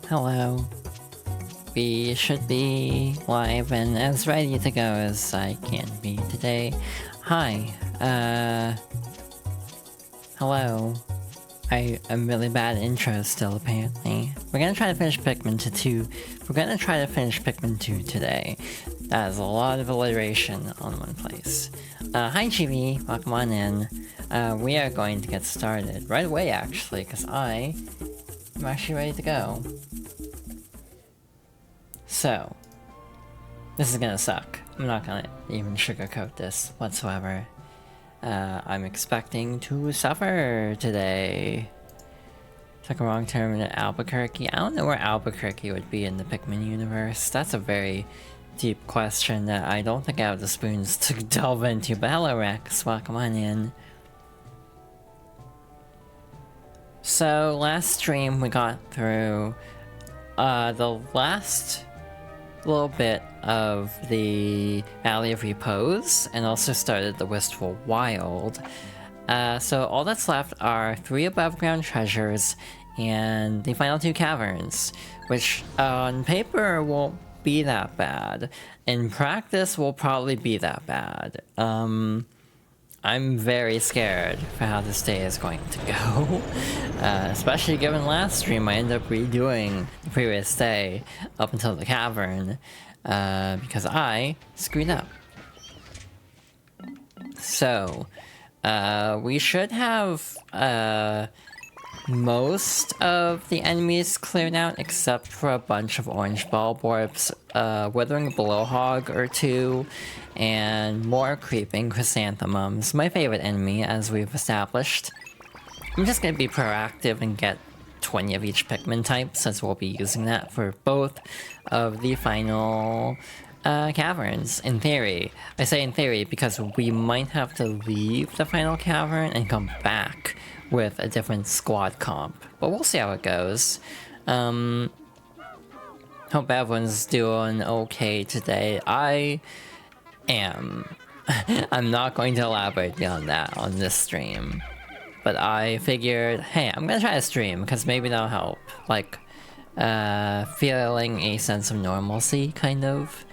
Hello. We should be live and as ready to go as I can be today. Hi, hello. I am really bad at intros still, apparently. We're gonna try to finish Pikmin 2. We're gonna try to finish Pikmin 2 today. That is a lot of alliteration on one place. Hi Chibi, welcome on in. We are going to get started right away actually, because I am actually ready to go. So, this is gonna suck. I'm not gonna even sugarcoat this whatsoever. I'm expecting to suffer today. Took a wrong turn in Albuquerque. I don't know where Albuquerque would be in the Pikmin universe. That's a very deep question that I don't think I have the spoons to delve into. But hello Rex, welcome on in. So last stream we got through the last little bit of the Valley of Repose, and also started the Wistful Wild. So all that's left are 3 above ground treasures and the final 2 caverns, which on paper won't be that bad. In practice will probably be that bad. I'm very scared for how this day is going to go. Especially given last stream I ended up redoing the previous day up until the cavern because I screwed up. So, we should have most of the enemies cleared out except for a bunch of orange bulb orbs, withering blowhog or 2, and more creeping chrysanthemums. My favorite enemy, as we've established. I'm just gonna be proactive and get 20 of each Pikmin type, since we'll be using that for both of the final caverns, in theory. I say in theory because we might have to leave the final cavern and come back with a different squad comp. But we'll see how it goes. Hope everyone's doing okay today. I am. I'm not going to elaborate beyond that on this stream. But I figured, hey, I'm gonna try to stream, because maybe that'll help. Like, feeling a sense of normalcy, kind of.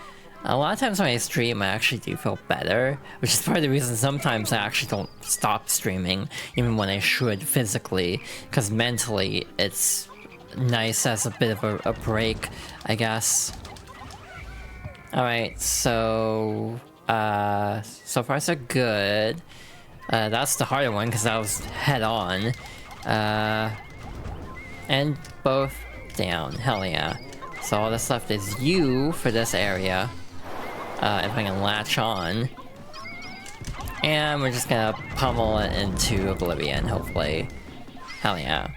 A lot of times when I stream, I actually do feel better, which is part of the reason sometimes I actually don't stop streaming, even when I should physically, because mentally it's nice as a bit of a break, I guess. Alright, so... so far so good. That's the harder one, because that was head-on. And both down, hell yeah. So all that's left is you for this area. If I can latch on. And we're just gonna pummel it into oblivion, hopefully. Hell yeah.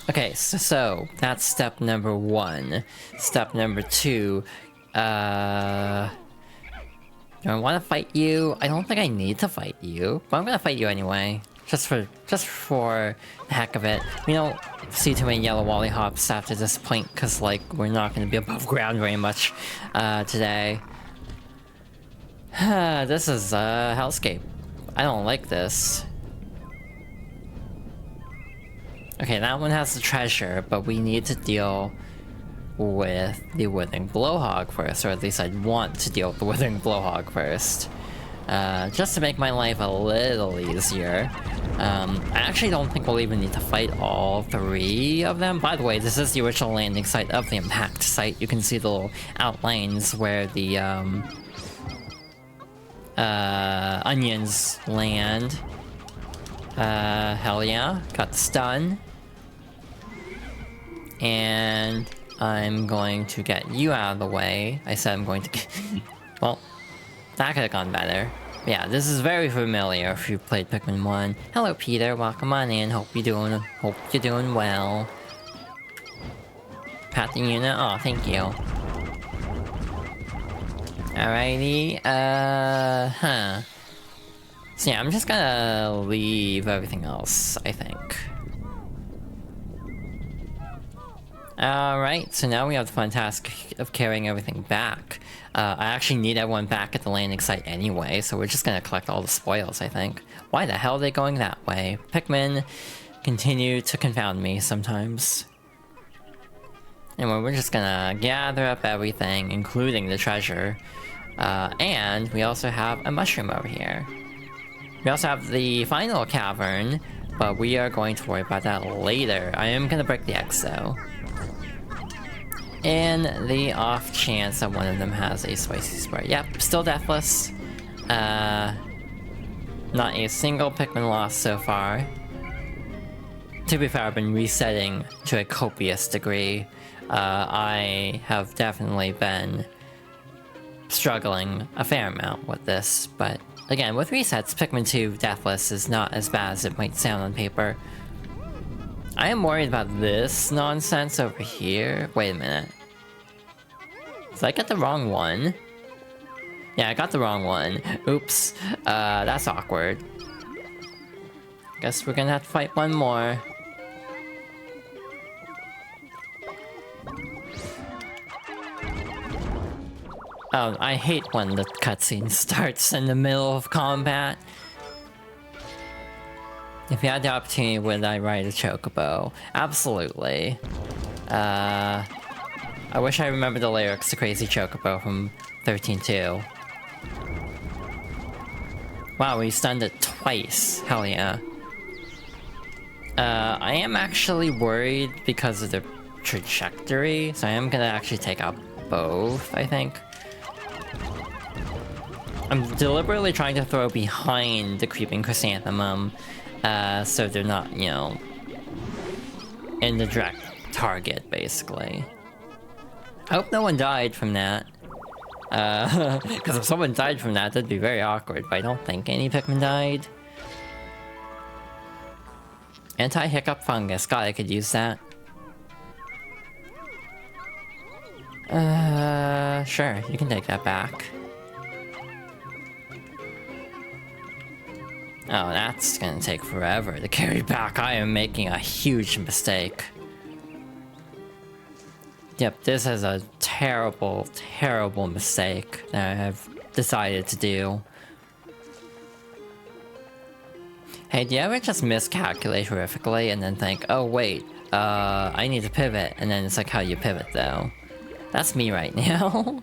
Okay, so that's step number 1. Step number 2, do I want to fight you? I don't think I need to fight you, but I'm gonna fight you anyway. Just for the heck of it. We don't see too many yellow wally hops after this point, because like we're not gonna be above ground very much today. This is a hellscape. I don't like this. Okay, that one has the treasure, but we need to deal with the withering blowhog first, or at least I'd want to deal with the withering blowhog first. Just to make my life a little easier. I actually don't think we'll even need to fight all 3 of them. By the way, this is the original landing site of the impact site. You can see the little outlines where the onions land. Hell yeah, got the stun. And I'm going to get you out of the way. I said I'm going to get... well, that could have gone better. But yeah, this is very familiar if you played Pikmin 1. Hello Peter, welcome on in. Hope you're doing well. Pat the Yuna, oh thank you. Alrighty, so yeah, I'm just gonna leave everything else, I think. Alright, so now we have the fun task of carrying everything back. I actually need everyone back at the landing site anyway, so we're just gonna collect all the spoils, I think. Why the hell are they going that way? Pikmin continue to confound me sometimes. Anyway, we're just gonna gather up everything, including the treasure. And we also have a mushroom over here. We also have the final cavern, but we are going to worry about that later. I am gonna break the eggs though. In the off chance that one of them has a spicy spray. Yep, still deathless. Not a single Pikmin loss so far. To be fair, I've been resetting to a copious degree. I have definitely been struggling a fair amount with this, but again, with resets, Pikmin 2 deathless is not as bad as it might sound on paper. I am worried about this nonsense over here. Wait a minute. Did I get the wrong one? Yeah, I got the wrong one. Oops. That's awkward. Guess we're gonna have to fight one more. Oh, I hate when the cutscene starts in the middle of combat. If you had the opportunity, would I ride a chocobo? Absolutely. I wish I remembered the lyrics to Crazy Chocobo from 13.2. Wow, we stunned it twice. Hell yeah. I am actually worried because of the trajectory, so I am gonna actually take out both, I think. I'm deliberately trying to throw behind the creeping chrysanthemum, so they're not, you know, in the direct target, basically. I hope no one died from that. Because if someone died from that, that'd be very awkward, but I don't think any Pikmin died. Anti-hiccup fungus. God, I could use that. Sure, you can take that back. Oh, that's gonna take forever to carry back. I am making a huge mistake. Yep, this is a terrible, terrible mistake that I have decided to do. Hey, do you ever just miscalculate horrifically and then think, oh wait, I need to pivot, and then it's like how you pivot though? That's me right now.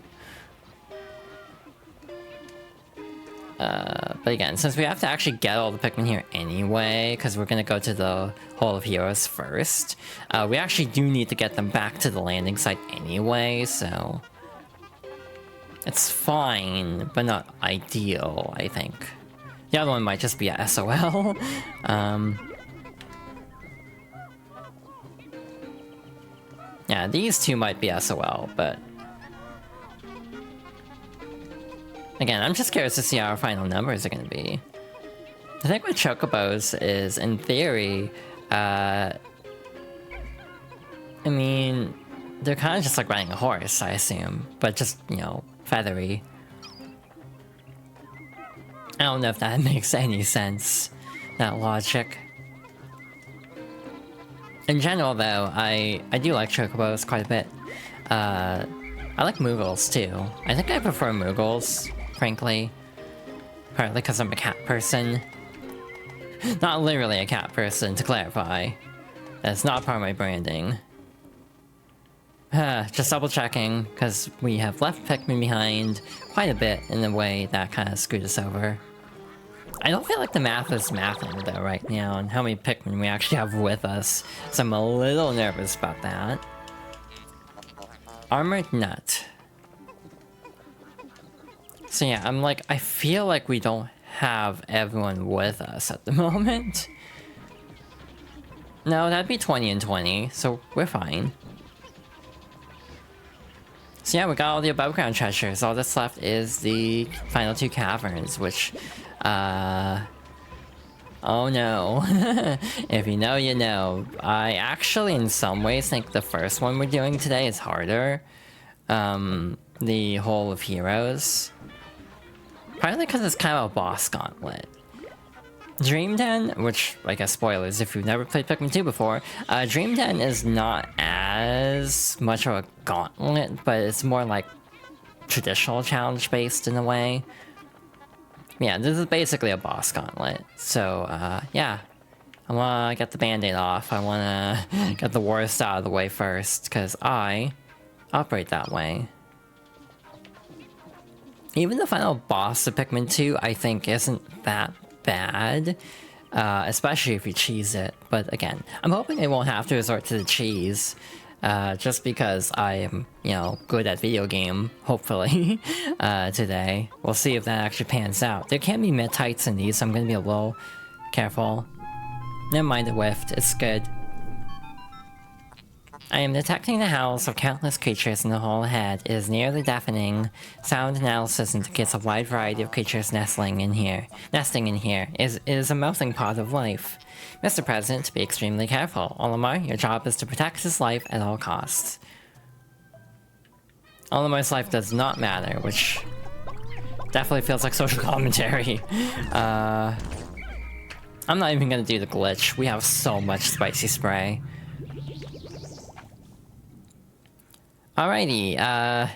But again, since we have to actually get all the Pikmin here anyway, because we're gonna go to the Hall of Heroes first, we actually do need to get them back to the landing site anyway, so... It's fine, but not ideal, I think. The other one might just be a SOL. Yeah, these two might be SOL, but... Again, I'm just curious to see how our final numbers are gonna be. The thing with Chocobos is, in theory, I mean, they're kind of just like riding a horse, I assume, but just, you know, feathery. I don't know if that makes any sense, that logic. In general, though, I do like Chocobos quite a bit. I like Moogles, too. I think I prefer Moogles, frankly. Partly because I'm a cat person. Not literally a cat person, to clarify. That's not part of my branding. Just double checking, because we have left Pikmin behind quite a bit in a way that kind of screwed us over. I don't feel like the math is mathing though right now on how many Pikmin we actually have with us, so I'm a little nervous about that. Armored Nut. So yeah, I'm like, I feel like we don't have everyone with us at the moment. No, that'd be 20 and 20, so we're fine. So yeah, we got all the above ground treasures. All that's left is the final two caverns, which, oh no. If you know, you know. I actually, in some ways, think the first one we're doing today is harder. The Hall of Heroes. Partly because it's kind of a boss gauntlet. Dream Den, which, I guess spoilers if you've never played Pikmin 2 before, Dream Den is not as much of a gauntlet, but it's more like traditional challenge based in a way. Yeah, this is basically a boss gauntlet, so yeah. I wanna get the band-aid off. I wanna get the worst out of the way first, because I operate that way. Even the final boss of Pikmin 2, I think, isn't that bad. Especially if you cheese it. But again, I'm hoping I won't have to resort to the cheese. Just because I am, you know, good at video game, hopefully, today. We'll see if that actually pans out. There can be mid-heights in these, so I'm gonna be a little careful. Never mind, it whiffed. It's good. I am detecting the howls of countless creatures in the hall ahead. It is nearly deafening. Sound analysis indicates a wide variety of creatures nesting in here. It is a melting pot of life. Mr. President, be extremely careful. Olimar, your job is to protect his life at all costs. Olimar's life does not matter, which definitely feels like social commentary. I'm not even gonna do the glitch. We have so much spicy spray. Alrighty,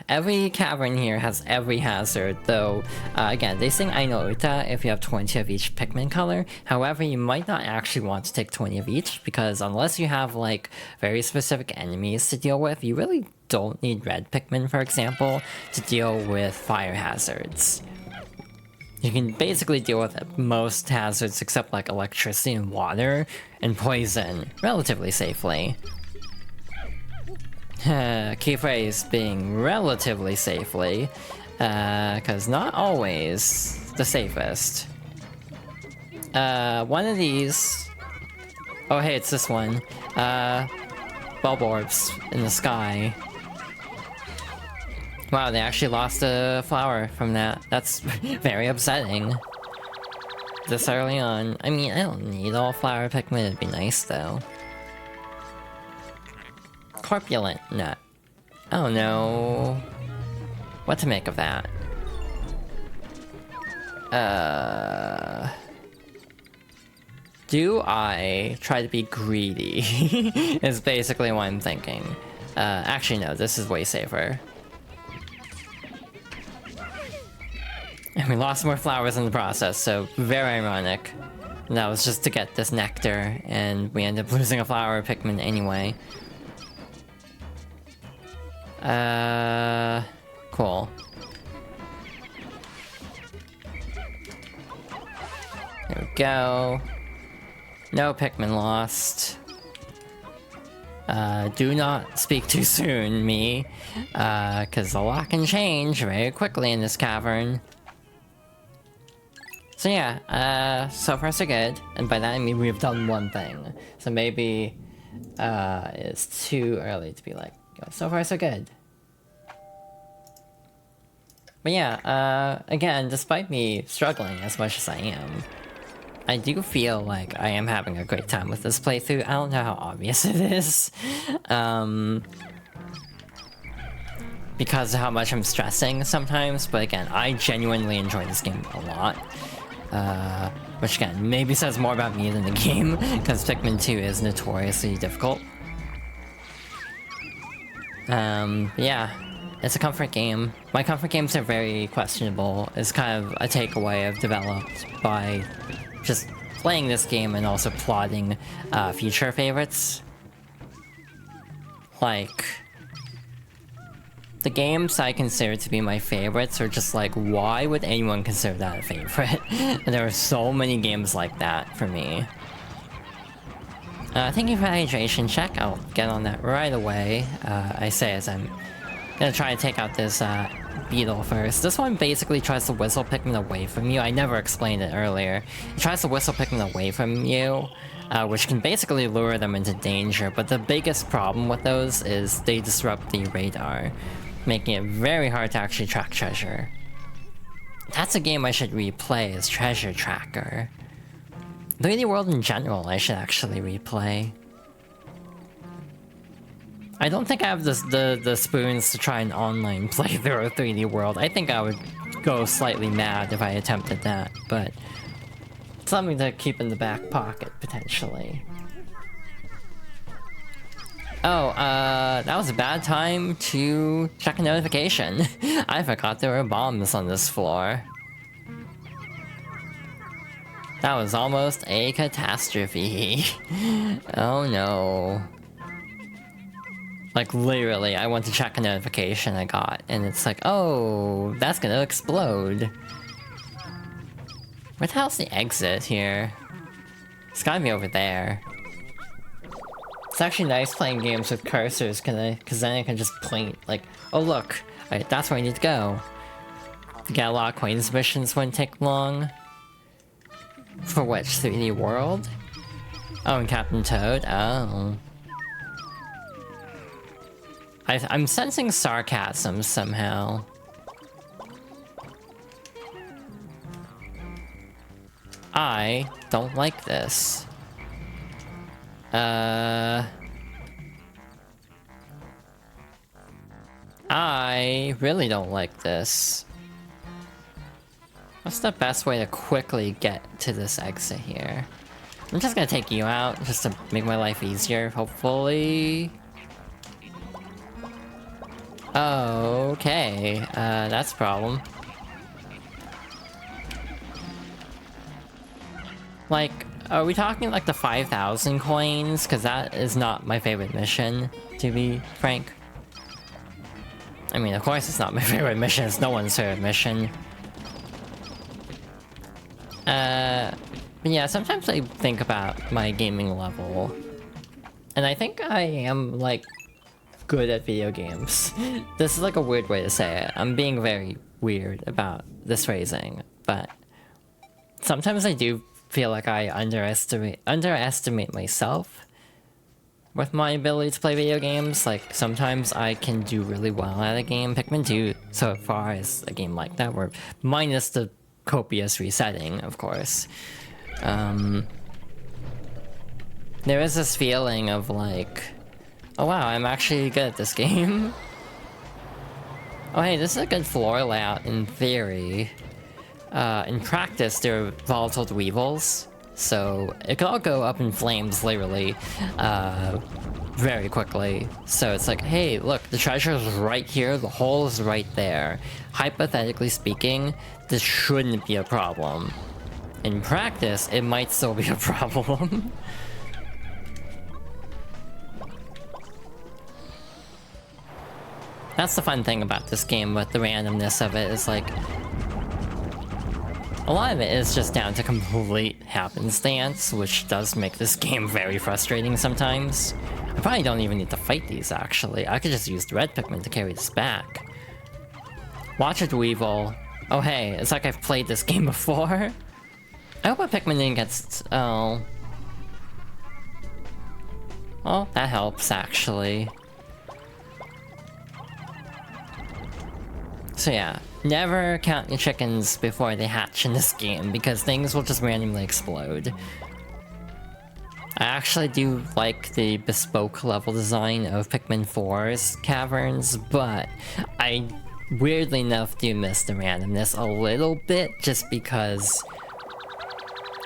every cavern here has every hazard, though, again, they sing Aino Uta if you have 20 of each Pikmin color. However, you might not actually want to take 20 of each, because unless you have, like, very specific enemies to deal with, you really don't need red Pikmin, for example, to deal with fire hazards. You can basically deal with most hazards except, like, electricity and water and poison relatively safely. Key phrase being relatively safely, cause not always the safest. One of these... Oh hey, it's this one. Bulb orbs in the sky. Wow, they actually lost a flower from that. That's very upsetting. This early on. I mean, I don't need all flower Pikmin, it'd be nice though. Corpulent nut. I don't know what to make of that. Do I try to be greedy? Is basically what I'm thinking. Actually no, this is way safer. And we lost more flowers in the process, so very ironic. And that was just to get this nectar, and we ended up losing a flower Pikmin anyway. Cool. There we go. No Pikmin lost. Do not speak too soon, me. Cause a lot can change very quickly in this cavern. So yeah, so far so good. And by that I mean we've done one thing. So maybe, it's too early to be like, so far so good. But yeah, again, despite me struggling as much as I am, I do feel like I am having a great time with this playthrough. I don't know how obvious it is. Because of how much I'm stressing sometimes, but again, I genuinely enjoy this game a lot. Which again, maybe says more about me than the game, because Pikmin 2 is notoriously difficult. Yeah, it's a comfort game. My comfort games are very questionable. It's kind of a takeaway I've developed by just playing this game and also plotting future favorites. Like, the games I consider to be my favorites are just like, why would anyone consider that a favorite? And there are so many games like that for me. Thank you for the hydration check. I'll get on that right away. I say as I'm gonna try to take out this beetle first. This one basically tries to whistle Pikmin away from you. I never explained it earlier. It tries to whistle Pikmin away from you, which can basically lure them into danger. But the biggest problem with those is they disrupt the radar, making it very hard to actually track treasure. That's a game I should replay, as Treasure Tracker. 3D World in general, I should actually replay. I don't think I have the spoons to try an online playthrough of 3D World. I think I would go slightly mad if I attempted that, but something to keep in the back pocket, potentially. Oh, that was a bad time to check a notification. I forgot there were bombs on this floor. That was almost a catastrophe. Oh no. Like literally, I went to check a notification I got, and it's like, oh, that's gonna explode. Where the hell's the exit here? It's gotta be over there. It's actually nice playing games with cursors, cause then I can just point, like, oh look, that's where I need to go. Get a lot of acquaintance missions wouldn't take long. For which 3D World? Oh, and Captain Toad? Oh. I'm sensing sarcasm somehow. I don't like this. I really don't like this. What's the best way to quickly get to this exit here? I'm just gonna take you out, just to make my life easier, hopefully. Okay, that's a problem. Like, are we talking like the 5,000 coins? Because that is not my favorite mission, to be frank. I mean, of course it's not my favorite mission, it's no one's favorite mission. But yeah, sometimes I think about my gaming level. And I think I am, like, good at video games. This is like a weird way to say it. I'm being very weird about this phrasing, but sometimes I do feel like I underestimate myself with my ability to play video games. Like, sometimes I can do really well at a game. Pikmin 2 so far is a game like that, where minus the copious resetting, of course. There is this feeling of like, oh wow, I'm actually good at this game. Oh hey, this is a good floor layout in theory. In practice, they're volatile weevils, so it could all go up in flames, literally, very quickly. So it's like, hey, look, the treasure is right here, the hole is right there. Hypothetically speaking, this shouldn't be a problem. In practice, it might still be a problem. That's the fun thing about this game, with the randomness of it, is like, a lot of it is just down to complete happenstance, which does make this game very frustrating sometimes. I probably don't even need to fight these, actually. I could just use the red Pikmin to carry this back. Watch it, Weevil. Oh hey, it's like I've played this game before. I hope a Pikmin didn't get... oh. Well, that helps, actually. So yeah, never count your chickens before they hatch in this game, because things will just randomly explode. I actually do like the bespoke level design of Pikmin 4's caverns, but I weirdly enough do miss the randomness a little bit, just because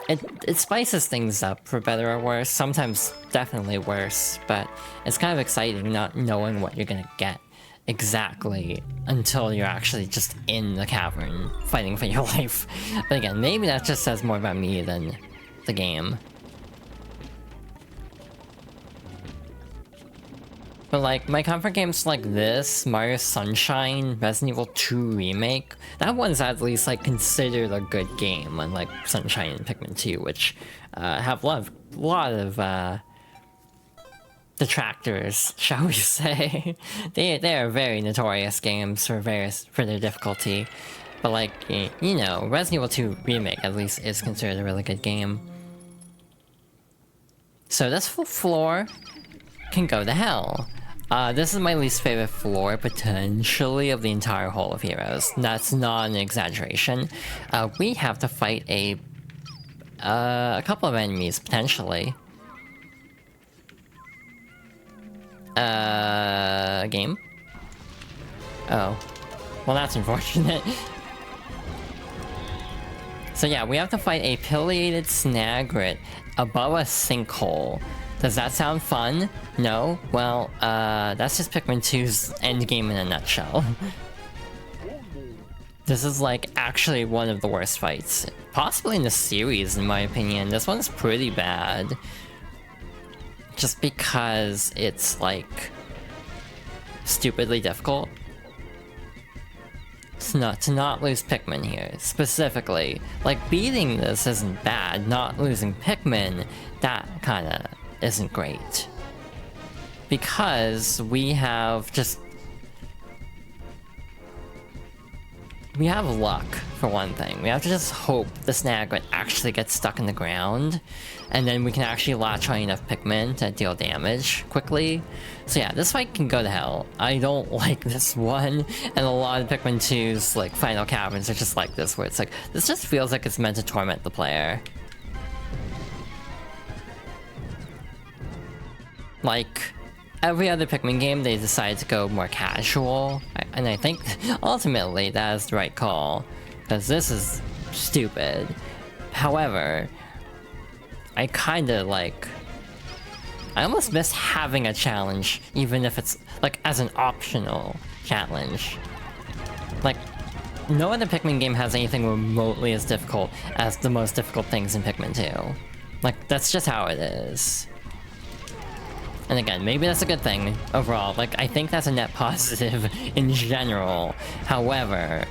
it spices things up for better or worse, sometimes definitely worse, but it's kind of exciting not knowing what you're gonna get exactly until you're actually just in the cavern fighting for your life. But again, maybe that just says more about me than the game. But like, my comfort games like this, Mario Sunshine, Resident Evil 2 Remake, that one's at least like considered a good game, unlike Sunshine and Pikmin 2, which have a lot of detractors, shall we say. They are very notorious games for their difficulty. But like, you know, Resident Evil 2 Remake at least is considered a really good game. So this floor can go to hell. This is my least favorite floor, potentially, of the entire Hall of Heroes. That's not an exaggeration. We have to fight a couple of enemies, potentially. Game? Oh. Well, that's unfortunate. So yeah, we have to fight a pileated snagret above a sinkhole. Does that sound fun? No? Well, that's just Pikmin 2's endgame in a nutshell. This is like actually one of the worst fights, possibly in the series in my opinion. This one's pretty bad. Just because it's like stupidly difficult. To not lose Pikmin here, specifically. Like, beating this isn't bad, not losing Pikmin, that kinda isn't great. Because we have luck, for one thing. We have to just hope the Snaglet actually gets stuck in the ground, and then we can actually latch on enough Pikmin to deal damage quickly. So yeah, this fight can go to hell. I don't like this one, and a lot of Pikmin 2's like final caverns are just like this, where it's like, this just feels like it's meant to torment the player. Like, every other Pikmin game, they decided to go more casual, and I think ultimately that is the right call, because this is stupid. However, I kinda like... I almost miss having a challenge, even if it's like as an optional challenge. Like, no other Pikmin game has anything remotely as difficult as the most difficult things in Pikmin 2. Like, that's just how it is. And again, maybe that's a good thing overall. Like, I think that's a net positive in general. However,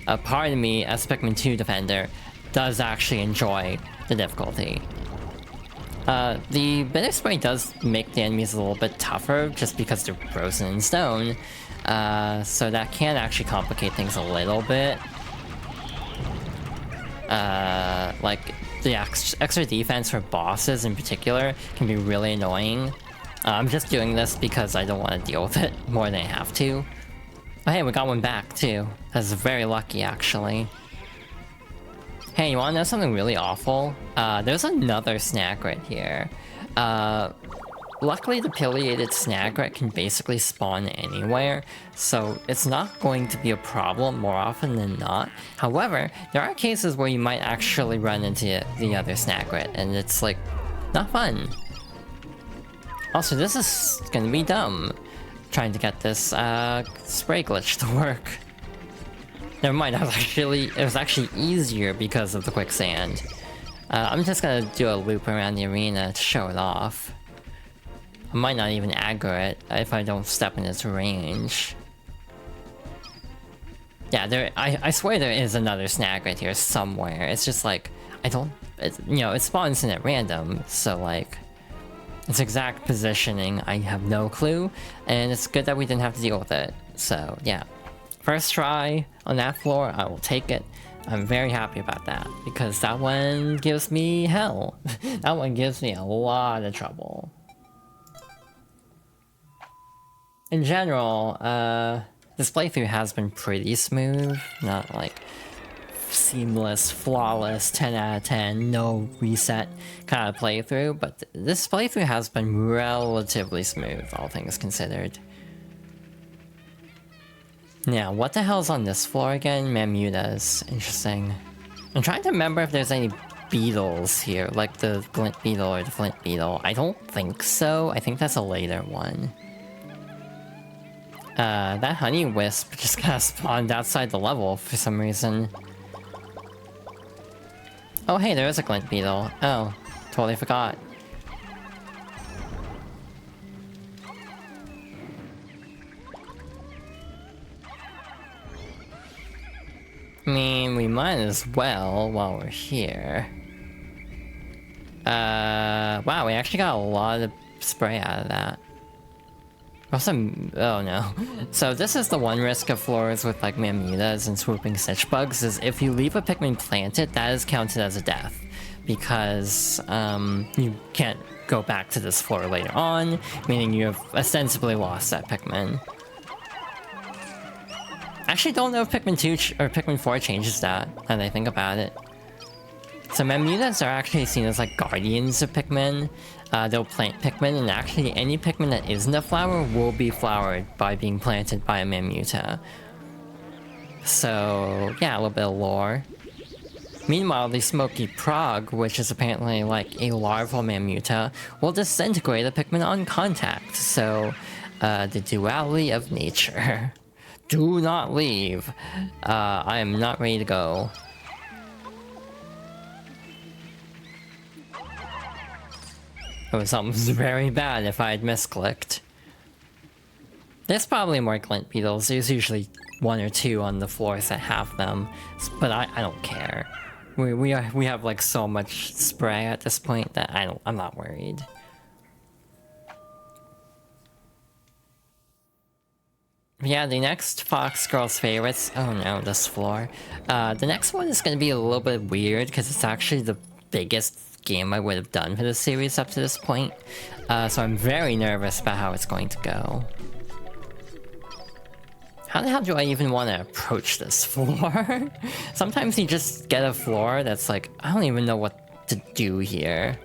a part of me as a Pikmin 2 defender does actually enjoy the difficulty. The bitter spray does make the enemies a little bit tougher just because they're frozen in stone. So that can actually complicate things a little bit. Like, the extra defense for bosses in particular can be really annoying. I'm just doing this because I don't want to deal with it more than I have to. Oh hey, we got one back too. That's very lucky actually. Hey, you wanna know something really awful? There's another Snaglet here. Luckily the pileated Snaglet can basically spawn anywhere, so it's not going to be a problem more often than not. However, there are cases where you might actually run into the other Snaglet, and it's like, not fun. Also, this is gonna be dumb, trying to get this spray glitch to work. Never mind, it was actually easier because of the quicksand. I'm just gonna do a loop around the arena to show it off. I might not even aggro it if I don't step in its range. Yeah, I swear there is another Snaglet here somewhere. It's just like, it spawns in at random, so like... its exact positioning, I have no clue, and it's good that we didn't have to deal with it. So, yeah. First try on that floor, I will take it. I'm very happy about that, because that one gives me hell. That one gives me a lot of trouble. In general, this playthrough has been pretty smooth, not like seamless, flawless, 10 out of 10, no reset kind of playthrough, but this playthrough has been relatively smooth, all things considered. Now, what the hell's on this floor again? Mamutas. Interesting. I'm trying to remember if there's any beetles here, like the glint beetle or the flint beetle. I don't think so. I think that's a later one. That honey wisp just kind of spawned outside the level for some reason. Oh hey, there is a glint beetle. Oh, totally forgot. I mean, we might as well while we're here. Wow, we actually got a lot of spray out of that. Also, oh no. So this is the one risk of floors with like Mamutas and swooping stitch bugs, is if you leave a Pikmin planted, that is counted as a death. Because you can't go back to this floor later on, meaning you have ostensibly lost that Pikmin. Actually don't know if Pikmin 2 or Pikmin 4 changes that, now that I think about it. So Mamutas are actually seen as like guardians of Pikmin. They'll plant Pikmin, and actually any Pikmin that isn't a flower will be flowered by being planted by a Mamuta. So yeah, a little bit of lore. Meanwhile, the Smoky Prog, which is apparently like a larval Mamuta, will disintegrate a Pikmin on contact. So, the duality of nature. do not leave. I am not ready to go. It was almost very bad if I had misclicked. There's probably more glint beetles. There's usually 1 or 2 on the floors that have them, but I don't care. We have like so much spray at this point that I'm not worried. Yeah, the next Fox Girls Favorites. Oh no, this floor. The next one is gonna be a little bit weird because it's actually the biggest game I would have done for the series up to this point. So I'm very nervous about how it's going to go. How the hell do I even want to approach this floor? Sometimes you just get a floor that's like, I don't even know what to do here.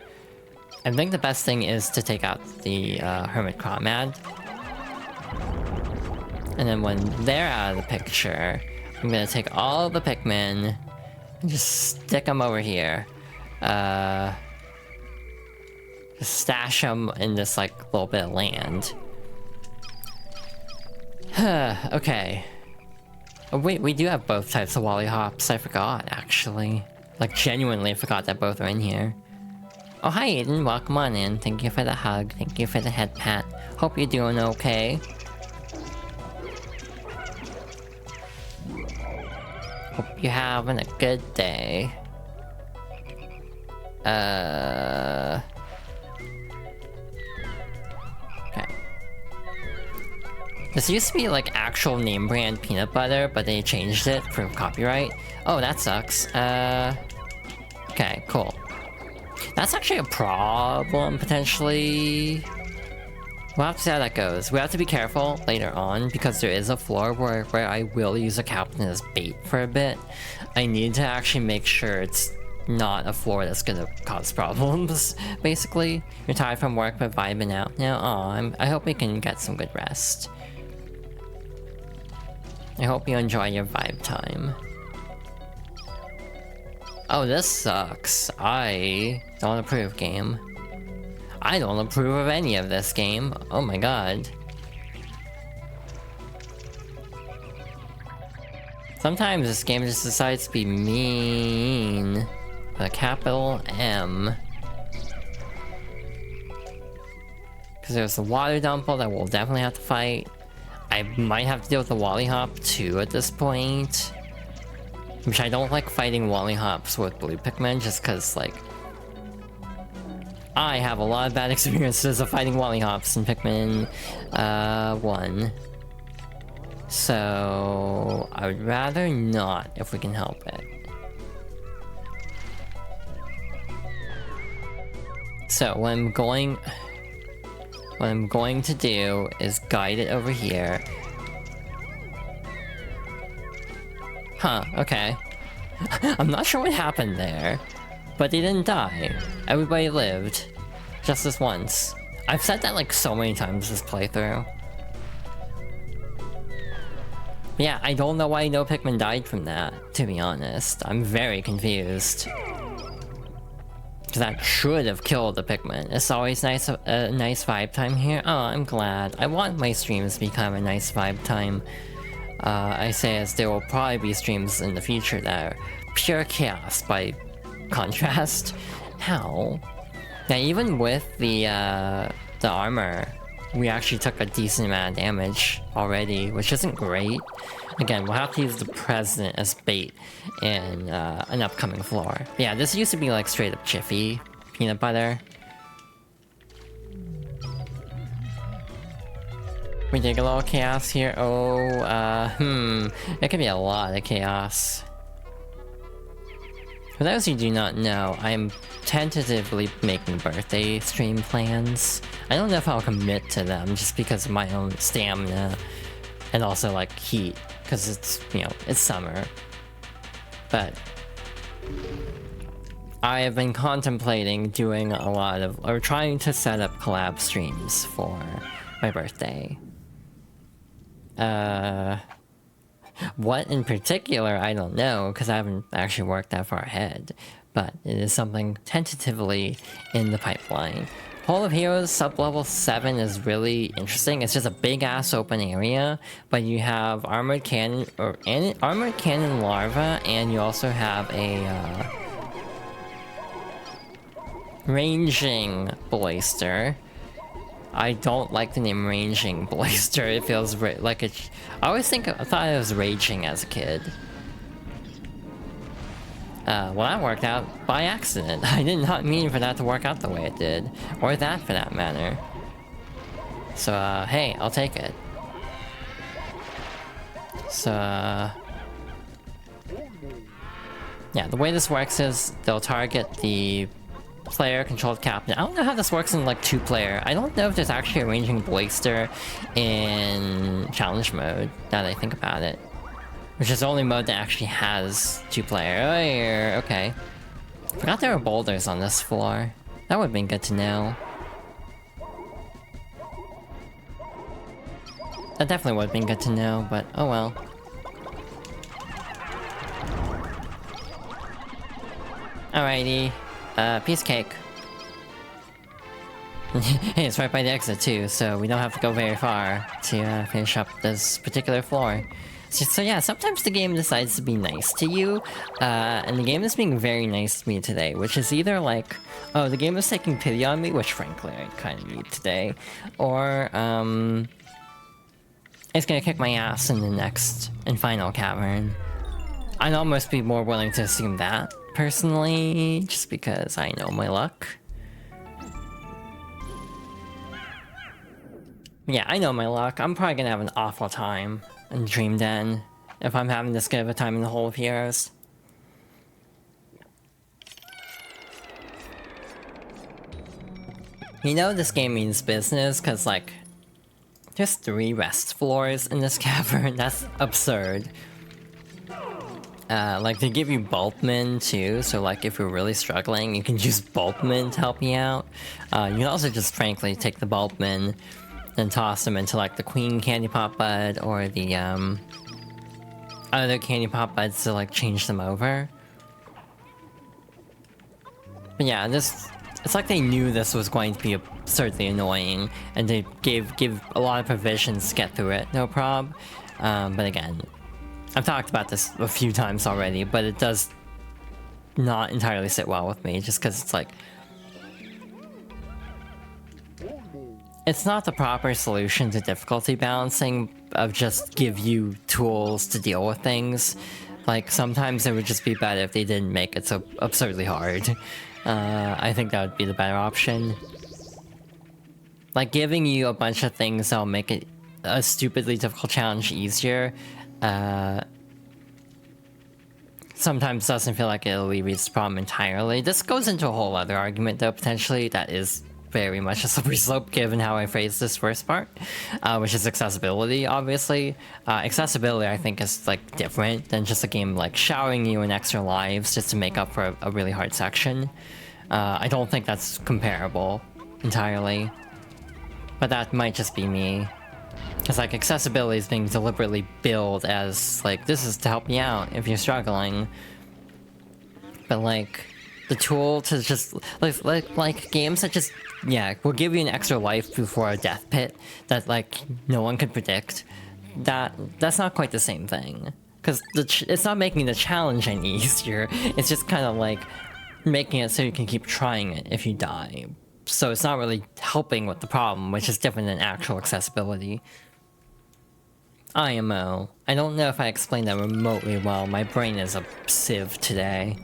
I think the best thing is to take out the Hermit Crawmad. And then when they're out of the picture, I'm gonna take all the Pikmin and just stick them over here. Just stash them in this like little bit of land. Okay. Oh wait, we do have both types of Wollyhops. I forgot, actually. Like, genuinely forgot that both are in here. Oh, hi Aiden, welcome on in. Thank you for the hug, thank you for the head pat. Hope you're doing okay. Hope you're having a good day. Okay. This used to be like actual name brand peanut butter, but they changed it for copyright. Oh, that sucks. Okay, cool. That's actually a problem, potentially. We'll have to see how that goes. We have to be careful later on, because there is a floor where I will use a captain as bait for a bit. I need to actually make sure it's not a floor that's gonna cause problems, basically. You're tired from work but vibing out now? Aw, I hope you can get some good rest. I hope you enjoy your vibe time. Oh, this sucks. I don't approve, game. I don't approve of any of this game. Oh my god. Sometimes this game just decides to be mean. With a capital M. Because there's the water dumper that we'll definitely have to fight. I might have to deal with the Wollyhop too at this point. Which I don't like fighting Wollyhops with blue Pikmin just because, like, I have a lot of bad experiences of fighting Wollyhops in Pikmin 1. So I would rather not if we can help it. So what I'm going to do is guide it over here. Huh, okay. I'm not sure what happened there, but they didn't die. Everybody lived. Just this once. I've said that like so many times this playthrough. Yeah, I don't know why no Pikmin died from that, to be honest. I'm very confused. That should have killed the Pikmin. It's always nice, nice vibe time here. Oh, I'm glad. I want my streams to be kind of a nice vibe time. I say as there will probably be streams in the future that are pure chaos by contrast. How? Yeah, even with the armor, we actually took a decent amount of damage already, which isn't great. Again, we'll have to use the President as bait in an upcoming floor. Yeah, this used to be like straight up Jiffy peanut butter. We dig a little chaos here. Oh, it could be a lot of chaos. For those who do not know, I am tentatively making birthday stream plans. I don't know if I'll commit to them just because of my own stamina and also like heat, because it's, you know, it's summer. But I have been contemplating doing a lot of, or trying to set up collab streams for my birthday. What in particular, I don't know, because I haven't actually worked that far ahead. But it is something tentatively in the pipeline. Hall of Heroes sub-level 7 is really interesting. It's just a big-ass open area, but you have armored cannon larva, and you also have a ranging blaster. I don't like the name ranging blaster. It feels like it. I thought it was raging as a kid. Well, that worked out by accident. I did not mean for that to work out the way it did. Or that, for that matter. So, hey, I'll take it. So, yeah, the way this works is they'll target the player-controlled captain. I don't know how this works in, like, 2-player. I don't know if there's actually a ranging blaster in challenge mode, now that I think about it. Which is the only mode that actually has 2-player. Oh, here, okay. Forgot there were boulders on this floor. That would've been good to know. That definitely would've been good to know, but oh well. Alrighty. Piece of cake. Hey, it's right by the exit too, so we don't have to go very far to finish up this particular floor. So yeah, sometimes the game decides to be nice to you, and the game is being very nice to me today, which is either like, oh, the game is taking pity on me, which frankly I kind of need today, or, it's gonna kick my ass in the next and final cavern. I'd almost be more willing to assume that, personally, just because I know my luck. Yeah, I know my luck. I'm probably gonna have an awful time in Dream Den if I'm having this good of a time in the Hall of Heroes. You know this game means business, cause like, there's 3 rest floors in this cavern. That's absurd. Like, they give you Bulkman too, so like if you're really struggling, you can use Bulkman to help you out. You can also just frankly take the Bulkman and toss them into like the Queen Candy Pop Bud or the other Candy Pop Buds to like change them over. But yeah, it's like they knew this was going to be absurdly annoying, and they give a lot of provisions to get through it, no prob. But again, I've talked about this a few times already, but it does not entirely sit well with me, just because it's like, it's not the proper solution to difficulty balancing of just give you tools to deal with things. Like, sometimes it would just be better if they didn't make it so absurdly hard. I think that would be the better option. Like, giving you a bunch of things that'll make it a stupidly difficult challenge easier, sometimes doesn't feel like it alleviates the problem entirely. This goes into a whole other argument, though, potentially, that is very much a slippery slope given how I phrased this first part, which is accessibility, obviously. Accessibility, I think, is like different than just a game like showering you in extra lives just to make up for a really hard section. I don't think that's comparable entirely, but that might just be me. Because like accessibility is being deliberately billed as like, this is to help you out if you're struggling, but like the tool to just like games that just, yeah, will give you an extra life before a death pit that like no one could predict, that's not quite the same thing, because it's not making the challenge any easier. It's just kind of like making it so you can keep trying it if you die. So it's not really helping with the problem, which is different than actual accessibility. IMO. I don't know if I explained that remotely well. My brain is a sieve today.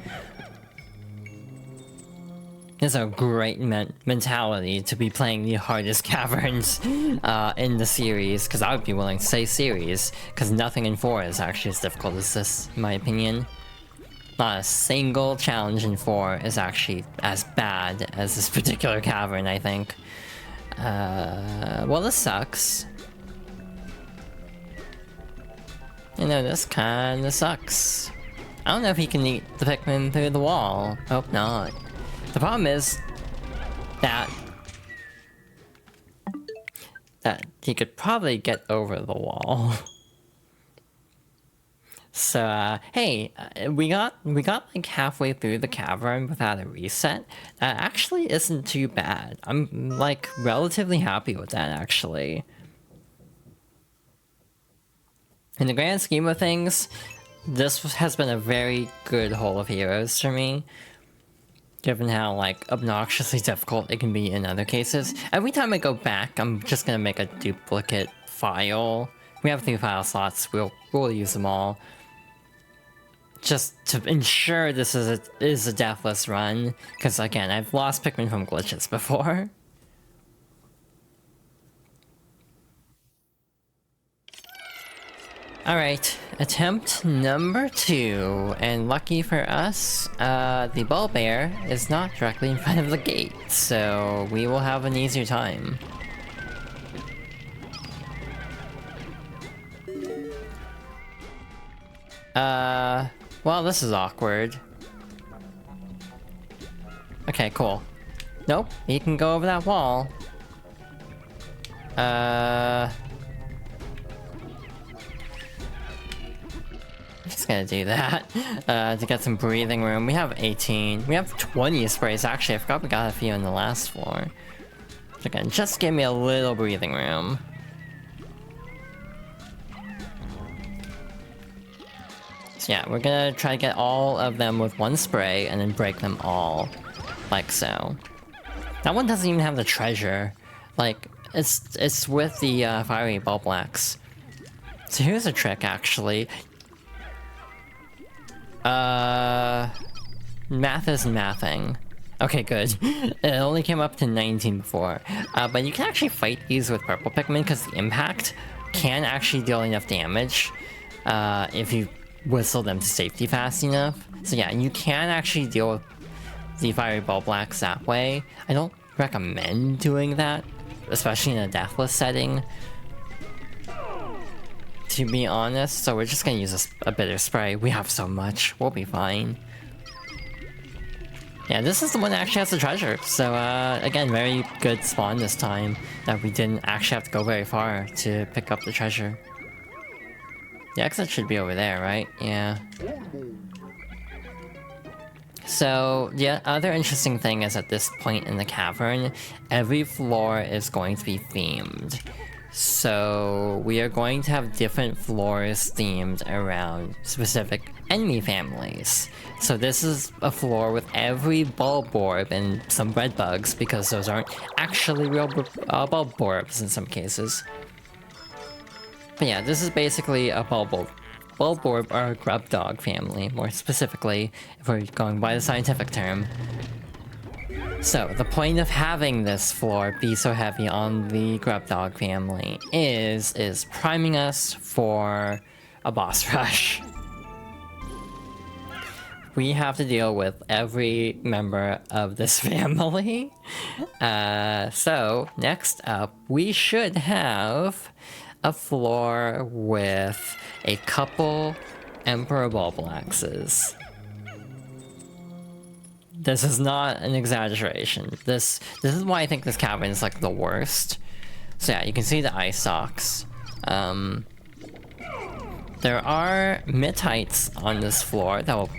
It's a great mentality to be playing the hardest caverns in the series, because I would be willing to say series, because nothing in 4 is actually as difficult as this, in my opinion. Not a single challenge in 4 is actually as bad as this particular cavern, I think. Well, this sucks. You know, this kinda sucks. I don't know if he can eat the Pikmin through the wall. Hope not. The problem is that he could probably get over the wall. So, hey, we got like halfway through the cavern without a reset. That actually isn't too bad. I'm like relatively happy with that actually. In the grand scheme of things, this has been a very good Hole of Heroes for me. Given how like obnoxiously difficult it can be in other cases. Every time I go back, I'm just gonna make a duplicate file. We have 3 file slots, we'll use them all. Just to ensure this is a deathless run, because again, I've lost Pikmin from glitches before. Alright, attempt number 2, and lucky for us, the ball bear is not directly in front of the gate, so we will have an easier time. Well, this is awkward. Okay, cool. Nope, he can go over that wall. I'm just gonna do that, to get some breathing room. We have 18. We have 20 sprays, actually. I forgot we got a few on the last floor. So again, just give me a little breathing room. So yeah, we're gonna try to get all of them with 1 spray and then break them all. Like so. That one doesn't even have the treasure. Like, it's with the fiery ball blacks. So here's a trick actually. Math isn't mathing. Okay, good. It only came up to 19 before. But you can actually fight these with purple Pikmin because the impact can actually deal enough damage if you whistle them to safety fast enough. So yeah, you can actually deal with the fiery ball blacks that way. I don't recommend doing that, especially in a deathless setting, to be honest. So we're just gonna use a bitter spray. We have so much, we'll be fine. Yeah, this is the one that actually has the treasure. So again, very good spawn this time, that we didn't actually have to go very far to pick up the treasure. The exit should be over there, right? Yeah. So, the other interesting thing is at this point in the cavern, every floor is going to be themed. So, we are going to have different floors themed around specific enemy families. So this is a floor with every bulb orb and some red bugs, because those aren't actually real bulb orbs in some cases. But yeah, this is basically a bulb orb or grub dog family, more specifically, if we're going by the scientific term. So, the point of having this floor be so heavy on the grub dog family is priming us for a boss rush. We have to deal with every member of this family. So, next up, we should have a floor with a couple Emperor Bulb Axes. This is not an exaggeration. This is why I think this cavern is like the worst. So yeah, you can see the ice socks. There are mid-heights on this floor that will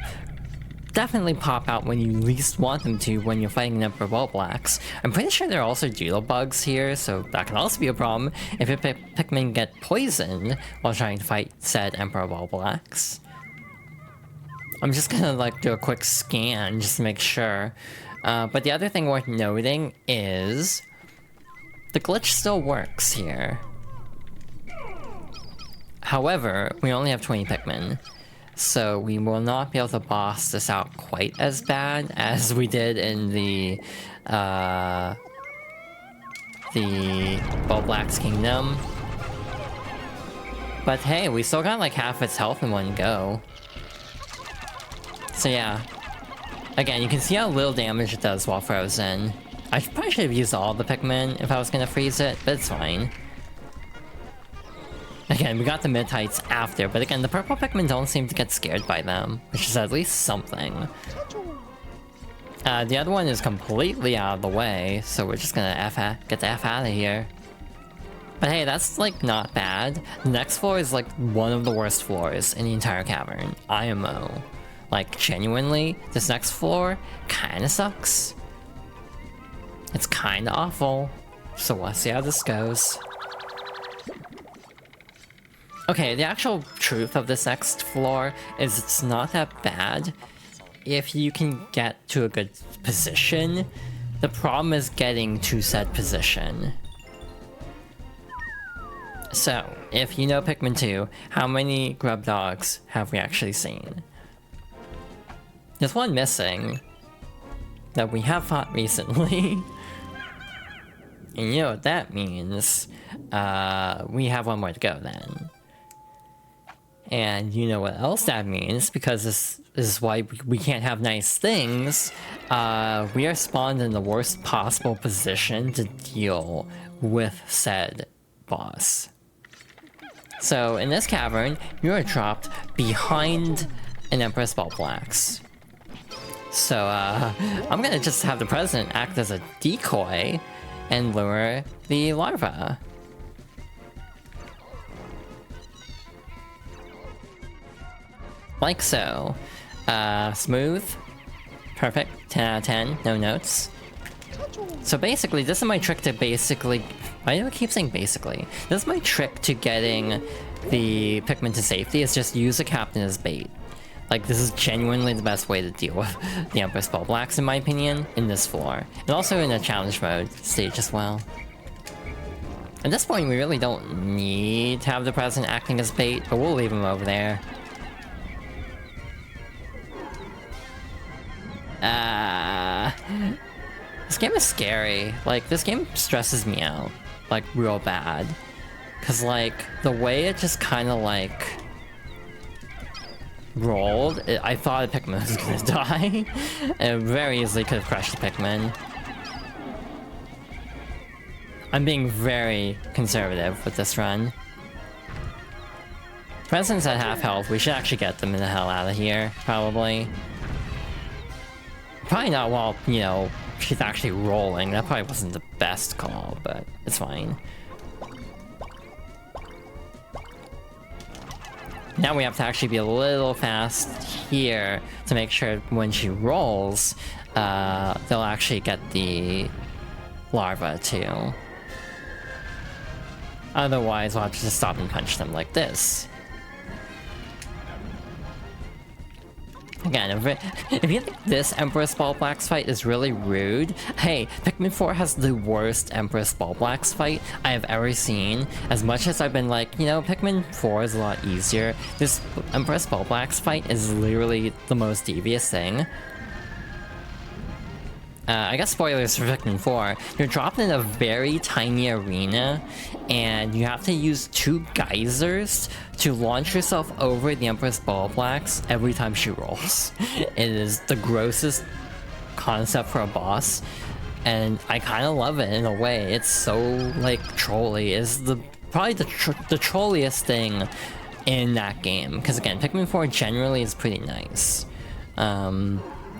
definitely pop out when you least want them to when you're fighting Emperor Bulb Blacks. I'm pretty sure there are also doodle bugs here, so that can also be a problem if your Pikmin get poisoned while trying to fight said Emperor Bulb Blacks. I'm just gonna like do a quick scan just to make sure. But the other thing worth noting is the glitch still works here. However, we only have 20 Pikmin, so we will not be able to boss this out quite as bad as we did in the Bulb Blacks Kingdom. But hey, we still got like half its health in one go. So yeah, again, you can see how little damage it does while frozen. I probably should have used all the Pikmin if I was gonna freeze it, but it's fine. Again, we got the mid-heights after, but again, the purple Pikmin don't seem to get scared by them, which is at least something. The other one is completely out of the way, so we're just gonna get the F out of here. But hey, that's like not bad. The next floor is like one of the worst floors in the entire cavern. IMO. Like genuinely, this next floor kinda sucks. It's kinda awful. So let's see how this goes. Okay, the actual truth of this next floor is it's not that bad if you can get to a good position. The problem is getting to said position. So, if you know Pikmin 2, how many grub dogs have we actually seen? There's one missing that we have fought recently. And you know what that means. We have one more to go then. And you know what else that means, because this is why we can't have nice things. We are spawned in the worst possible position to deal with said boss. So in this cavern, you are dropped behind an Empress Bulblax. So I'm gonna just have the president act as a decoy and lure the larva. Like so. Smooth. Perfect. 10 out of 10. No notes. So basically, this is my trick to basically... Why do I keep saying basically? This is my trick to getting the Pikmin to safety, is just use the captain as bait. Like, this is genuinely the best way to deal with the Empress Bulblax, in my opinion, in this floor. And also in a challenge mode stage as well. At this point, we really don't need to have the president acting as bait, but we'll leave him over there. This game is scary. Like, this game stresses me out. Like, real bad. Cause, like, the way it just kinda, like... rolled, I thought a Pikmin was gonna die. It very easily could have crushed the Pikmin. I'm being very conservative with this run. President's at half health, we should actually get them the hell out of here, probably. Probably not while, you know, she's actually rolling. That probably wasn't the best call, but it's fine. Now we have to actually be a little fast here to make sure when she rolls, they'll actually get the larva too. Otherwise, we'll have to just stop and punch them like this. Again, if you think this Empress Bulblax fight is really rude, hey, Pikmin 4 has the worst Empress Bulblax fight I have ever seen. As much as I've been like, you know, Pikmin 4 is a lot easier, this Empress Bulblax fight is literally the most devious thing. I guess spoilers for Pikmin 4. You're dropped in a very tiny arena, and you have to use 2 geysers to launch yourself over the Empress Bulblax every time she rolls. It is the grossest concept for a boss, and I kind of love it in a way. It's so, like, trolly. It's probably the trolliest thing in that game. Because again, Pikmin 4 generally is pretty nice.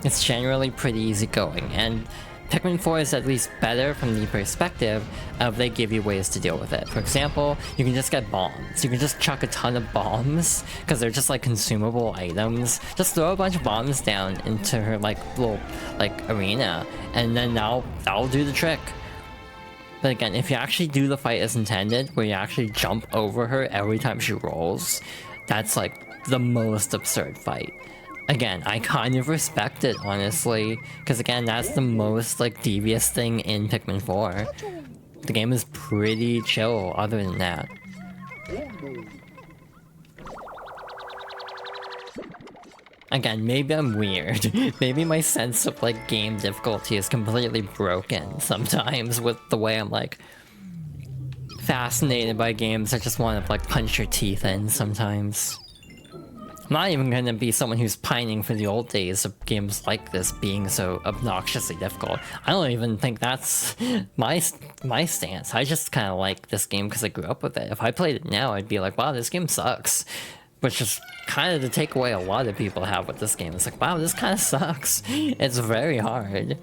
It's generally pretty easygoing, and Pikmin 4 is at least better from the perspective of they give you ways to deal with it. For example, you can just get bombs. You can just chuck a ton of bombs, because they're just like consumable items. Just throw a bunch of bombs down into her like little like arena, and then that'll do the trick. But again, if you actually do the fight as intended, where you actually jump over her every time she rolls, that's like the most absurd fight. Again, I kind of respect it, honestly, because again, that's the most, like, devious thing in Pikmin 4. The game is pretty chill other than that. Again, maybe I'm weird. Maybe my sense of, like, game difficulty is completely broken sometimes with the way I'm, like, fascinated by games I just want to, like, punch your teeth in sometimes. I'm not even gonna be someone who's pining for the old days of games like this being so obnoxiously difficult. I don't even think that's my stance. I just kind of like this game because I grew up with it. If I played it now, I'd be like, wow, this game sucks. Which is kind of the takeaway a lot of people have with this game. It's like, wow, this kind of sucks. It's very hard.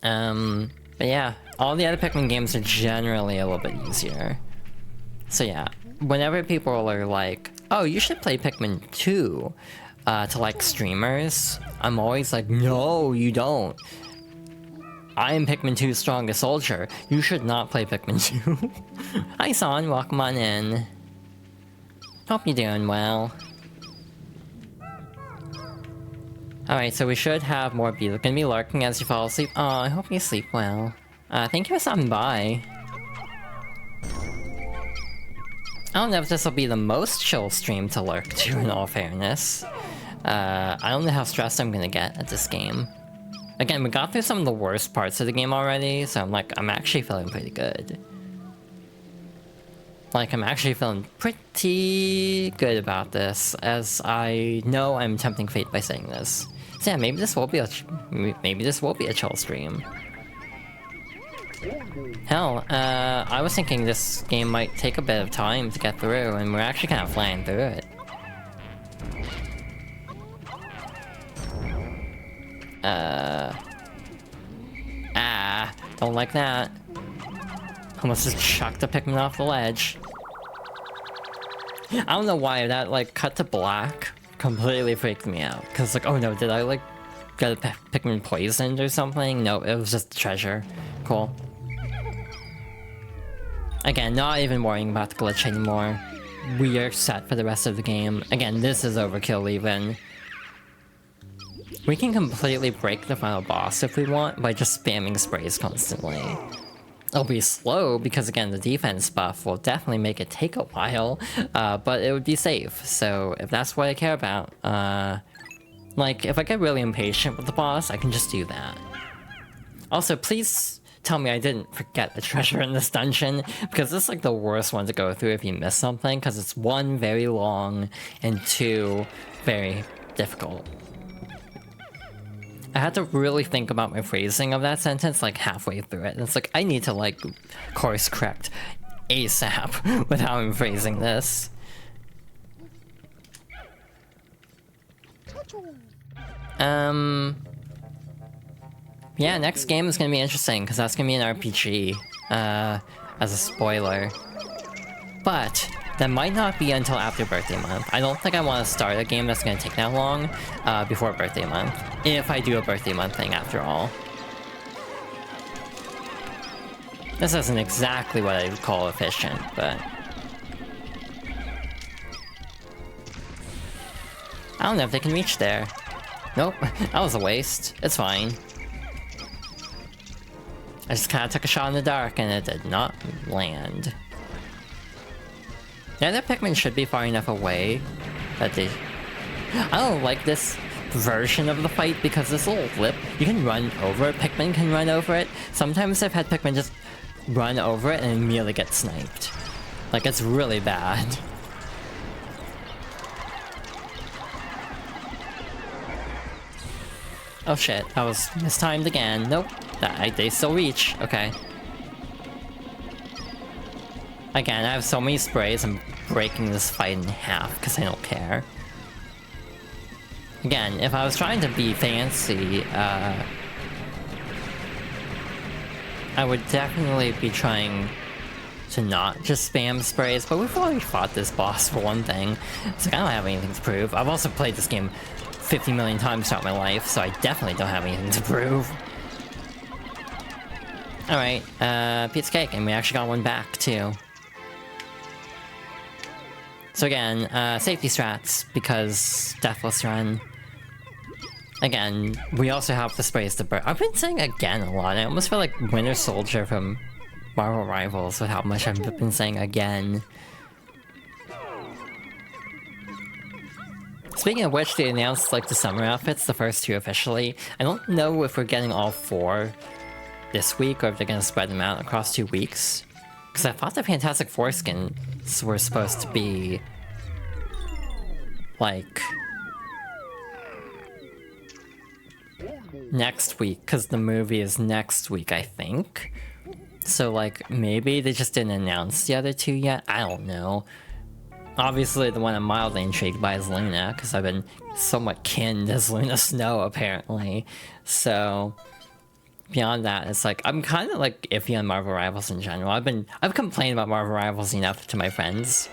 But But yeah, all the other Pikmin games are generally a little bit easier. So yeah, whenever people are like, oh, you should play Pikmin 2 to like streamers, I'm always like, no, you don't. I am Pikmin 2's strongest soldier. You should not play Pikmin 2. Hi Son, welcome on in. Hope you're doing well. Alright, so we should have more beetles gonna be lurking as you fall asleep. Oh, I hope you sleep well. Thank you for stopping by. I don't know if this will be the most chill stream to lurk to, in all fairness. I don't know how stressed I'm gonna get at this game. Again, we got through some of the worst parts of the game already, so I'm actually feeling pretty good. Like, I'm actually feeling pretty good about this, as I know I'm tempting fate by saying this. So yeah, maybe this will be a chill stream. Hell, I was thinking this game might take a bit of time to get through, and we're actually kind of flying through it. Don't like that. Almost just chucked a Pikmin off the ledge. I don't know why that, like, cut to black completely freaked me out. Cause, like, oh no, did I, like, get a Pikmin poisoned or something? No, it was just a treasure. Cool. Again, not even worrying about the glitch anymore. We are set for the rest of the game. Again, this is overkill even. We can completely break the final boss if we want by just spamming sprays constantly. It'll be slow because, again, the defense buff will definitely make it take a while, but it would be safe. So if that's what I care about, like, if I get really impatient with the boss, I can just do that. Also, please tell me I didn't forget the treasure in this dungeon, because this is like the worst one to go through if you miss something, because it's 1, very long, and 2, very difficult. I had to really think about my phrasing of that sentence like halfway through it. And it's like, I need to like course correct ASAP with how I'm phrasing this. Yeah, next game is gonna be interesting because that's gonna be an RPG, as a spoiler. But that might not be until after birthday month. I don't think I want to start a game that's going to take that long before birthday month. If I do a birthday month thing after all. This isn't exactly what I would call efficient, but... I don't know if they can reach there. Nope, that was a waste. It's fine. I just kind of took a shot in the dark and it did not land. The other Pikmin should be far enough away that they... I don't like this version of the fight because this little lip, you can run over it, Pikmin can run over it. Sometimes I've had Pikmin just run over it and immediately get sniped. Like, it's really bad. Oh shit, I was mistimed again. Nope, they still reach. Okay. Again, I have so many sprays, I'm breaking this fight in half because I don't care. Again, if I was trying to be fancy, I would definitely be trying to not just spam sprays, but we've already fought this boss for one thing. It's like, I don't have anything to prove. I've also played this game 50 million times throughout my life, so I definitely don't have anything to prove. Alright, pizza cake, and we actually got one back, too. So again, safety strats, because Deathless Run. Again, we also have the sprays to burn. I've been saying again a lot. I almost feel like Winter Soldier from Marvel Rivals with how much I've been saying again. Speaking of which, they announced like the summer outfits, the first 2 officially. I don't know if we're getting all 4 this week or if they're gonna spread them out across 2 weeks. Because I thought the Fantastic Four skins were supposed to be like next week, because the movie is next week, I think. So like maybe they just didn't announce the other 2 yet. I don't know. Obviously the one I'm mildly intrigued by is Luna, because I've been somewhat kinned as Luna Snow apparently. So beyond that, it's like I'm kind of like iffy on Marvel Rivals in general. I've complained about Marvel Rivals enough to my friends,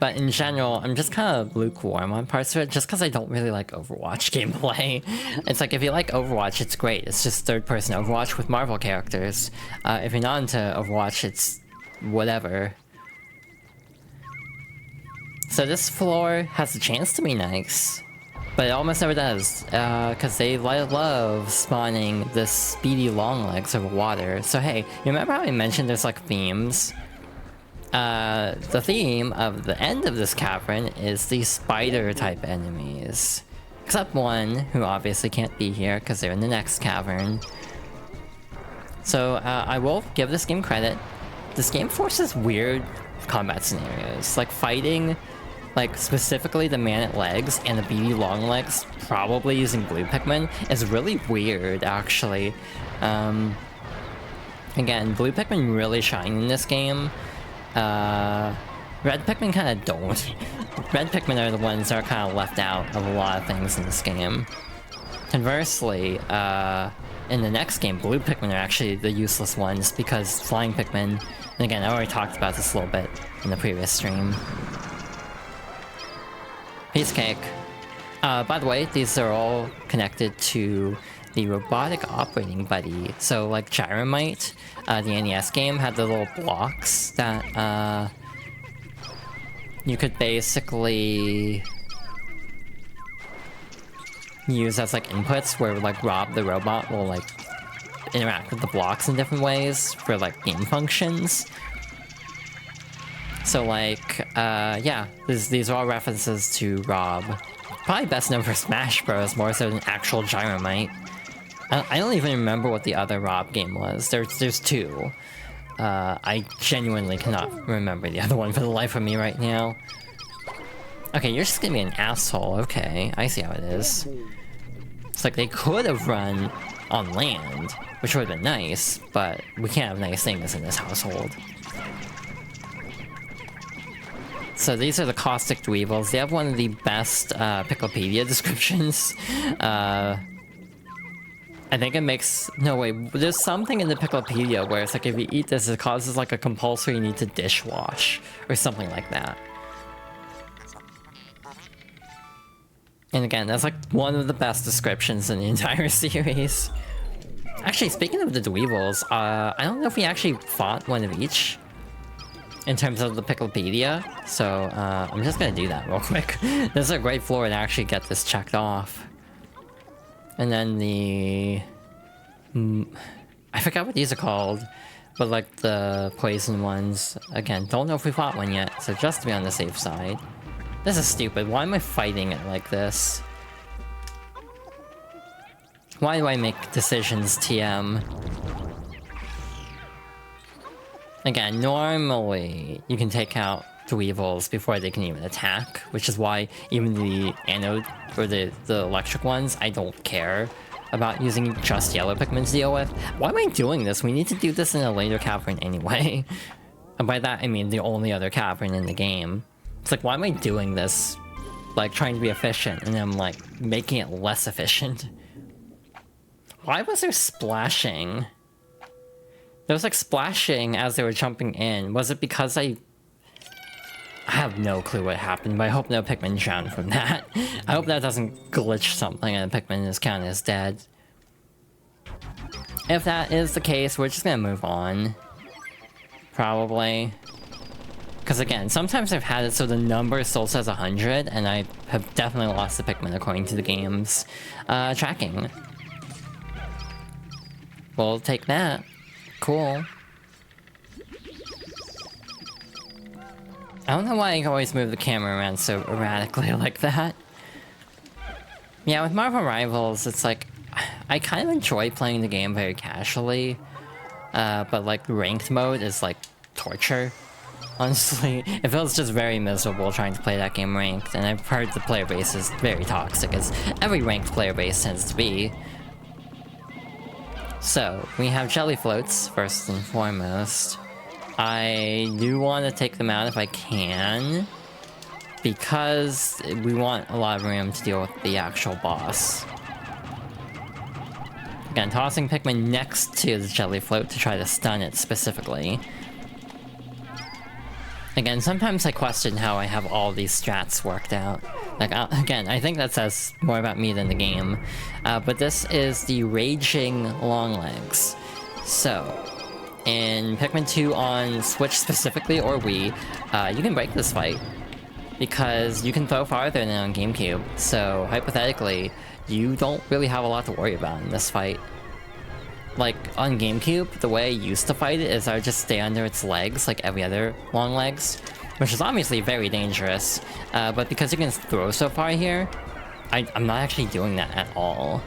but in general, I'm just kind of lukewarm on parts of it, just because I don't really like Overwatch gameplay. It's like, if you like Overwatch, it's great. It's just third-person Overwatch with Marvel characters. If you're not into Overwatch, it's whatever. So this floor has a chance to be nice, but it almost never does, because they love spawning this speedy long legs over water. So hey, you remember how I mentioned there's like themes? The theme of the end of this cavern is these spider-type enemies. Except one, who obviously can't be here because they're in the next cavern. So, I will give this game credit. This game forces weird combat scenarios. Like fighting, like specifically the man-at legs and the beady long legs, probably using blue Pikmin, is really weird, actually. Again, blue Pikmin really shine in this game. Red Pikmin kind of don't. Red Pikmin are the ones that are kind of left out of a lot of things in this game. Conversely, in the next game, blue Pikmin are actually the useless ones, because flying Pikmin, and again, I already talked about this a little bit in the previous stream. Piece of cake. By the way, these are all connected to the robotic operating buddy. So like Gyromite, the NES game, had the little blocks that you could basically use as like inputs, where like Rob the robot will like interact with the blocks in different ways for like game functions. So like, yeah, these are all references to Rob. Probably best known for Smash Bros. More so than actual Gyromite. I don't even remember what the other Rob game was. There's two. I genuinely cannot remember the other one for the life of me right now. Okay, you're just gonna be an asshole. Okay, I see how it is. It's like they could have run on land, which would have been nice, but we can't have nice things in this household. So these are the Caustic Dweevils. They have one of the best Picklepedia descriptions. I think it makes... No, wait. There's something in the Picklepedia where it's like, if you eat this, it causes like a compulsory need to dishwash. Or something like that. And again, that's like one of the best descriptions in the entire series. Actually, speaking of the Dweevils, I don't know if we actually fought one of each in terms of the Picklepedia, so I'm just gonna do that real quick. This is a great floor to actually get this checked off. And then the... I forgot what these are called, but like the poison ones. Again, don't know if we fought one yet, so just to be on the safe side. This is stupid. Why am I fighting it like this? Why do I make decisions, TM? Again, normally you can take out Dweevils before they can even attack, which is why even the anode, or the electric ones, I don't care about using just yellow Pikmin to deal with. Why am I doing this? We need to do this in a later cavern anyway. And by that I mean the only other cavern in the game. It's like, why am I doing this? Like, trying to be efficient, and I'm like, making it less efficient. Why was there splashing? There was like splashing as they were jumping in. Was it because I have no clue what happened, but I hope no Pikmin drowned from that. I hope that doesn't glitch something and Pikmin is counted as dead. If that is the case, we're just gonna move on. Probably. Because again, sometimes I've had it so the number still says 100, and I have definitely lost the Pikmin according to the game's tracking. We'll take that. Cool. I don't know why I always move the camera around so erratically like that. Yeah, with Marvel Rivals, it's like, I kind of enjoy playing the game very casually, but like ranked mode is like torture. Honestly, it feels just very miserable trying to play that game ranked, and I've heard the player base is very toxic, as every ranked player base tends to be. So, we have jelly floats, first and foremost. I do want to take them out if I can, because we want a lot of room to deal with the actual boss. Again, tossing Pikmin next to the jelly float to try to stun it specifically. Again, sometimes I question how I have all these strats worked out. Like, again, I think that says more about me than the game. But this is the Raging Longlegs. So, in Pikmin 2 on Switch specifically, or Wii, you can break this fight. Because you can throw farther than on GameCube. So, hypothetically, you don't really have a lot to worry about in this fight. Like, on GameCube, the way I used to fight it is I would just stay under its legs, like every other Longlegs, which is obviously very dangerous, but because you can throw so far here, I'm not actually doing that at all.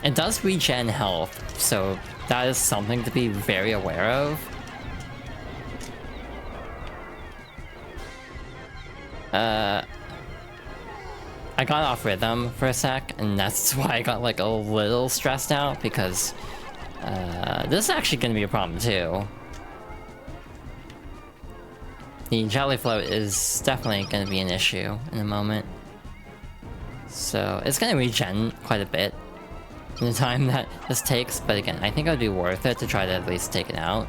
It does regen health, so that is something to be very aware of. I got off rhythm for a sec, and that's why I got like a little stressed out, because this is actually going to be a problem too. The jelly float is definitely going to be an issue in a moment. So it's going to regen quite a bit in the time that this takes, but again, I think it would be worth it to try to at least take it out.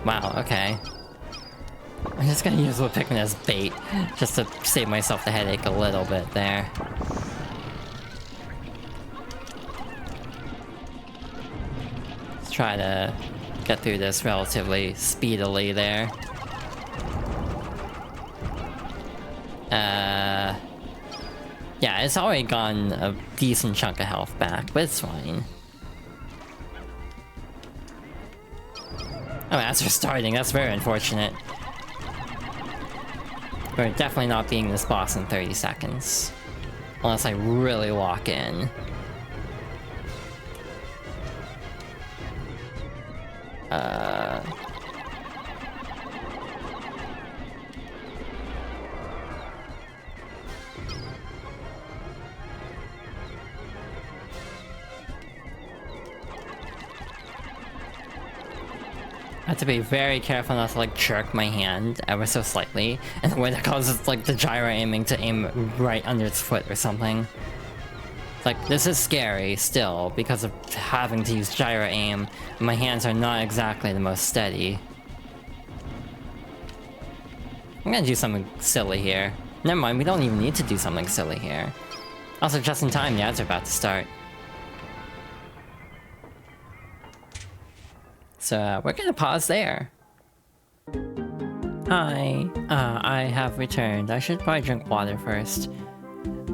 Wow, okay. I'm just gonna use little Pikmin as bait, just to save myself the headache a little bit there. Let's try to get through this relatively speedily there. Yeah, it's already gotten a decent chunk of health back, but it's fine. Oh, that's restarting, that's very unfortunate. We're definitely not beating this boss in 30 seconds. Unless I really lock in. I have to be very careful not to like jerk my hand ever so slightly, and the way that causes like the gyro aiming to aim right under its foot or something. Like, this is scary still because of having to use gyro aim, and my hands are not exactly the most steady. I'm gonna do something silly here. Never mind, we don't even need to do something silly here. Also, just in time, the ads are about to start. So, we're gonna pause there. Hi, I have returned. I should probably drink water first.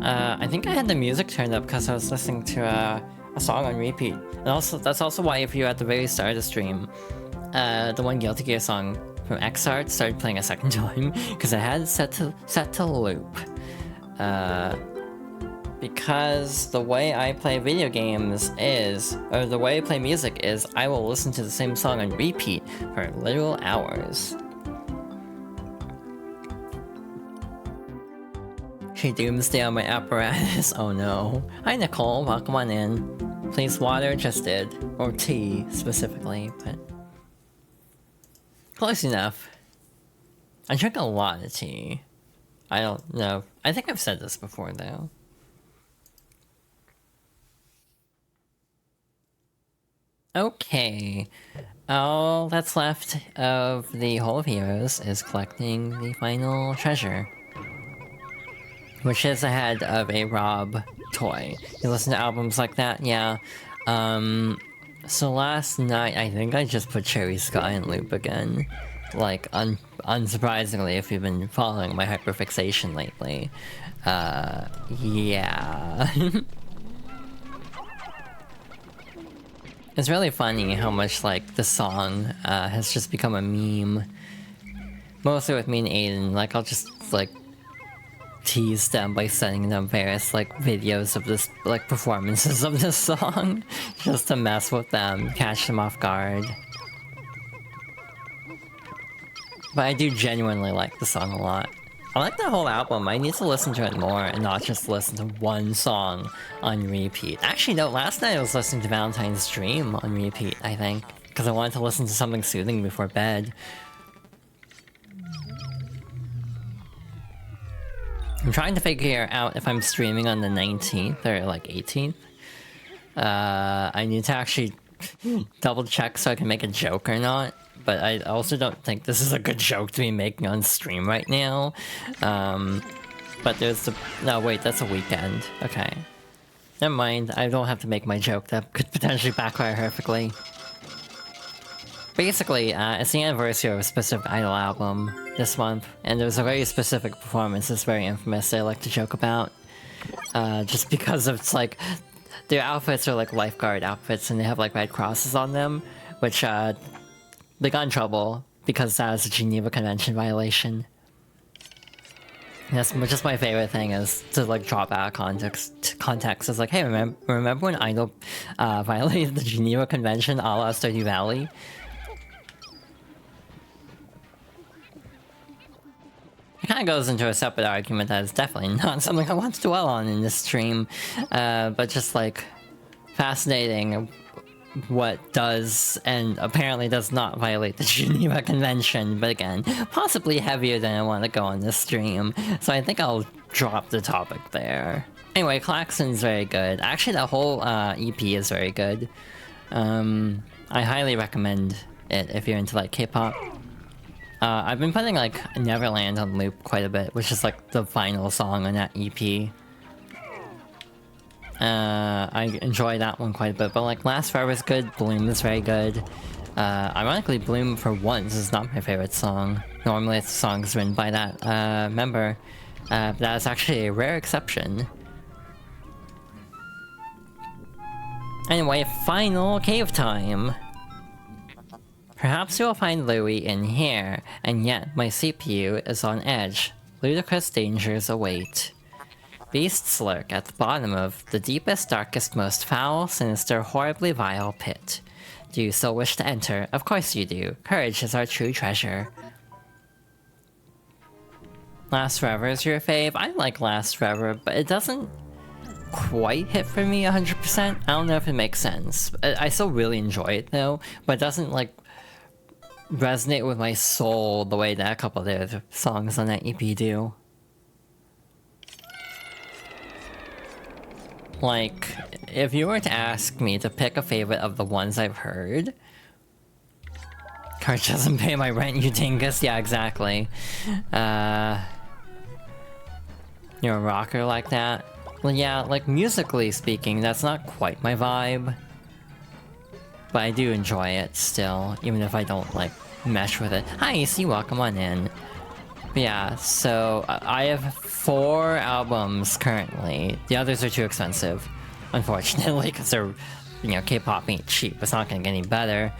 I think I had the music turned up because I was listening to a song on repeat. And also, that's also why if you're at the very start of the stream, the one Guilty Gear song from Xart started playing a second time, because I had it set to loop. Because the way I play video games is, or the way I play music is, I will listen to the same song on repeat for literal hours. She doomsday on my apparatus, oh no. Hi Nicole, welcome on in. Please, water just did. Or tea, specifically, but... close enough. I drink a lot of tea. I don't know. I think I've said this before, though. Okay. All that's left of the Hole of Heroes is collecting the final treasure. Which is ahead of a Rob toy. You listen to albums like that? Yeah. So last night, I think I just put Cherry Sky in loop again. Like, unsurprisingly, if you've been following my hyperfixation lately. Yeah. It's really funny how much, like, the song, has just become a meme. Mostly with me and Aiden, like, I'll just, like, tease them by sending them various, like, videos of this, like, performances of this song. Just to mess with them, catch them off guard. But I do genuinely like the song a lot. I like the whole album. I need to listen to it more and not just listen to one song on repeat. Actually, no, last night I was listening to Valentine's Dream on repeat, I think. Because I wanted to listen to something soothing before bed. I'm trying to figure out if I'm streaming on the 19th or like 18th. I need to actually double check so I can make a joke or not. But I also don't think this is a good joke to be making on stream right now. But there's the... No, wait, that's a weekend. Okay. Never mind, I don't have to make my joke. That could potentially backfire horrifically. Basically, it's the anniversary of a specific idol album this month, and there's a very specific performance that's very infamous that I like to joke about. Just because of, it's like... Their outfits are like lifeguard outfits, and they have like red crosses on them, which, they got in trouble because that was a Geneva Convention violation. And that's just my favorite thing, is to like drop out of context. It's like, hey, remember when Idol violated the Geneva Convention a la Stardew Valley? It kind of goes into a separate argument that is definitely not something I want to dwell on in this stream, but just like fascinating what does and apparently does not violate the Geneva Convention, but again, possibly heavier than I want to go on this stream, so I think I'll drop the topic there. Anyway, Klaxon's very good. Actually, the whole EP is very good. I highly recommend it if you're into like K-pop. I've been putting like Neverland on loop quite a bit, which is like the final song on that EP. I enjoy that one quite a bit, but like Last Forever is good, Bloom is very good. Ironically, Bloom for once is not my favorite song. Normally it's songs written by that member, but that is actually a rare exception. Anyway, final cave time! Perhaps you will find Louie in here, and yet my CPU is on edge. Ludicrous dangers await. Beasts lurk at the bottom of the deepest, darkest, most foul, sinister, horribly vile pit. Do you still wish to enter? Of course you do. Courage is our true treasure. Last Forever is your fave? I like Last Forever, but it doesn't quite hit for me 100%. I don't know if it makes sense. I still really enjoy it though, but it doesn't like resonate with my soul the way that a couple of the other songs on that EP do. Like, if you were to ask me to pick a favorite of the ones I've heard... Courage doesn't pay my rent, you dingus. Yeah, exactly. You're a rocker like that? Well, yeah, like, musically speaking, that's not quite my vibe. But I do enjoy it still, even if I don't, like, mesh with it. Hi, see, welcome on in. But yeah, so I have 4 albums currently. The others are too expensive, unfortunately, because they're, you know, K-pop ain't cheap. It's not gonna get any better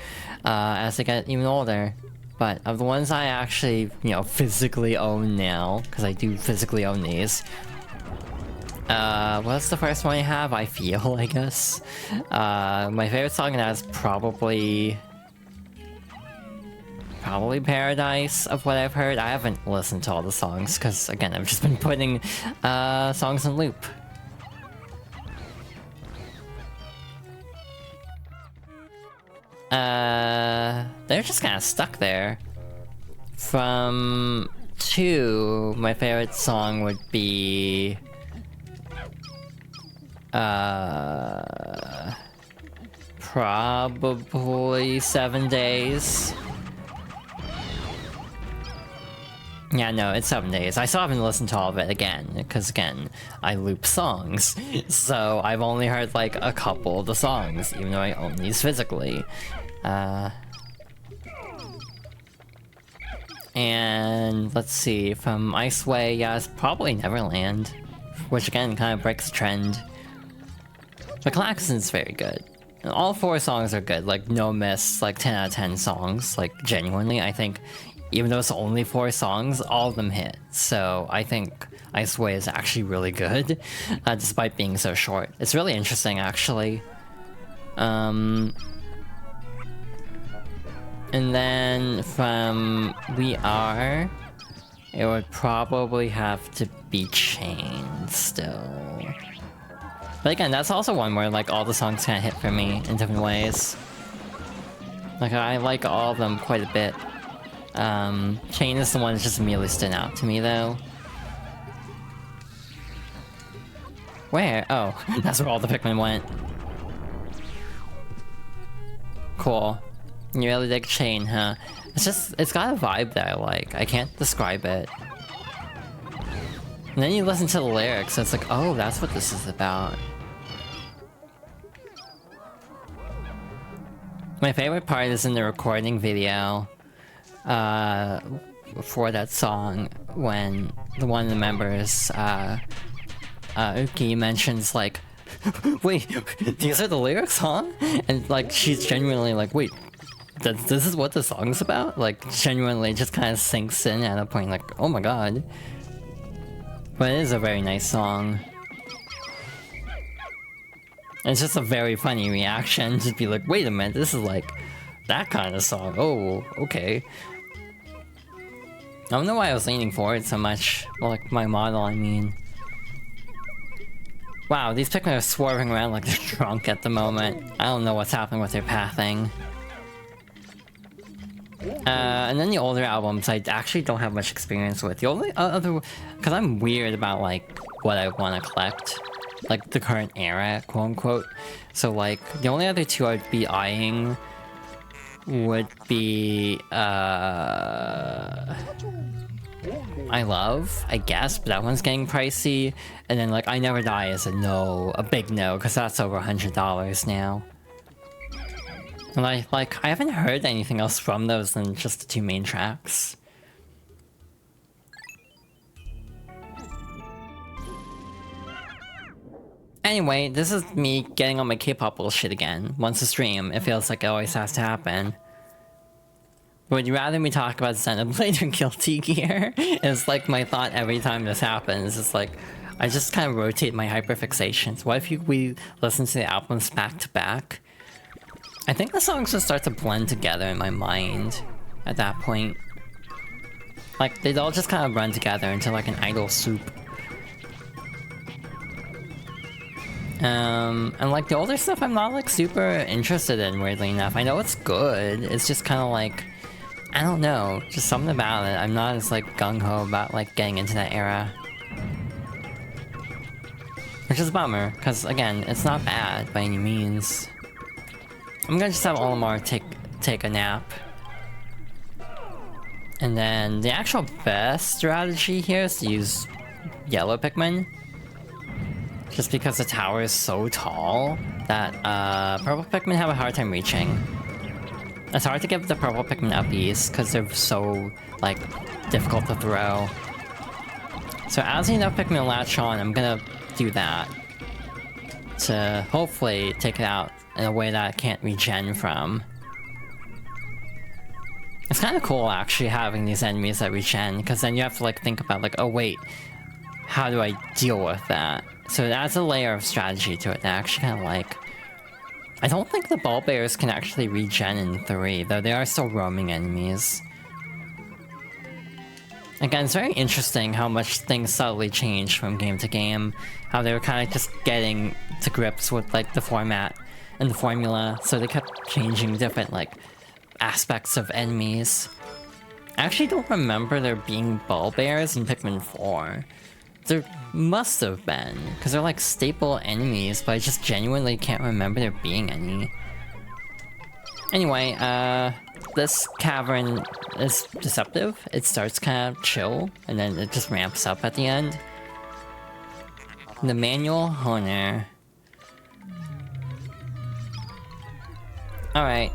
as they get even older. But of the ones I actually, you know, physically own now, because I do physically own these. What's the first one I have? I Feel, I guess. My favorite song in that is probably Paradise, of what I've heard. I haven't listened to all the songs, because, again, I've just been putting songs in loop. They're just kind of stuck there. From 2, my favorite song would be... probably 7 Days. Yeah, no, it's 7 Days. I still haven't listened to all of it again, because again, I loop songs. So I've only heard like a couple of the songs, even though I own these physically. And let's see, from Iceway, yeah, it's probably Neverland, which again kind of breaks the trend. But Klaxon's very good. All 4 songs are good, like no miss, like 10 out of 10 songs, like genuinely, I think. Even though it's only 4 songs, all of them hit. So I think Iceway is actually really good, despite being so short. It's really interesting, actually. And then from We Are, it would probably have to be Chained still. But again, that's also one where like all the songs kind of hit for me in different ways. Like I like all of them quite a bit. Chain is the one that just immediately stood out to me though. Where? Oh, that's where all the Pikmin went. Cool. You really dig Chain, huh? It's got a vibe that I like. I can't describe it. And then you listen to the lyrics, it's like, oh, that's what this is about. My favorite part is in the recording video for that song when one of the members, Uki, mentions like, wait, these are the lyrics, huh? And like, she's genuinely like, wait, this is what the song's about? Like, genuinely just kind of sinks in at a point like, oh my god. But it is a very nice song. It's just a very funny reaction to be like, wait a minute, this is like that kind of song. Oh, okay. I don't know why I was leaning forward so much. Well, like my model, I mean. Wow, these Pikmin are swerving around like they're drunk at the moment. I don't know what's happening with their pathing. And then the older albums, I actually don't have much experience with. The only other... Because I'm weird about, like, what I want to collect. Like, the current era, quote-unquote. So, like, the only other two I'd be eyeing would be, I Love, I guess, but that one's getting pricey. And then, like, I Never Die is a no, a big no, because that's over $100 now. And I haven't heard anything else from those than just the two main tracks. Anyway, this is me getting on my K-pop bullshit again. Once a stream, it feels like it always has to happen. Would you rather me talk about Xenoblade or Guilty Gear? It's like my thought every time this happens. It's like, I just kind of rotate my hyperfixations. What if we listen to the albums back to back? I think the songs just start to blend together in my mind at that point. Like, they'd all just kind of run together into like an idol soup. And like the older stuff I'm not like super interested in, weirdly enough. I know it's good, it's just kind of like, I don't know, just something about it. I'm not as like gung-ho about like getting into that era. Which is a bummer, because again, it's not bad by any means. I'm gonna just have Olimar take a nap. And then the actual best strategy here is to use yellow Pikmin. Just because the tower is so tall that purple Pikmin have a hard time reaching. It's hard to get the purple Pikmin uppies because they're so like difficult to throw. So as enough Pikmin latch on, I'm gonna do that to hopefully take it out in a way that I can't regen from. It's kind of cool actually having these enemies that regen, because then you have to like think about like, oh wait, how do I deal with that? So it adds a layer of strategy to it that I actually kind of like. I don't think the ball bears can actually regen in 3, though they are still roaming enemies. Again, it's very interesting how much things subtly change from game to game. How they were kind of just getting to grips with like the format and the formula, so they kept changing different like aspects of enemies. I actually don't remember there being ball bears in Pikmin 4. There must have been, because they're like staple enemies, but I just genuinely can't remember there being any. Anyway, this cavern is deceptive. It starts kind of chill, and then it just ramps up at the end. The manual Honer. Alright,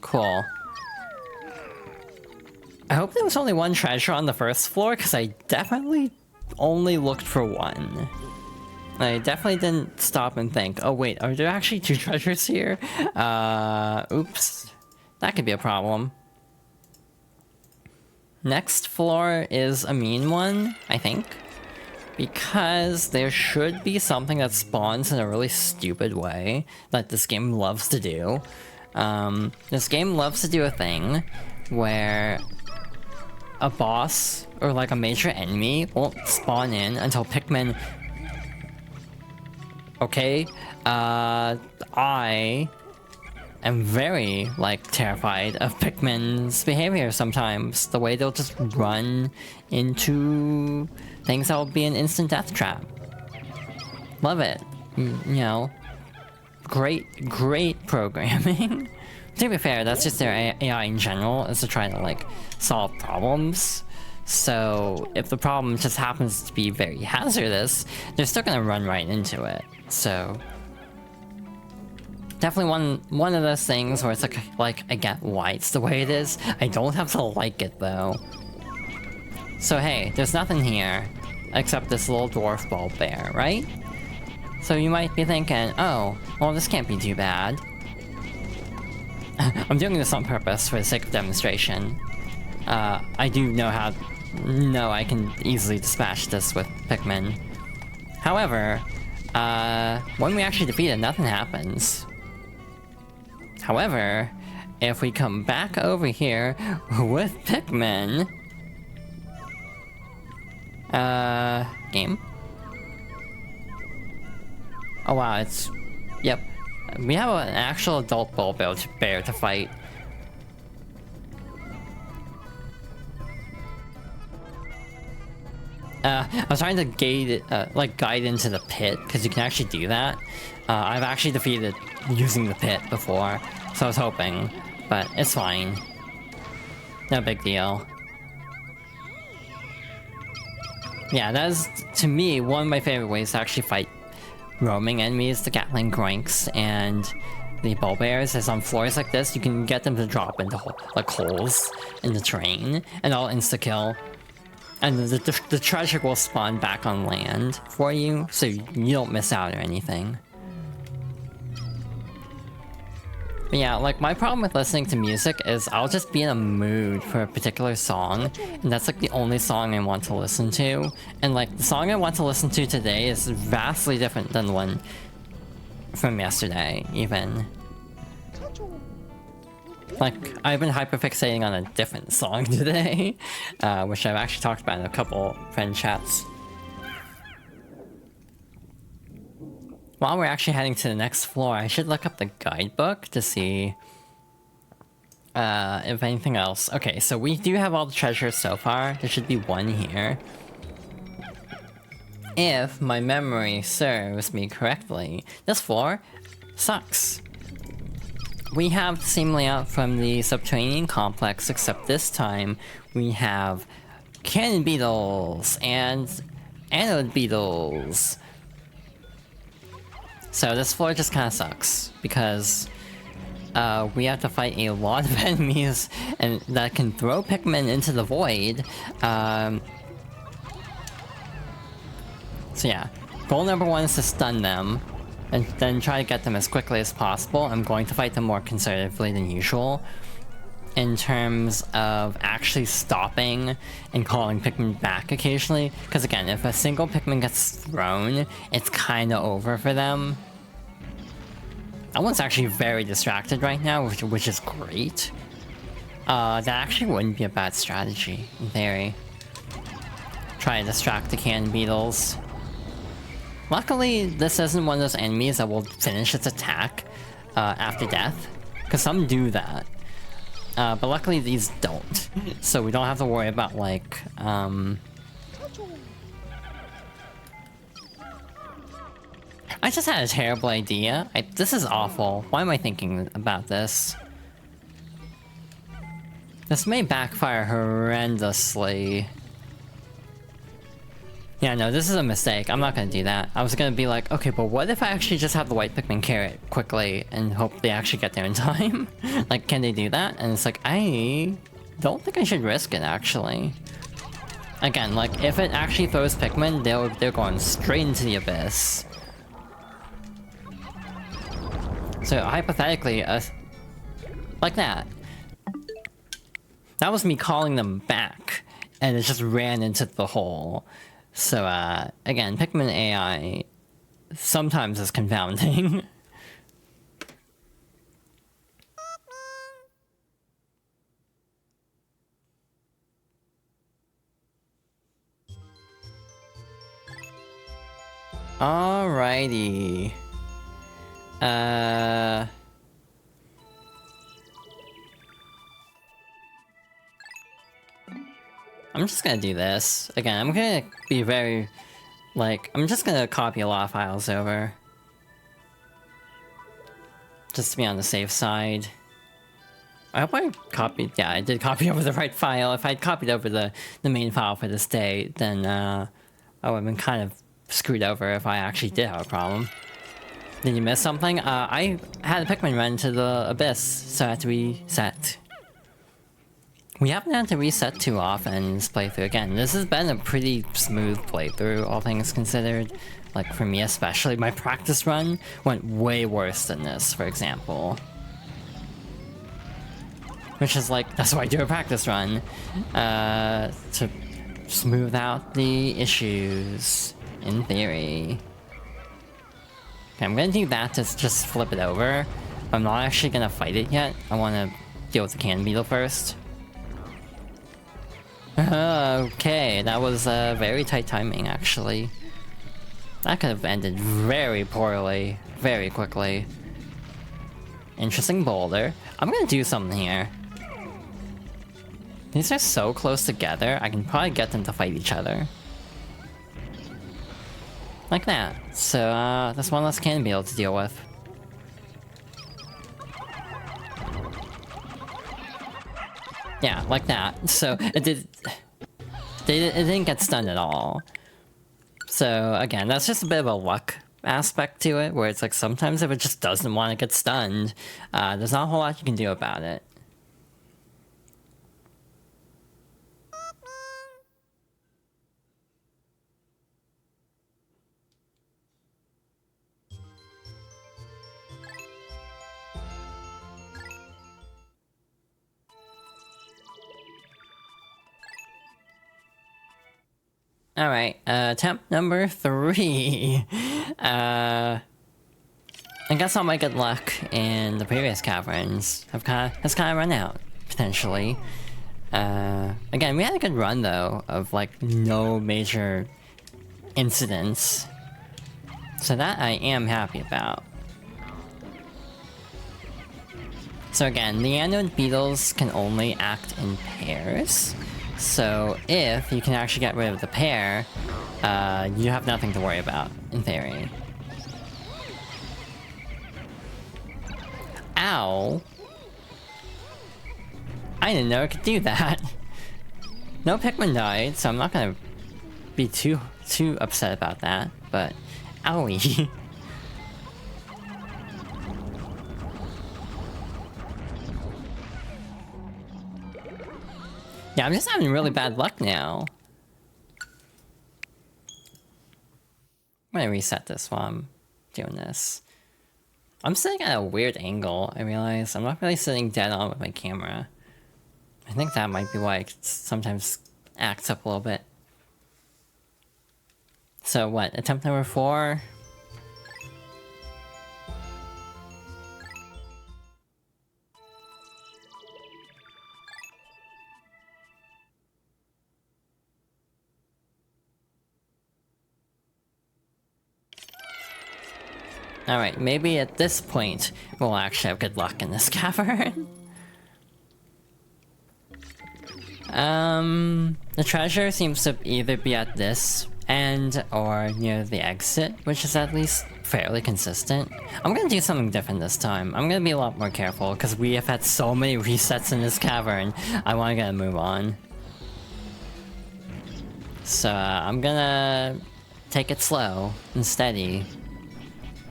cool. I hope there was only one treasure on the first floor, because I definitely only looked for one. I definitely didn't stop and think, oh wait, are there actually 2 treasures here? Oops. That could be a problem. Next floor is a mean one, I think. Because there should be something that spawns in a really stupid way that this game loves to do. This game loves to do a thing where a boss or like a major enemy won't spawn in until Pikmin... Okay, I am very, like, terrified of Pikmin's behavior sometimes. The way they'll just run into things that will be an instant death trap. Love it. You know, great programming. To be fair, that's just their AI in general, is to try to like solve problems. So if the problem just happens to be very hazardous, they're still gonna run right into it. So definitely one of those things where it's like I get why it's the way it is. I don't have to like it though. So hey, there's nothing here except this little dwarf ball bear, right? So you might be thinking, oh, well this can't be too bad. I'm doing this on purpose for the sake of demonstration. I do know I can easily dispatch this with Pikmin. However, when we actually defeat it, nothing happens. However, if we come back over here with Pikmin... game? Oh wow, it's... Yep. We have an actual adult bull bear to fight. I was trying to guide it, guide into the pit, because you can actually do that. I've actually defeated it using the pit before, so I was hoping, but it's fine. No big deal. Yeah, that is, to me, one of my favorite ways to actually fight roaming enemies, the Gatling Groinks and the bull bears, is on floors like this, you can get them to drop into holes in the terrain, and I'll insta-kill. And the treasure will spawn back on land for you, so you don't miss out or anything. But yeah, like, my problem with listening to music is I'll just be in a mood for a particular song, and that's like the only song I want to listen to. And like, the song I want to listen to today is vastly different than the one from yesterday, even. Like, I've been hyperfixating on a different song today, which I've actually talked about in a couple friend chats. While we're actually heading to the next floor, I should look up the guidebook to see if anything else. Okay, so we do have all the treasures so far. There should be one here. If my memory serves me correctly, this floor sucks. We have the same layout from the subterranean complex, except this time we have cannon beetles and anode beetles. So this floor just kind of sucks, because we have to fight a lot of enemies and that can throw Pikmin into the void. So yeah, goal number one is to stun them, and then try to get them as quickly as possible. I'm going to fight them more conservatively than usual, in terms of actually stopping and calling Pikmin back occasionally. Because again, if a single Pikmin gets thrown, it's kinda over for them. That one's actually very distracted right now, which is great. That actually wouldn't be a bad strategy, in theory. Try to distract the cannon beetles. Luckily, this isn't one of those enemies that will finish its attack after death, because some do that. But luckily these don't, so we don't have to worry about, like, I just had a terrible idea. This is awful. Why am I thinking about this? This may backfire horrendously. Yeah, no, this is a mistake. I'm not gonna do that. I was gonna be like, okay, but what if I actually just have the white Pikmin carrot quickly and hope they actually get there in time? Like, can they do that? And it's like, I don't think I should risk it, actually. Again, like, if it actually throws Pikmin, they're going straight into the abyss. So, hypothetically, like that. That was me calling them back, and it just ran into the hole. So, again, Pikmin AI sometimes is confounding. Alrighty. I'm just gonna do this. Again, I'm gonna be very Like, I'm just gonna copy a lot of files over. Just to be on the safe side. I hope I copied... Yeah, I did copy over the right file. If I'd copied over the main file for this day, then I would have been kind of screwed over if I actually did have a problem. Did you miss something? I had a Pikmin run to the Abyss, so I had to reset. We haven't had to reset too often in this playthrough. Again, this has been a pretty smooth playthrough, all things considered. Like, for me especially, my practice run went way worse than this, for example. Which is like, that's why I do a practice run. To smooth out the issues, in theory. Okay, I'm gonna do that to just flip it over. I'm not actually gonna fight it yet. I wanna deal with the cannon beetle first. Okay, that was very tight timing, actually. That could have ended very poorly, very quickly. Interesting boulder. I'm gonna do something here. These are so close together, I can probably get them to fight each other. Like that. So, that's one less cannon beetle to deal with. Yeah, like that. So, it didn't get stunned at all. So, again, that's just a bit of a luck aspect to it, where it's like sometimes if it just doesn't want to get stunned, there's not a whole lot you can do about it. Alright, attempt number 3. I guess all my good luck in the previous caverns has kind of run out, potentially. Again, we had a good run, though, of, like, no major incidents. So that I am happy about. So again, the anode beetles can only act in pairs. So if you can actually get rid of the pair, you have nothing to worry about, in theory. Ow! I didn't know it could do that. No Pikmin died, so I'm not gonna be too upset about that, but owie. Yeah, I'm just having really bad luck now. I'm gonna reset this while I'm doing this. I'm sitting at a weird angle, I realize. I'm not really sitting dead on with my camera. I think that might be why it sometimes acts up a little bit. So what, attempt number 4? Alright, maybe at this point, we'll actually have good luck in this cavern. The treasure seems to either be at this end or near the exit, which is at least fairly consistent. I'm gonna do something different this time. I'm gonna be a lot more careful, because we have had so many resets in this cavern. I wanna get a move on. So, I'm gonna take it slow and steady.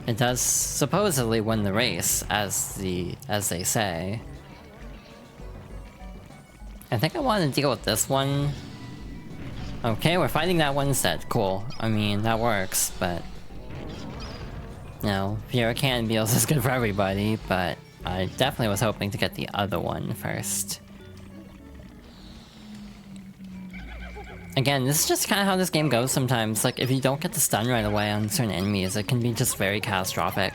It does supposedly win the race, as they say. I think I want to deal with this one. Okay, we're fighting that one instead. Cool. I mean, that works, but... No, fewer cannon beetles is good for everybody, but I definitely was hoping to get the other one first. Again, this is just kind of how this game goes sometimes. Like, if you don't get the stun right away on certain enemies, it can be just very catastrophic.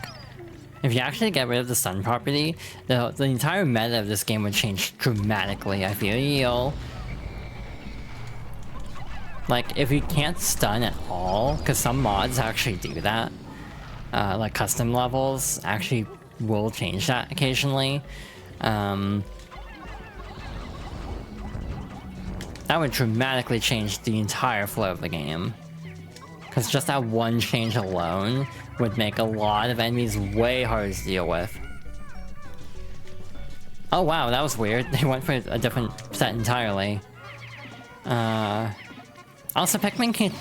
If you actually get rid of the stun property, the entire meta of this game would change dramatically, I feel. Like, if you can't stun at all, because some mods actually do that, like custom levels actually will change that occasionally. That would dramatically change the entire flow of the game. Because just that one change alone would make a lot of enemies way harder to deal with. Oh wow, that was weird. They went for a different set entirely. Also, Pikmin can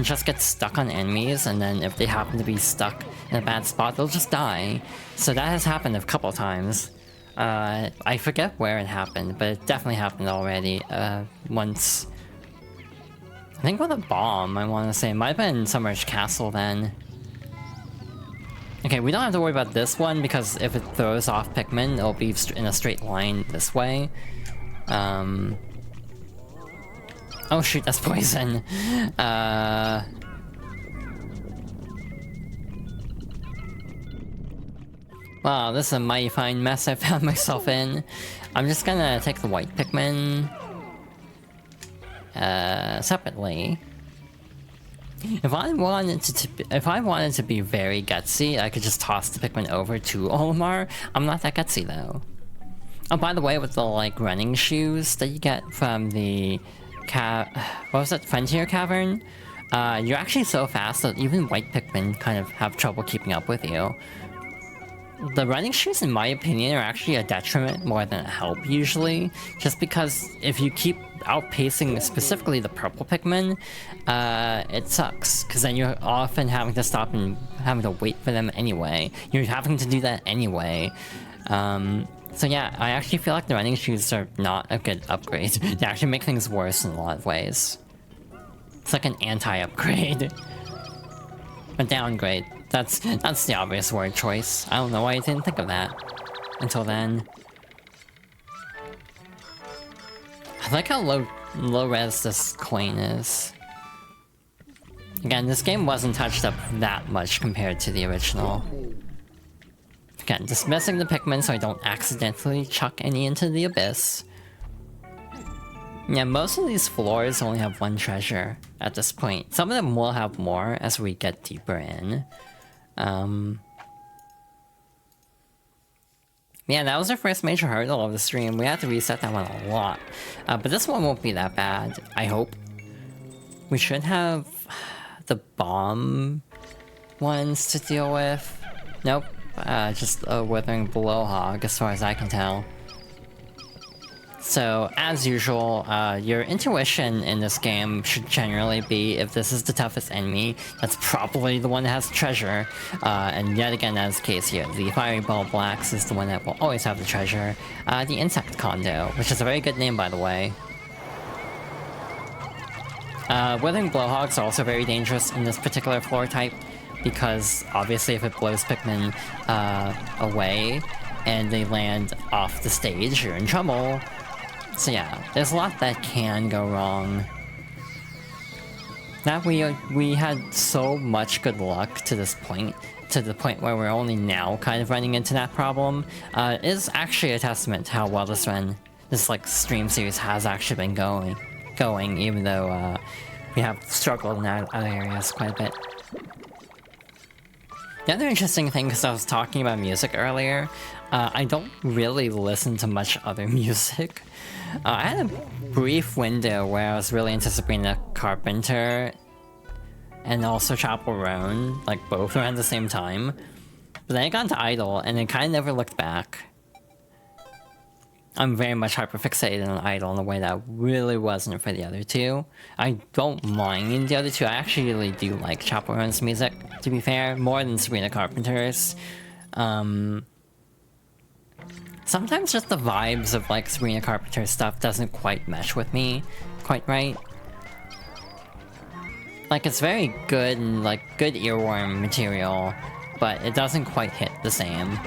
just get stuck on enemies, and then if they happen to be stuck in a bad spot, they'll just die. So that has happened a couple times. I forget where it happened, but it definitely happened already, once. I think with a bomb, I want to say. It might have been in Submerged Castle then. Okay, we don't have to worry about this one, because if it throws off Pikmin, it'll be in a straight line this way. Oh shoot, that's poison. Wow, this is a mighty fine mess I found myself in. I'm just gonna take the white Pikmin separately. If I wanted to be very gutsy, I could just toss the Pikmin over to Olimar. I'm not that gutsy though. Oh, by the way, with the like running shoes that you get from the what was that, Frontier Cavern? You're actually so fast that even white Pikmin kind of have trouble keeping up with you. The running shoes, in my opinion, are actually a detriment more than a help usually, just because if you keep outpacing specifically the purple Pikmin, it sucks, because then you're often having to stop and having to wait for them anyway. You're having to do that anyway. So yeah, I actually feel like the running shoes are not a good upgrade. They actually make things worse in a lot of ways. It's like an anti-upgrade. A downgrade. That's the obvious word choice. I don't know why I didn't think of that until then. I like how low res this coin is. Again, this game wasn't touched up that much compared to the original. Again, dismissing the Pikmin so I don't accidentally chuck any into the abyss. Yeah, most of these floors only have one treasure at this point. Some of them will have more as we get deeper in. Yeah, that was our first major hurdle of the stream. We had to reset that one a lot. But this one won't be that bad, I hope. We should have the bomb ones to deal with. Nope. Just a withering blowhog as far as I can tell. So, as usual, your intuition in this game should generally be, if this is the toughest enemy, that's probably the one that has treasure. And yet again, that's the case here. The Fiery Ball Blacks is the one that will always have the treasure. The Insect Condo, which is a very good name, by the way. Withering Blowhogs are also very dangerous in this particular floor type, because obviously if it blows Pikmin away, and they land off the stage, you're in trouble. So yeah, there's a lot that can go wrong. That we had so much good luck to this point, to the point where we're only now kind of running into that problem, is actually a testament to how well this like stream series has actually been going, even though we have struggled in other areas quite a bit. The other interesting thing, because I was talking about music earlier, I don't really listen to much other music. I had a brief window where I was really into Sabrina Carpenter and also Chapel Roan, like both around the same time. But then I got into Idol, and I kind of never looked back. I'm very much hyperfixated on Idol in a way that I really wasn't for the other two. I don't mind the other two. I actually really do like Chapel Roan's music, to be fair, more than Sabrina Carpenter's. Sometimes just the vibes of like Sabrina Carpenter's stuff doesn't quite mesh with me quite right. Like, it's very good and like good earworm material, but it doesn't quite hit the same.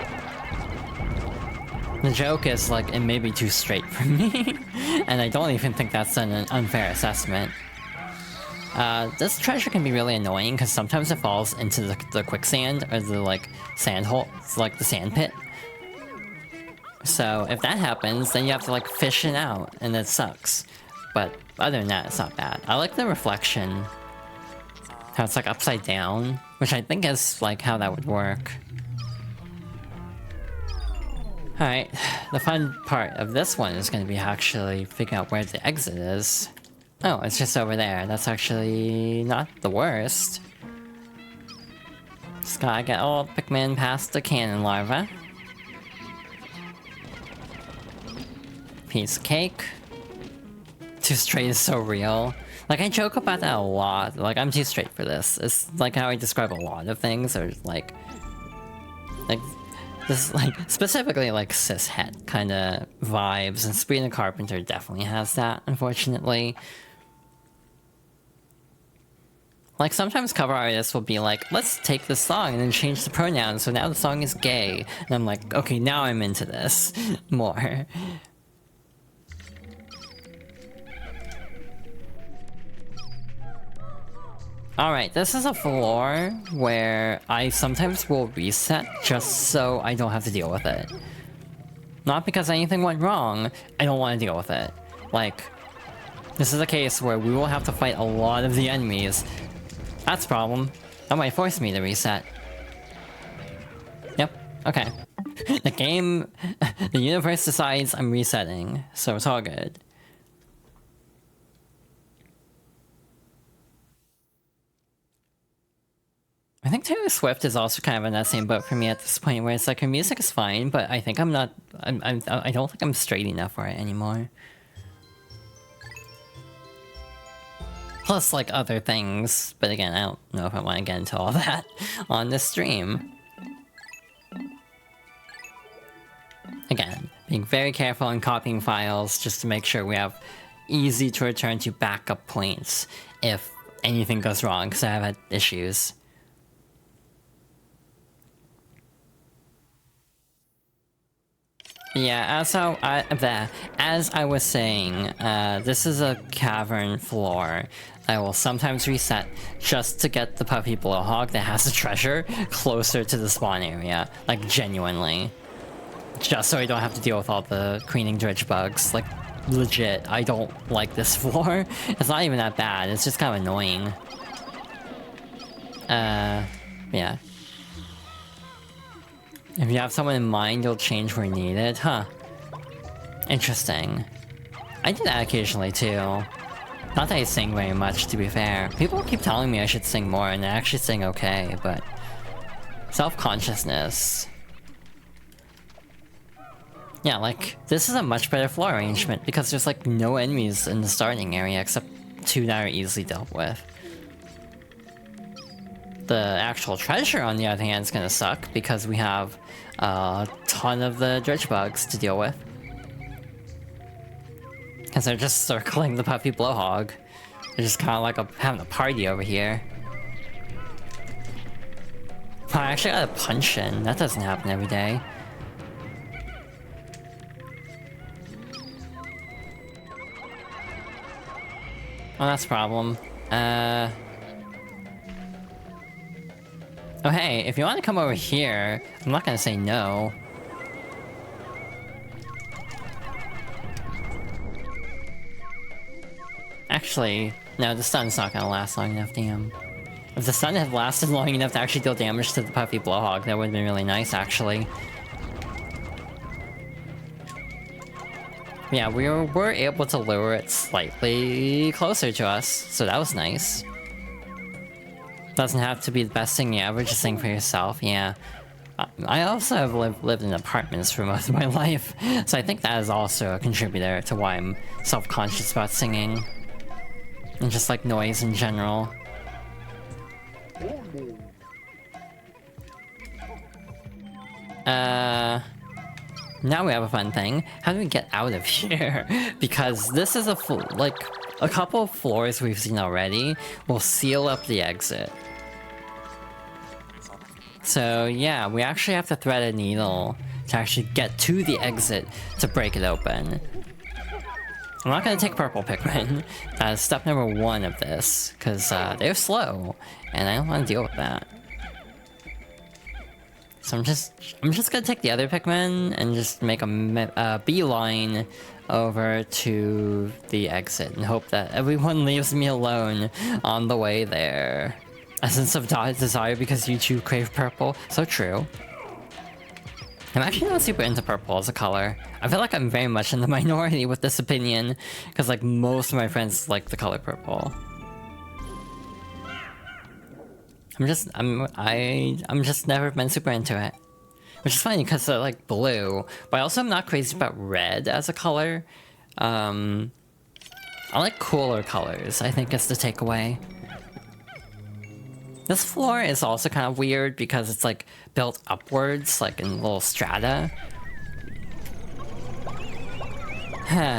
The joke is like, it may be too straight for me, and I don't even think that's an unfair assessment. This treasure can be really annoying because sometimes it falls into the quicksand, or the like sand hole, it's like the sand pit. So if that happens, then you have to like fish it out, and it sucks. But other than that, it's not bad. I like the reflection. How it's like upside down, which I think is like how that would work. Alright, the fun part of this one is going to be actually figuring out where the exit is. Oh, it's just over there. That's actually not the worst. Just gotta get all Pikmin past the cannon larva. Piece of cake. Too straight is so real. Like, I joke about that a lot. Like, I'm too straight for this. It's like how I describe a lot of things, or like this, like, specifically like cishet kind of vibes, and Sabrina Carpenter definitely has that, unfortunately. Like, sometimes cover artists will be like, let's take this song and then change the pronouns, so now the song is gay. And I'm like, okay, now I'm into this more. Alright, this is a floor where I sometimes will reset just so I don't have to deal with it. Not because anything went wrong, I don't want to deal with it. Like, this is a case where we will have to fight a lot of the enemies. That's a problem. That might force me to reset. Yep, okay. The game, the universe decides I'm resetting, so it's all good. I think Taylor Swift is also kind of in that same boat for me at this point, where it's like her music is fine, but I think I don't think I'm straight enough for it anymore. Plus, like, other things, but again, I don't know if I want to get into all that on this stream. Again, being very careful in copying files just to make sure we have easy to return to backup points if anything goes wrong, because I have had issues. Yeah, as I was saying, this is a cavern floor that will sometimes reset just to get the puppy blowhog that has the treasure closer to the spawn area. Like, genuinely. Just so I don't have to deal with all the cleaning dredge bugs. Like, legit, I don't like this floor. It's not even that bad, it's just kind of annoying. Yeah. If you have someone in mind, you'll change where needed, huh? Interesting. I do that occasionally too. Not that I sing very much, to be fair. People keep telling me I should sing more, and I actually sing okay, but... self-consciousness. Yeah, like, this is a much better floor arrangement, because there's like no enemies in the starting area except 2 that are easily dealt with. The actual treasure, on the other hand, is gonna suck, because we have a ton of the dredge bugs to deal with. Because they're just circling the puppy blowhog. They're just kind of like having a party over here. Oh, I actually got a punch in. That doesn't happen every day. Oh, that's a problem. Oh hey, if you want to come over here, I'm not gonna say no. Actually, no, the stun's not gonna last long enough, damn. If the stun had lasted long enough to actually deal damage to the puppy blowhog, that would've been really nice, actually. Yeah, we were able to lure it slightly closer to us, so that was nice. Doesn't have to be the best thing ever, just sing for yourself, yeah. I also have lived in apartments for most of my life, so I think that is also a contributor to why I'm self-conscious about singing. And just like noise in general. Now we have a fun thing. How do we get out of here? Because this is a couple of floors we've seen already will seal up the exit. So yeah, we actually have to thread a needle to actually get to the exit to break it open. I'm not gonna take purple Pikmin. That is step number 1 of this, because they're slow, and I don't want to deal with that. So I'm just gonna take the other Pikmin and just make a beeline over to the exit and hope that everyone leaves me alone on the way there. A sense of desire because you too crave purple. So true. I'm actually not super into purple as a color. I feel like I'm very much in the minority with this opinion, because like most of my friends like the color purple. I'm just never been super into it. Which is funny because I like blue, but I also am not crazy about red as a color. I like cooler colors, I think is the takeaway. This floor is also kind of weird because it's like built upwards, like in little strata.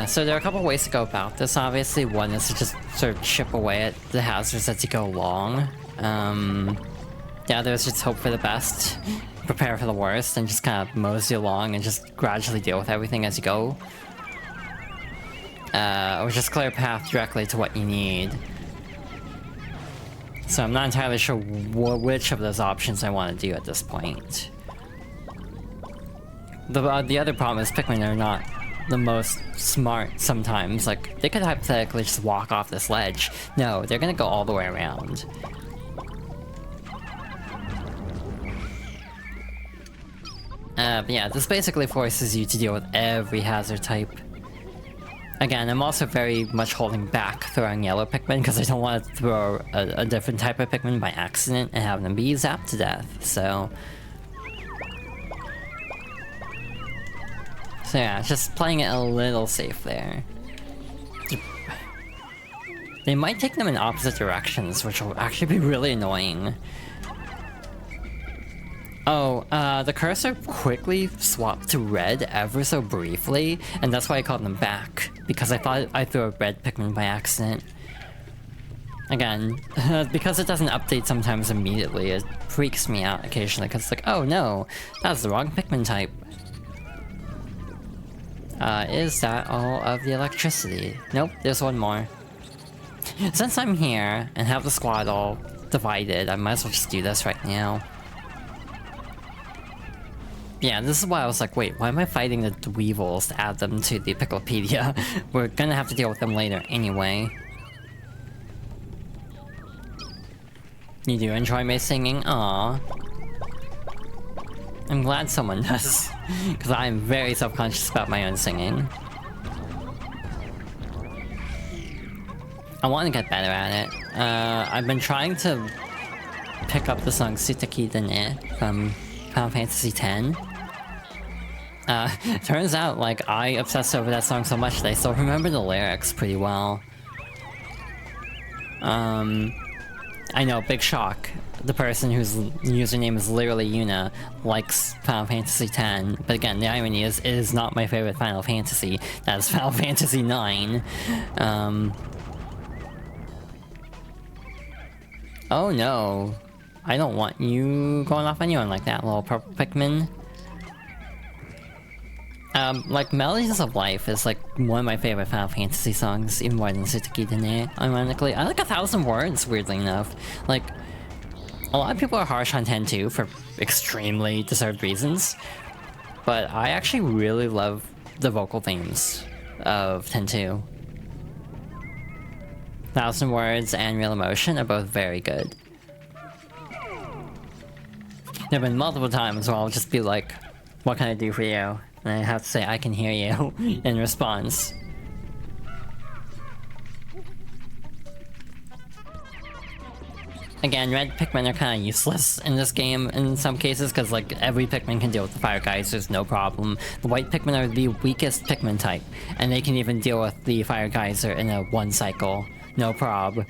So there are a couple ways to go about this, obviously. One is to just sort of chip away at the hazards as you go along. The other is just hope for the best, prepare for the worst, and just kind of mosey along and just gradually deal with everything as you go. Or just clear a path directly to what you need. So I'm not entirely sure which of those options I want to do at this point. The other problem is Pikmin are not the most smart sometimes. Like, they could hypothetically just walk off this ledge. No, they're gonna go all the way around. But yeah, this basically forces you to deal with every hazard type. Again, I'm also very much holding back throwing yellow Pikmin because I don't want to throw a different type of Pikmin by accident and have them be zapped to death, so yeah, just playing it a little safe there. They might take them in opposite directions, which will actually be really annoying. Oh, the cursor quickly swapped to red ever so briefly, and that's why I called them back, because I thought I threw a red Pikmin by accident. Again, because it doesn't update sometimes immediately, it freaks me out occasionally, because it's like, oh no, that's the wrong Pikmin type. Is that all of the electricity? Nope, there's one more. Since I'm here, and have the squad all divided, I might as well just do this right now. Yeah, this is why I was like, wait, why am I fighting the Dweevils to add them to the Picklepedia? We're gonna have to deal with them later anyway. You do enjoy my singing? Aww. I'm glad someone does, because I'm very self-conscious about my own singing. I want to get better at it. I've been trying to pick up the song Suteki Dene from Final Fantasy X. Turns out, like, I obsessed over that song so much that I still remember the lyrics pretty well. I know, big shock. The person whose username is literally Yuna likes Final Fantasy X, but again, the irony is, it is not my favorite Final Fantasy. That is Final Fantasy IX. Oh no. I don't want you going off anyone like that, little purple Pikmin. Like, Melodies of Life is like one of my favorite Final Fantasy songs, even more than Suteki Dene, ironically. I like 1,000 Words, weirdly enough. Like, a lot of people are harsh on 10-2 for extremely deserved reasons, but I actually really love the vocal themes of 10-2. 1,000 Words and Real Emotion are both very good. There have been multiple times where I'll just be like, what can I do for you? And I have to say, I can hear you, in response. Again, red Pikmin are kind of useless in this game in some cases, because like, every Pikmin can deal with the fire geysers, no problem. The white Pikmin are the weakest Pikmin type, and they can even deal with the fire geyser in a one cycle, no prob.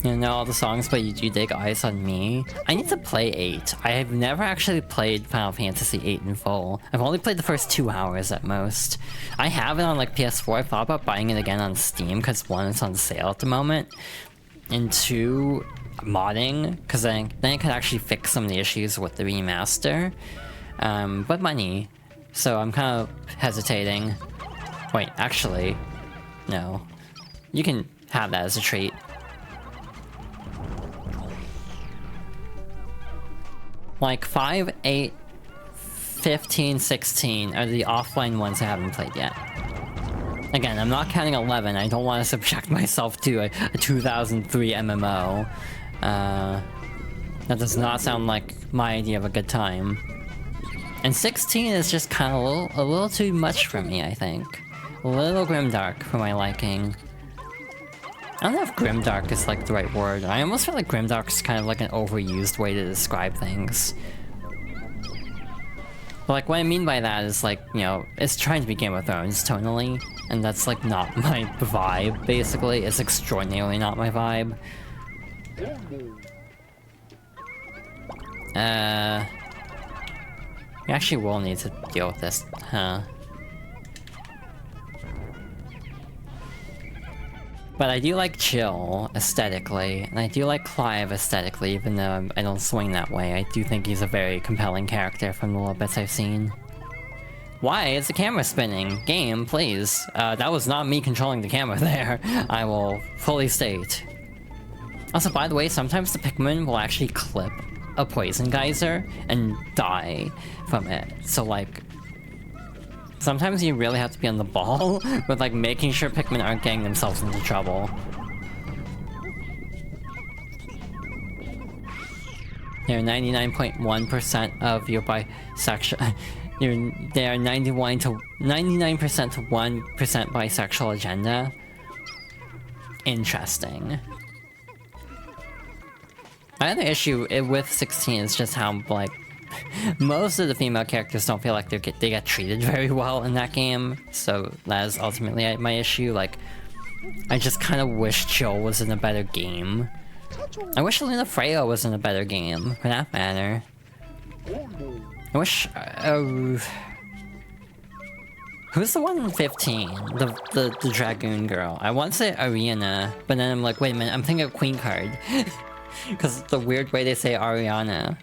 You know all the songs, but you do dig Eyes on Me? I need to play 8. I have never actually played Final Fantasy 8 in full. I've only played the first 2 hours at most. I have it on like PS4. I thought about buying it again on Steam, because 1, it's on sale at the moment. And 2, modding, because then it could actually fix some of the issues with the remaster. But money. So I'm kind of hesitating. Wait, actually, no. You can have that as a treat. Like 5, 8, 15, 16 are the offline ones I haven't played yet. Again, I'm not counting 11, I don't want to subject myself to a 2003 MMO. That does not sound like my idea of a good time. And 16 is just kind of a little too much for me, I think. A little grimdark for my liking. I don't know if grimdark is like the right word. I almost feel like grimdark is kind of like an overused way to describe things. But like what I mean by that is like, you know, it's trying to be Game of Thrones tonally, and that's like not my vibe, basically. It's extraordinarily not my vibe. We actually will need to deal with this, huh? But I do like Chill aesthetically, and I do like Clive aesthetically, even though I don't swing that way. I do think he's a very compelling character from the little bits I've seen. Why is the camera spinning? Game, please. That was not me controlling the camera there. I will fully state. Also, by the way, sometimes the Pikmin will actually clip a poison geyser and die from it. So like, sometimes you really have to be on the ball with like making sure Pikmin aren't getting themselves into trouble. They're 99.1% of your bisexual. They are 99% to 1% bisexual agenda. Interesting. My other issue with 16 is just how, like, most of the female characters don't feel like they get treated very well in that game, so that is ultimately my issue. Like, I just kind of wish Chill was in a better game. I wish Luna Freya was in a better game, for that matter. I wish... who's the one in 15? The Dragoon girl. I want to say Ariana, but then I'm like, wait a minute, I'm thinking of Queen Card. Because the weird way they say Ariana.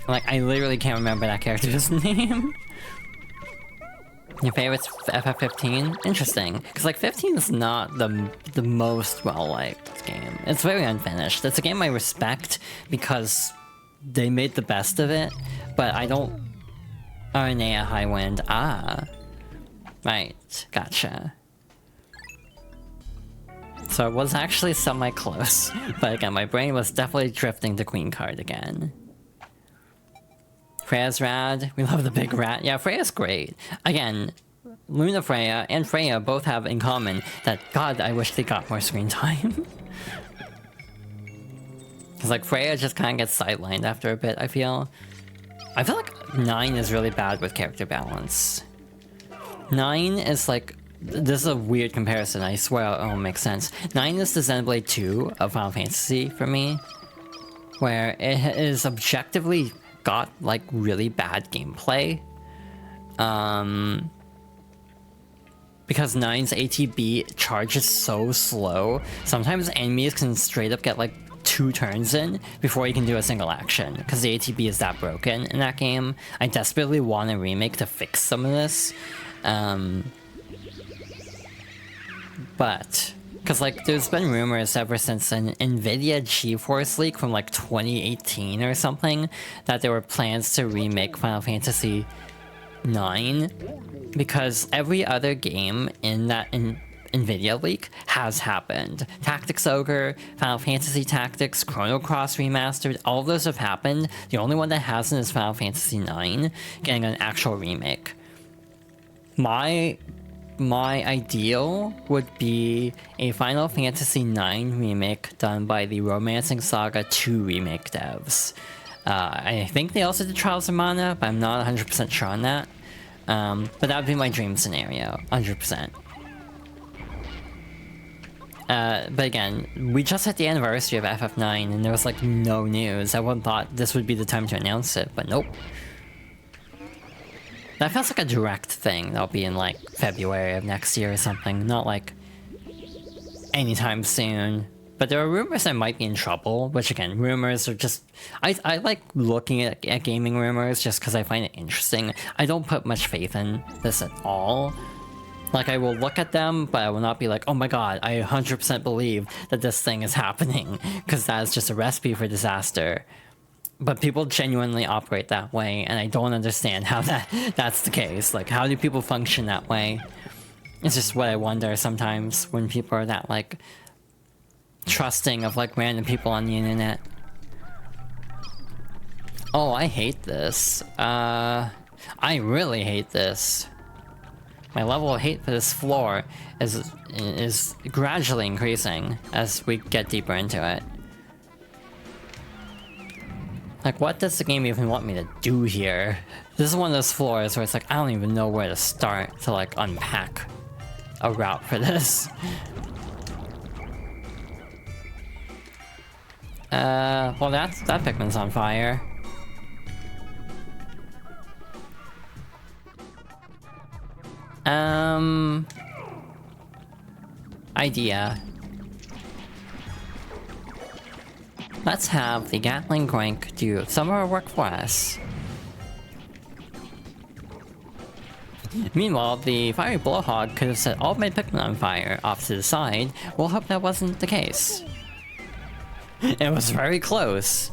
Like, I literally can't remember that character's name. Your favorite's FF15? Interesting. Because, like, 15 is not the most well-liked game. It's very unfinished. It's a game I respect because they made the best of it, but I don't... RNA Highwind. Ah. Right. Gotcha. So it was actually semi-close, but again, my brain was definitely drifting to Queen Card again. Freya's rad. We love the big rat. Yeah, Freya's great. Again, Luna Freya and Freya both have in common that, God, I wish they got more screen time. Because, like, Freya just kind of gets sidelined after a bit, I feel. I feel like 9 is really bad with character balance. 9 is, like... This is a weird comparison, I swear it won't make sense. 9 is the Xenoblade 2 of Final Fantasy for me, where it is objectively got, like, really bad gameplay. Because 9's ATB charges so slow, sometimes enemies can straight up get, like, 2 turns in before you can do a single action, because the ATB is that broken in that game. I desperately want a remake to fix some of this. But, because like, there's been rumors ever since an NVIDIA GeForce leak from like 2018 or something, that there were plans to remake Final Fantasy IX, because every other game in that NVIDIA leak has happened. Tactics Ogre, Final Fantasy Tactics, Chrono Cross Remastered, all of those have happened. The only one that hasn't is Final Fantasy IX getting an actual remake. My ideal would be a Final Fantasy IX remake done by the Romancing Saga 2 remake devs. I think they also did Trials of Mana, but I'm not 100% sure on that. But that would be my dream scenario, 100%. But again, we just hit the anniversary of FF9 and there was like no news. Everyone thought this would be the time to announce it, but nope. That feels like a direct thing that'll be in like February of next year or something, not like anytime soon. But there are rumors I might be in trouble, which again, rumors are just... I like looking at gaming rumors just because I find it interesting. I don't put much faith in this at all. Like, I will look at them, but I will not be like, oh my god, I 100% believe that this thing is happening, because that is just a recipe for disaster. But people genuinely operate that way, and I don't understand how that's the case. Like, how do people function that way? It's just what I wonder sometimes when people are that, like, trusting of, like, random people on the internet. Oh, I hate this. I really hate this. My level of hate for this floor is gradually increasing as we get deeper into it. Like, what does the game even want me to do here? This is one of those floors where it's like, I don't even know where to start to, like, unpack a route for this. Well, that Pikmin's on fire. Idea. Let's have the Gatling Grank do some of our work for us. Meanwhile, the fiery blowhog could have set all of my Pikmin on fire off to the side. We'll hope that wasn't the case. It was very close.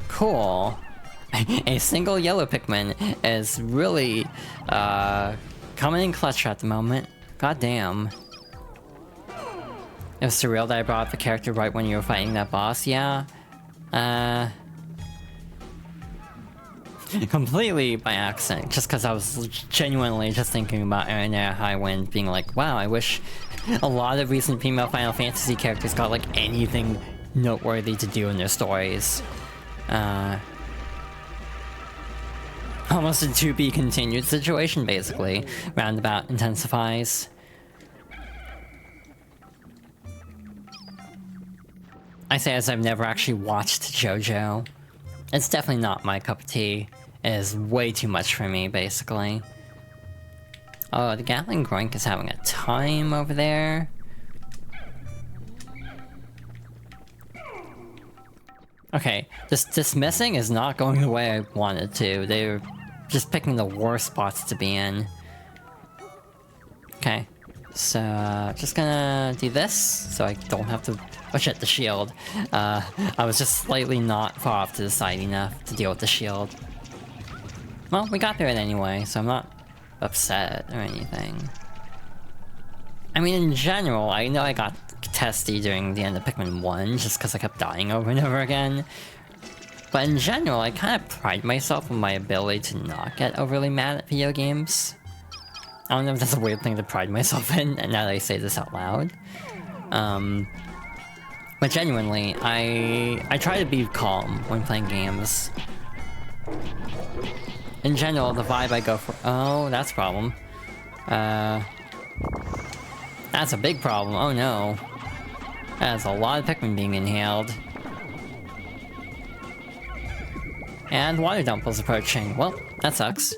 Cool. A single yellow Pikmin is really, coming in clutch at the moment. God damn. It was surreal that I brought up the character right when you were fighting that boss, yeah. Completely by accident, just because I was genuinely just thinking about Aranea Highwind being like, wow, I wish a lot of recent female Final Fantasy characters got like anything noteworthy to do in their stories. Almost a to be continued situation, basically. Roundabout intensifies. I say as I've never actually watched JoJo. It's definitely not my cup of tea. It is way too much for me, basically. Oh, the Gatling Groink is having a time over there. Okay, this dismissing is not going the way I wanted to. They're just picking the worst spots to be in. Okay, so just gonna do this so I don't have to... Oh shit, the shield. I was just slightly not far off to the side enough to deal with the shield. Well, we got through it anyway, so I'm not upset or anything. I mean, in general, I know I got testy during the end of Pikmin 1, just because I kept dying over and over again. But in general, I kind of pride myself on my ability to not get overly mad at video games. I don't know if that's a weird thing to pride myself in, and now that I say this out loud. But genuinely, I try to be calm when playing games. In general, the vibe I go for... Oh, that's a problem. That's a big problem, oh no. That's a lot of Pikmin being inhaled. And water dump was approaching. Well, that sucks.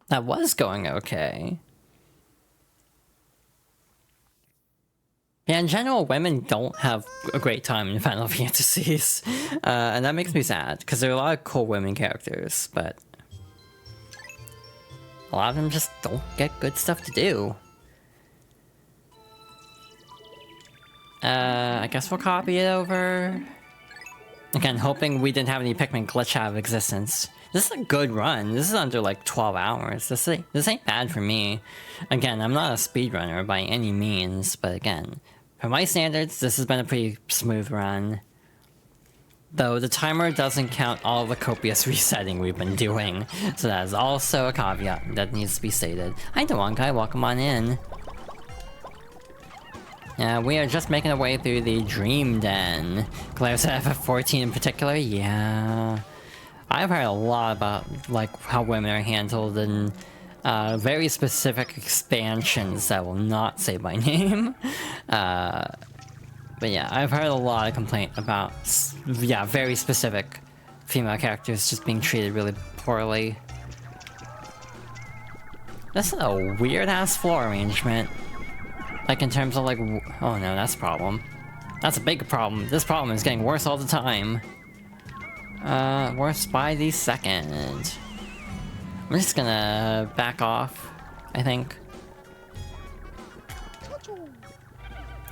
That was going okay. Yeah, in general, women don't have a great time in Final Fantasies. And that makes me sad, because there are a lot of cool women characters, but... a lot of them just don't get good stuff to do. I guess we'll copy it over. Again, hoping we didn't have any Pikmin glitch out of existence. This is a good run. This is under like 12 hours. This ain't bad for me. Again, I'm not a speedrunner by any means, but again, for my standards, this has been a pretty smooth run. Though the timer doesn't count all of the copious resetting we've been doing, so that is also a caveat that needs to be stated. Hi Dewankai, welcome on in. We are just making our way through the Dream Den. Claire's at FF14 in particular, yeah. I've heard a lot about like how women are handled in very specific expansions that will not say by name. But yeah, I've heard a lot of complaint about, yeah, very specific female characters just being treated really poorly. This is a weird-ass floor arrangement. Like, in terms of, like... Oh no, that's a problem. That's a big problem. This problem is getting worse all the time. Worse by the second. I'm just gonna back off, I think.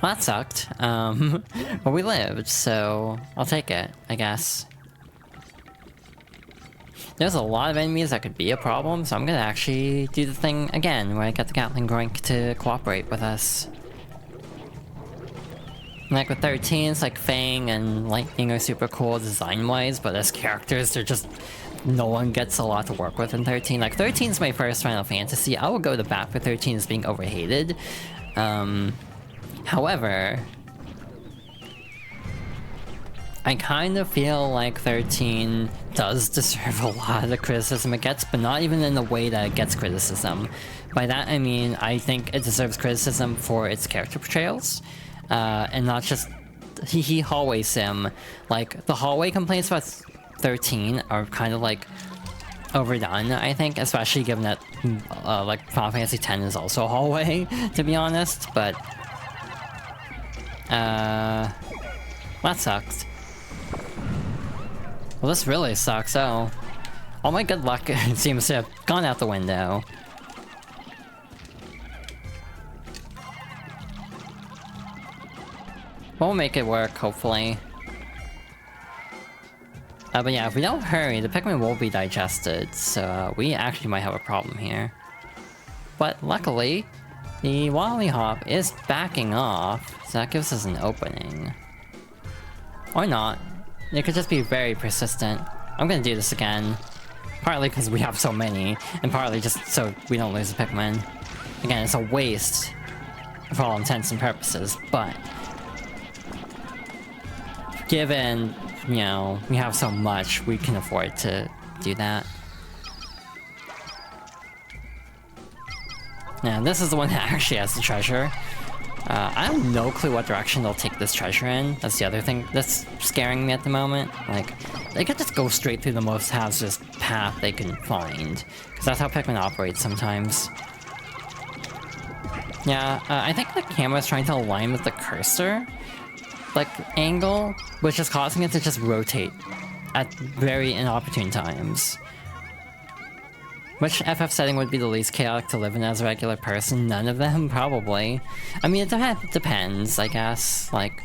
Well, that sucked. But we lived, so I'll take it, I guess. There's a lot of enemies that could be a problem, so I'm gonna actually do the thing again, where I get the Gatling Groink to cooperate with us. Like with 13, it's like Fang and Lightning are super cool design-wise, but as characters, they're just... no one gets a lot to work with in 13. Like, 13 is my first Final Fantasy. I will go to bat for 13 as being overhated. However... I kind of feel like 13 does deserve a lot of the criticism it gets, but not even in the way that it gets criticism. By that I mean, I think it deserves criticism for its character portrayals, and not just hee hallway sim. Like, the hallway complaints about 13 are kind of like overdone, I think, especially given that like Final Fantasy X is also a hallway, to be honest, but that sucks. Well, this really sucks. Oh, all my good luck seems to have gone out the window. We'll make it work, hopefully. But yeah, if we don't hurry, the Pikmin will be digested, so we actually might have a problem here. But luckily, the Wally Hop is backing off, so that gives us an opening. Or not. It could just be very persistent. I'm gonna do this again. Partly because we have so many, and partly just so we don't lose the Pikmin. Again, it's a waste for all intents and purposes, but... given, you know, we have so much, we can afford to do that. Now, this is the one that actually has the treasure. I have no clue what direction they'll take this treasure in. That's the other thing that's scaring me at the moment. Like, they could just go straight through the most hazardous path they can find. Because that's how Pikmin operates sometimes. Yeah, I think the camera's trying to align with the cursor, like, angle, which is causing it to just rotate at very inopportune times. Which FF setting would be the least chaotic to live in as a regular person? None of them, probably. I mean, it depends, I guess. Like...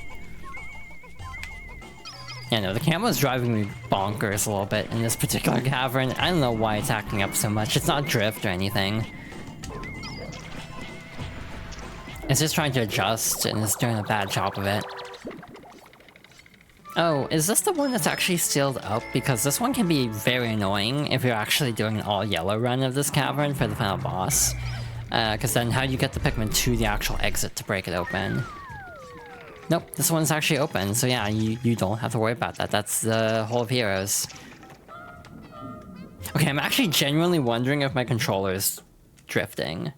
yeah, no, the camera's driving me bonkers a little bit in this particular cavern. I don't know why it's acting up so much. It's not drift or anything. It's just trying to adjust, and it's doing a bad job of it. Oh, is this the one that's actually sealed up? Because this one can be very annoying if you're actually doing an all-yellow run of this cavern for the final boss. Because then how do you get the Pikmin to the actual exit to break it open? Nope, this one's actually open, so yeah, you don't have to worry about that. That's the Hole of Heroes. Okay, I'm actually genuinely wondering if my controller's drifting.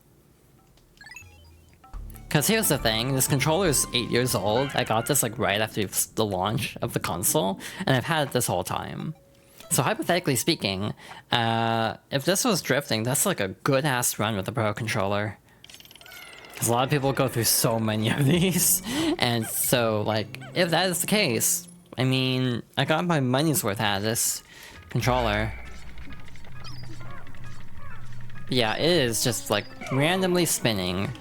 Because here's the thing, this controller is 8 years old. I got this like right after the launch of the console, and I've had it this whole time. So hypothetically speaking, if this was drifting, that's like a good-ass run with the Pro Controller. Because a lot of people go through so many of these, and so like, if that is the case, I mean, I got my money's worth out of this controller. But yeah, it is just like randomly spinning.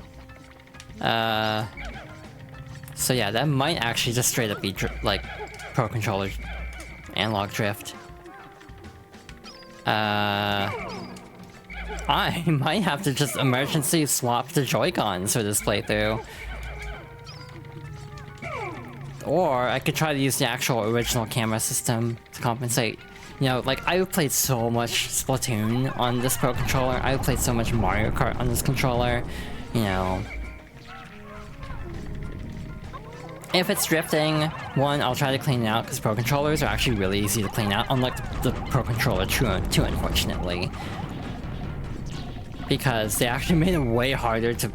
So yeah, that might actually just straight up be like Pro Controller analog drift. I might have to just emergency swap the Joy-Cons for this playthrough. Or I could try to use the actual original camera system to compensate. You know, like, I've played so much Splatoon on this Pro Controller, I've played so much Mario Kart on this controller, you know. If it's drifting, one, I'll try to clean it out, because Pro Controllers are actually really easy to clean out, unlike the Pro Controller 2, unfortunately. Because they actually made it way harder to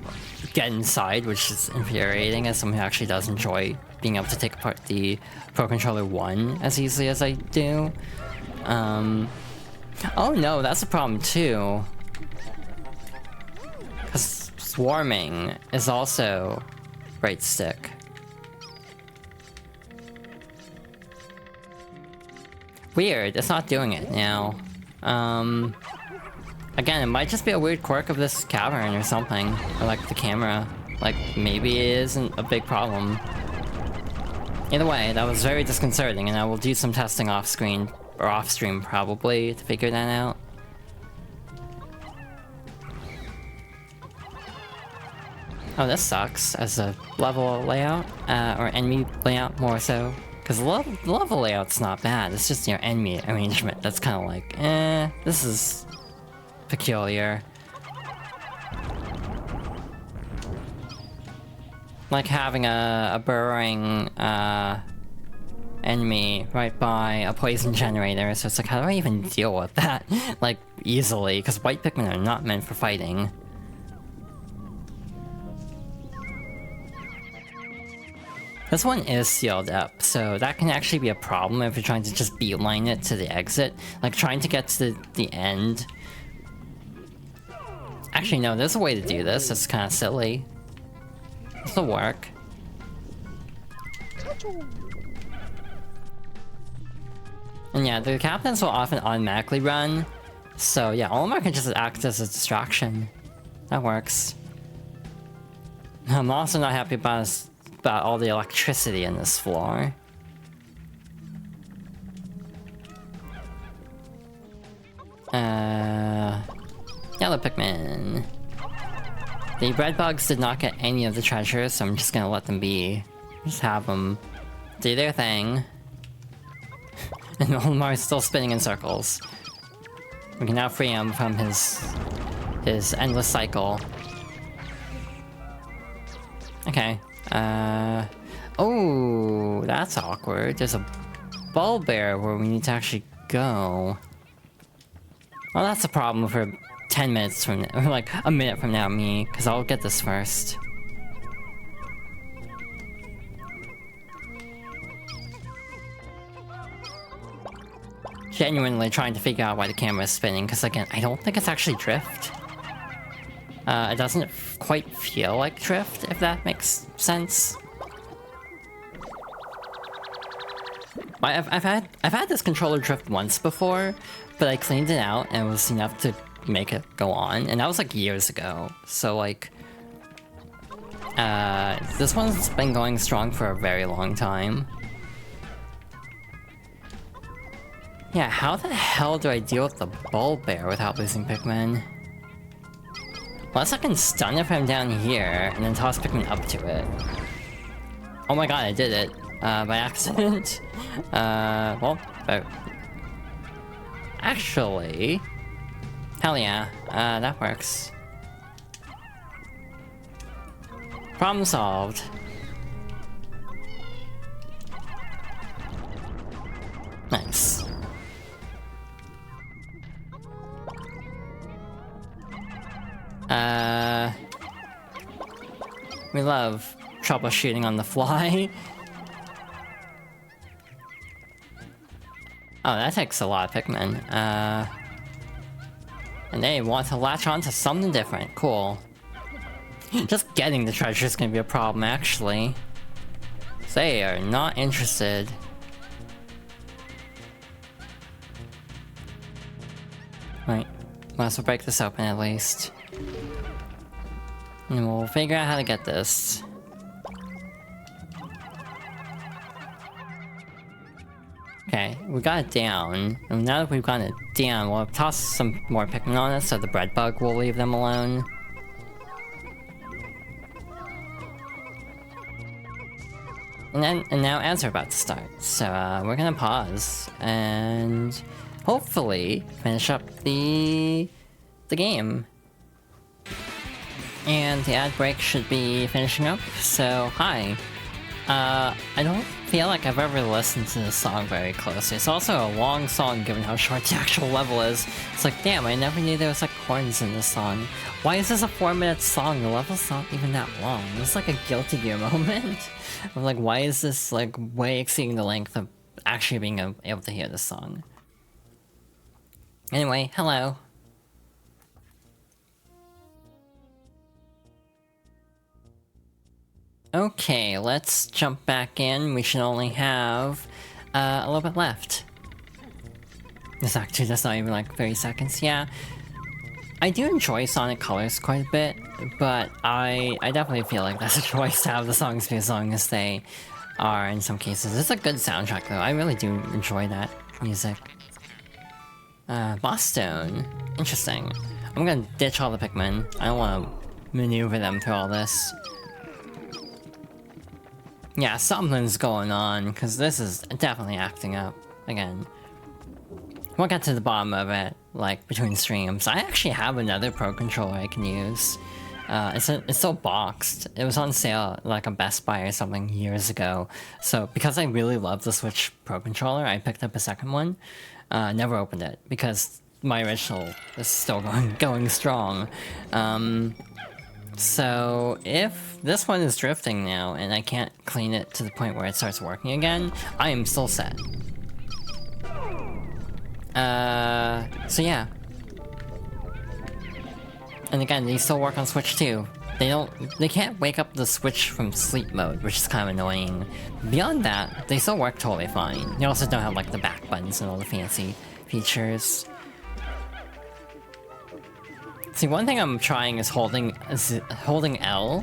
get inside, which is infuriating as someone who actually does enjoy being able to take apart the Pro Controller 1 as easily as I do. Oh no, that's a problem too. Because swarming is also right stick. Weird, it's not doing it now. Again, it might just be a weird quirk of this cavern or something. Or like the camera. Like, maybe it isn't a big problem. Either way, that was very disconcerting, and I will do some testing off-screen, or off-stream probably, to figure that out. Oh, this sucks as a level layout, or enemy layout more so. Because the level layout's not bad, it's just your enemy arrangement that's kind of like, this is peculiar. Like having a burrowing, enemy right by a poison generator, so it's like, how do I even deal with that, like, easily? Because white Pikmin are not meant for fighting. This one is sealed up, so that can actually be a problem if you're trying to just beeline it to the exit. Like, trying to get to the end. Actually, no, there's a way to do this. It's kind of silly. This'll work. And yeah, the captains will often automatically run. So yeah, Olimar can just act as a distraction. That works. I'm also not happy about all the electricity in this floor. Yellow Pikmin. The bread bugs did not get any of the treasures, so I'm just gonna let them be. Just have them do their thing. And Olimar is still spinning in circles. We can now free him from his endless cycle. Okay. Oh, that's awkward. There's a ball bear where we need to actually go. Well, that's a problem for 10 minutes from now, or like a minute from now, me, because I'll get this first. Genuinely trying to figure out why the camera is spinning, because again, I don't think it's actually drift. It doesn't quite feel like drift, if that makes sense. I've had this controller drift once before, but I cleaned it out and it was enough to make it go on, and that was like years ago. So like, this one's been going strong for a very long time. Yeah, how the hell do I deal with the bull bear without losing Pikmin? Unless I can stun it from down here, and then toss Pikmin up to it. Oh my god, I did it. By accident. Well, actually... Hell yeah, that works. Problem solved. Nice. We love troubleshooting on the fly. Oh, that takes a lot of Pikmin. And they want to latch on to something different. Cool. Just getting the treasure is gonna be a problem, actually. They are not interested. Right. Might as well break this open at least. And we'll figure out how to get this. Okay, we got it down. And now that we've got it down, we'll toss some more Pikmin on it so the bread bug will leave them alone. And now ads are about to start, so we're gonna pause and hopefully finish up the game. And the ad break should be finishing up, so hi. I don't feel like I've ever listened to this song very closely. It's also a long song given how short the actual level is. It's like, damn, I never knew there was like horns in this song. Why is this a 4-minute song? The level's not even that long. It's like a Guilty Gear moment. I'm like, why is this like way exceeding the length of actually being able to hear this song? Anyway, hello. Okay, let's jump back in. We should only have a little bit left. This actually, that's not even like 30 seconds. Yeah, I do enjoy Sonic Colors quite a bit, but I definitely feel like that's a choice to have the songs be as long as they are in some cases. It's a good soundtrack though. I really do enjoy that music. Boston. Interesting. I'm gonna ditch all the Pikmin. I don't want to maneuver them through all this. Yeah, something's going on, because this is definitely acting up again. We'll get to the bottom of it, like, between streams. I actually have another Pro Controller I can use. It's still boxed. It was on sale at, like, a Best Buy or something years ago. So, because I really love the Switch Pro Controller, I picked up a second one. Never opened it, because my original is still going strong. So, if this one is drifting now, and I can't clean it to the point where it starts working again, I am still set. So yeah. And again, these still work on Switch too. They can't wake up the Switch from sleep mode, which is kind of annoying. Beyond that, they still work totally fine. They also don't have like the back buttons and all the fancy features. See, one thing I'm trying is holding L,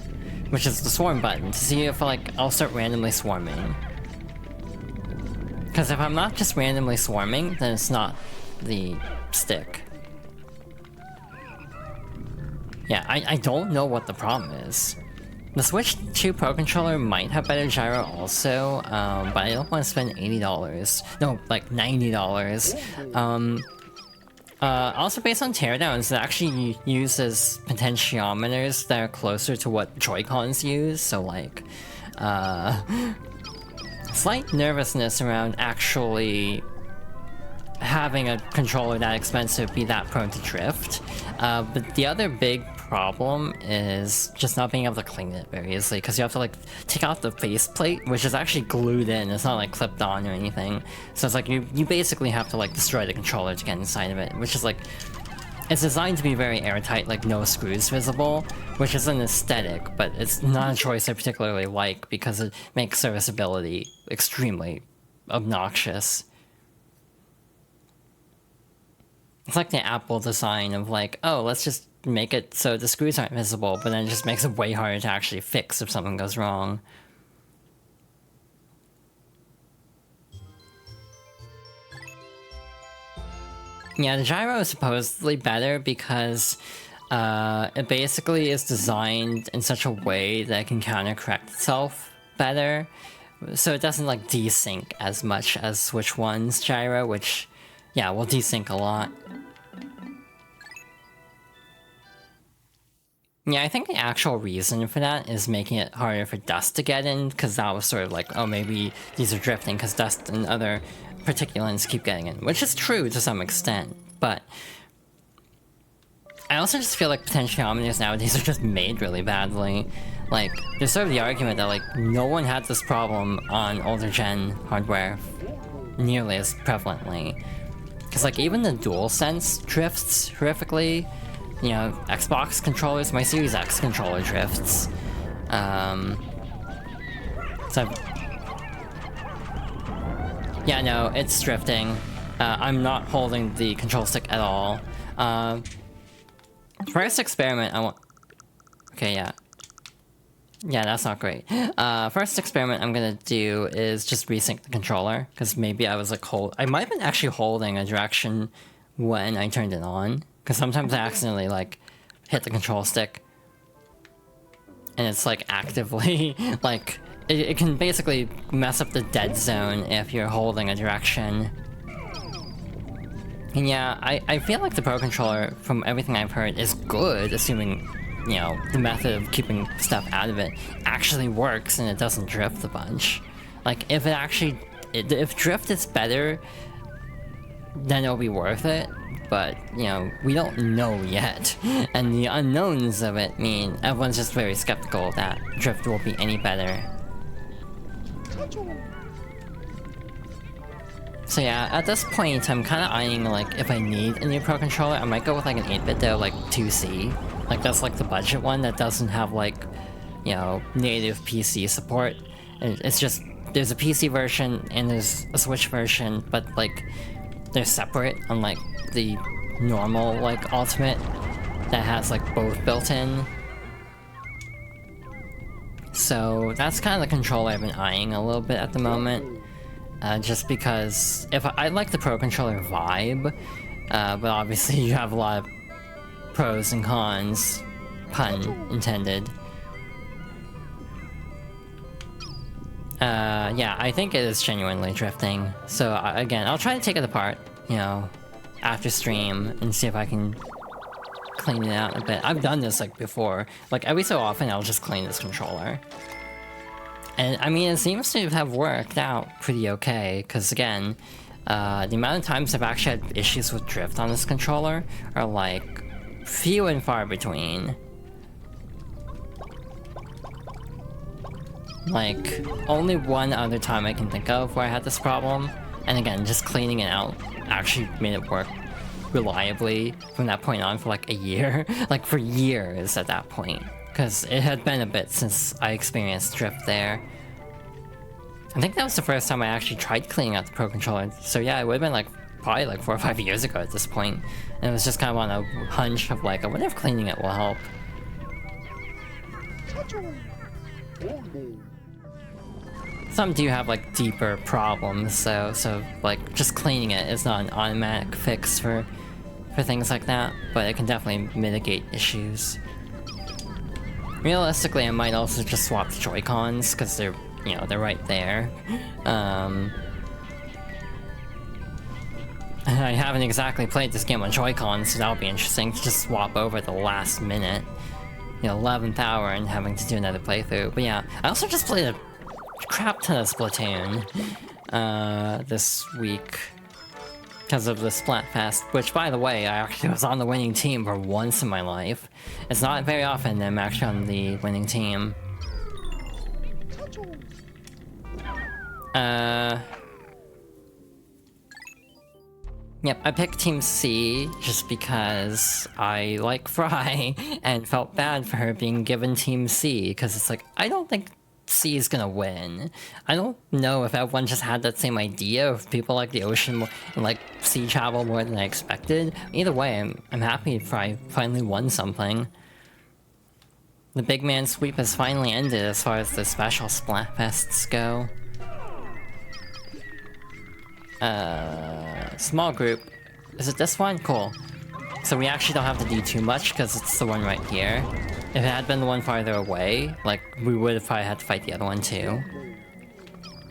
which is the swarm button, to see if like I'll start randomly swarming. Because if I'm not just randomly swarming, then it's not the stick. Yeah, I don't know what the problem is. The Switch 2 Pro Controller might have better gyro also, but I don't want to spend $80. No, like $90. Also based on teardowns, it actually uses potentiometers that are closer to what Joy-Cons use, so like, slight nervousness around actually having a controller that expensive be that prone to drift. But the other big problem is just not being able to clean it very easily, because you have to like take off the faceplate, which is actually glued in. It's not like clipped on or anything. So it's like you basically have to like destroy the controller to get inside of it, which is like, it's designed to be very airtight, like no screws visible, which is an aesthetic, but it's not a choice I particularly like because it makes serviceability extremely obnoxious. It's like the Apple design of like, oh, let's just make it so the screws aren't visible, but then it just makes it way harder to actually fix if something goes wrong. Yeah, the gyro is supposedly better because it basically is designed in such a way that it can counter-correct itself better. So it doesn't like desync as much as Switch 1's gyro, which, yeah, will desync a lot. Yeah, I think the actual reason for that is making it harder for dust to get in, because that was sort of like, oh, maybe these are drifting because dust and other particulates keep getting in, which is true to some extent, but I also just feel like potentiometers nowadays are just made really badly. Like, there's sort of the argument that like no one had this problem on older gen hardware nearly as prevalently. Because like even the DualSense drifts horrifically. You know, Xbox controllers, my Series X controller drifts. So yeah, no, it's drifting. I'm not holding the control stick at all. First experiment, I want... Okay, yeah. Yeah, that's not great. First experiment I'm gonna do is just resync the controller, because maybe I was like I might have been actually holding a direction when I turned it on, because sometimes I accidentally like hit the control stick, and it's like actively like it can basically mess up the dead zone if you're holding a direction. And yeah, I feel like the Pro Controller, from everything I've heard, is good, assuming, you know, the method of keeping stuff out of it actually works and it doesn't drift a bunch. Like, if it actually... if drift is better, then it'll be worth it, but, you know, we don't know yet. And the unknowns of it mean everyone's just very skeptical that drift will be any better. So yeah, at this point, I'm kind of eyeing, like, if I need a new Pro Controller, I might go with, like, an 8-bit though, like, 2C. Like, that's, like, the budget one that doesn't have, like, you know, native PC support. It's just, there's a PC version and there's a Switch version, but, like, they're separate, unlike the normal, like, Ultimate that has, like, both built in. So that's kind of the controller I've been eyeing a little bit at the moment. Just because if I like the Pro Controller vibe, but obviously you have a lot of pros and cons, pun intended. Yeah, I think it is genuinely drifting. So again, I'll try to take it apart, you know, after stream and see if I can clean it out a bit. I've done this like before. Like every so often I'll just clean this controller. And I mean, it seems to have worked out pretty okay, because again, the amount of times I've actually had issues with drift on this controller are like few and far between. Like, only one other time I can think of where I had this problem, and again, just cleaning it out actually made it work reliably from that point on for like a year. Like for years at that point, because it had been a bit since I experienced drift there. I think that was the first time I actually tried cleaning out the Pro Controller, so yeah, it would have been like probably like 4 or 5 years ago at this point, and it was just kind of on a hunch of like, I wonder if cleaning it will help. Some do have like deeper problems, so like just cleaning it is not an automatic fix for things like that, but it can definitely mitigate issues. Realistically, I might also just swap the Joy-Cons because they're, you know, they're right there. I haven't exactly played this game on Joy-Cons, so that'll be interesting to just swap over at the last minute. You know, 11th hour and having to do another playthrough. But yeah, I also just played a crap ton of Splatoon this week because of the Splatfest, which by the way, I actually was on the winning team for once in my life. It's not very often that I'm actually on the winning team. Yep, I picked Team C just because I like Fry and felt bad for her being given Team C, because it's like, I don't think C is gonna win. I don't know if everyone just had that same idea, if people like the ocean more, and like sea travel more than I expected. Either way, I'm happy Fry finally won something. The big man sweep has finally ended as far as the special Splatfests go. Small group. Is it this one? Cool. So we actually don't have to do too much because it's the one right here. If it had been the one farther away, like, we would have probably had to fight the other one too.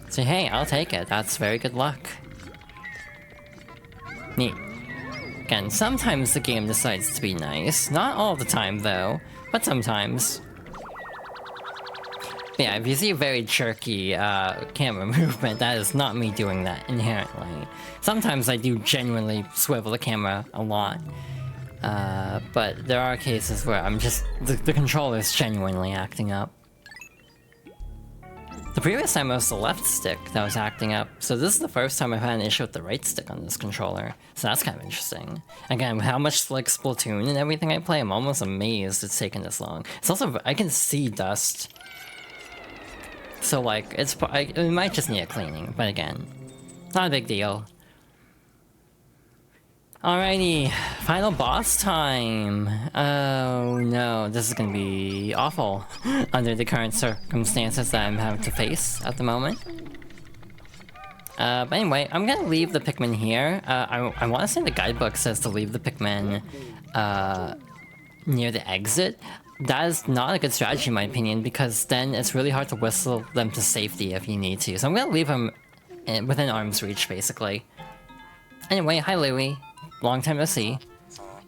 So hey, I'll take it. That's very good luck. Neat. Again, sometimes the game decides to be nice. Not all the time though, but sometimes. Yeah, if you see a very jerky camera movement, that is not me doing that inherently. Sometimes I do genuinely swivel the camera a lot. But there are cases where I'm just... the controller's genuinely acting up. The previous time it was the left stick that was acting up, so this is the first time I've had an issue with the right stick on this controller. So that's kind of interesting. Again, with how much like Splatoon and everything I play, I'm almost amazed it's taken this long. It's also... I can see dust. So like, it might just need a cleaning, but again, not a big deal. Alrighty, final boss time! Oh no, this is gonna be awful under the current circumstances that I'm having to face at the moment. But anyway, I'm gonna leave the Pikmin here. I want to say the guidebook says to leave the Pikmin near the exit. That is not a good strategy in my opinion, because then it's really hard to whistle them to safety if you need to. So I'm gonna leave them within arm's reach, basically. Anyway, hi Louie. Long time no see.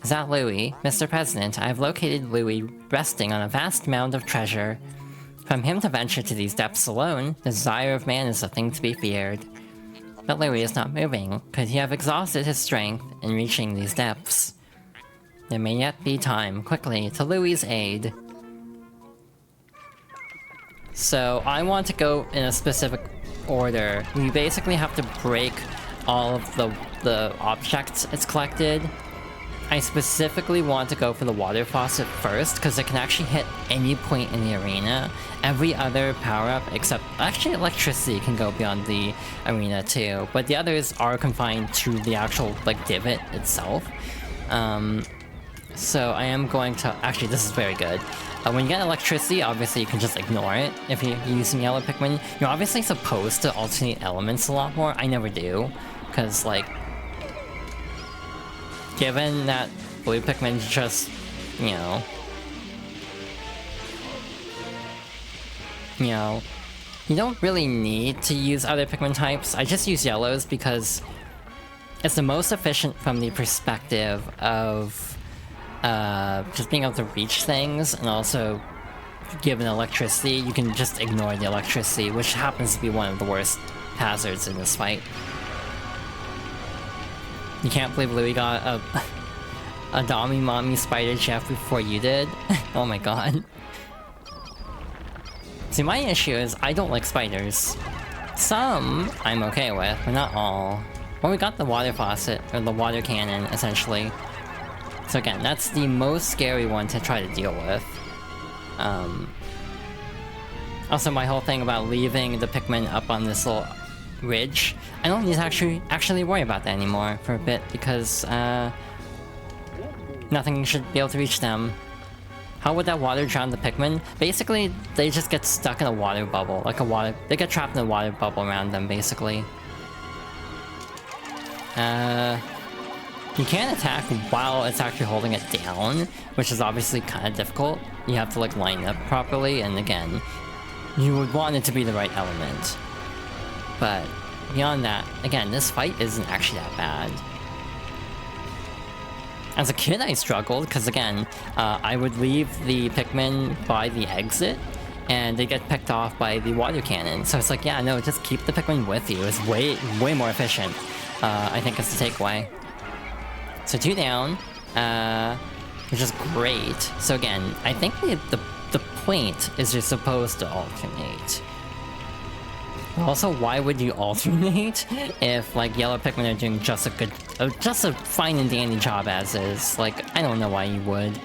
Is that Louie? Mr. President, I have located Louie resting on a vast mound of treasure. From him to venture to these depths alone, the desire of man is a thing to be feared. But Louie is not moving. Could he have exhausted his strength in reaching these depths? There may yet be time, quickly, to Louie's aid. So, I want to go in a specific order. We basically have to break all of the objects it's collected. I specifically want to go for the water faucet first, because it can actually hit any point in the arena. Every other power-up, except... actually, electricity can go beyond the arena too, but the others are confined to the actual, like, divot itself. So I am going to... actually, this is very good. When you get electricity, obviously you can just ignore it if you're using yellow Pikmin. You're obviously supposed to alternate elements a lot more. I never do, because, like... given that blue Pikmin's just, you know... You don't really need to use other Pikmin types. I just use yellows because it's the most efficient from the perspective of just being able to reach things, and also given electricity, you can just ignore the electricity, which happens to be one of the worst hazards in this fight. You can't believe Louis got a Dommy Mommy Spider Chef before you did? Oh my god. See, my issue is I don't like spiders. Some I'm okay with, but not all. Well, we got the water faucet, or the water cannon, essentially. So again, that's the most scary one to try to deal with. Also, my whole thing about leaving the Pikmin up on this little ridge, I don't need to actually worry about that anymore for a bit, because nothing should be able to reach them. How would that water drown the Pikmin? Basically, they just get stuck in a water bubble, they get trapped in a water bubble around them, basically. You can't attack while it's actually holding it down, which is obviously kind of difficult. You have to like line it up properly, and again, you would want it to be the right element. But beyond that, again, this fight isn't actually that bad. As a kid, I struggled, because again, I would leave the Pikmin by the exit, and they get picked off by the water cannon. So it's like, yeah, no, just keep the Pikmin with you. It's way more efficient, I think is the takeaway. So 2 down, which is great. So again, I think the point is you're supposed to alternate. Also, why would you alternate if, like, yellow Pikmin are doing just a fine and dandy job as is? Like, I don't know why you would.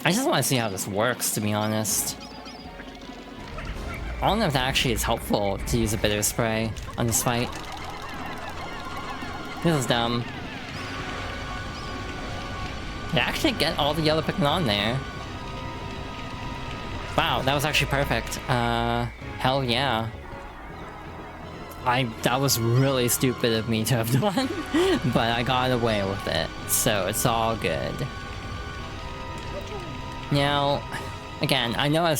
I just want to see how this works, to be honest. I don't know if that actually is helpful to use a bitter spray on this fight. This is dumb. Did I actually get all the yellow Pikmin on there? Wow, that was actually perfect. Hell yeah. That was really stupid of me to have done, but I got away with it, so it's all good. Now, again, I know I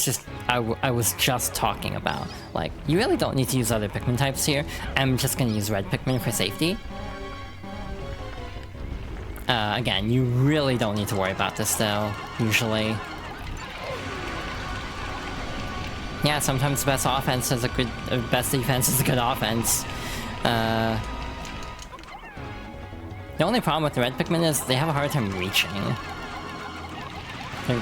was just talking about, like, you really don't need to use other Pikmin types here. I'm just gonna use red Pikmin for safety. Again, you really don't need to worry about this though, usually. Yeah, sometimes the best offense is best defense is a good offense. The only problem with the red Pikmin is they have a hard time reaching.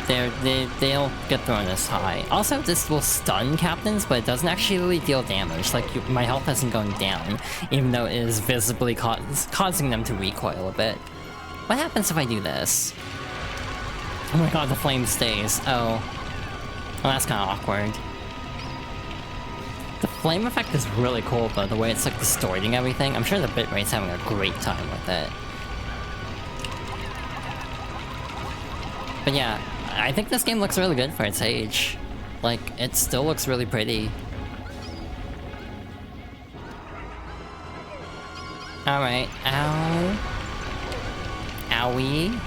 They don't get thrown as high. Also, this will stun captains, but it doesn't actually really deal damage. Like, my health isn't going down, even though it is visibly causing them to recoil a bit. What happens if I do this? Oh my god, the flame stays. Oh. Well, that's kind of awkward. The flame effect is really cool though, the way it's like distorting everything. I'm sure the bitrate's having a great time with it. But yeah, I think this game looks really good for its age. Like, it still looks really pretty. Alright, ow. Owie.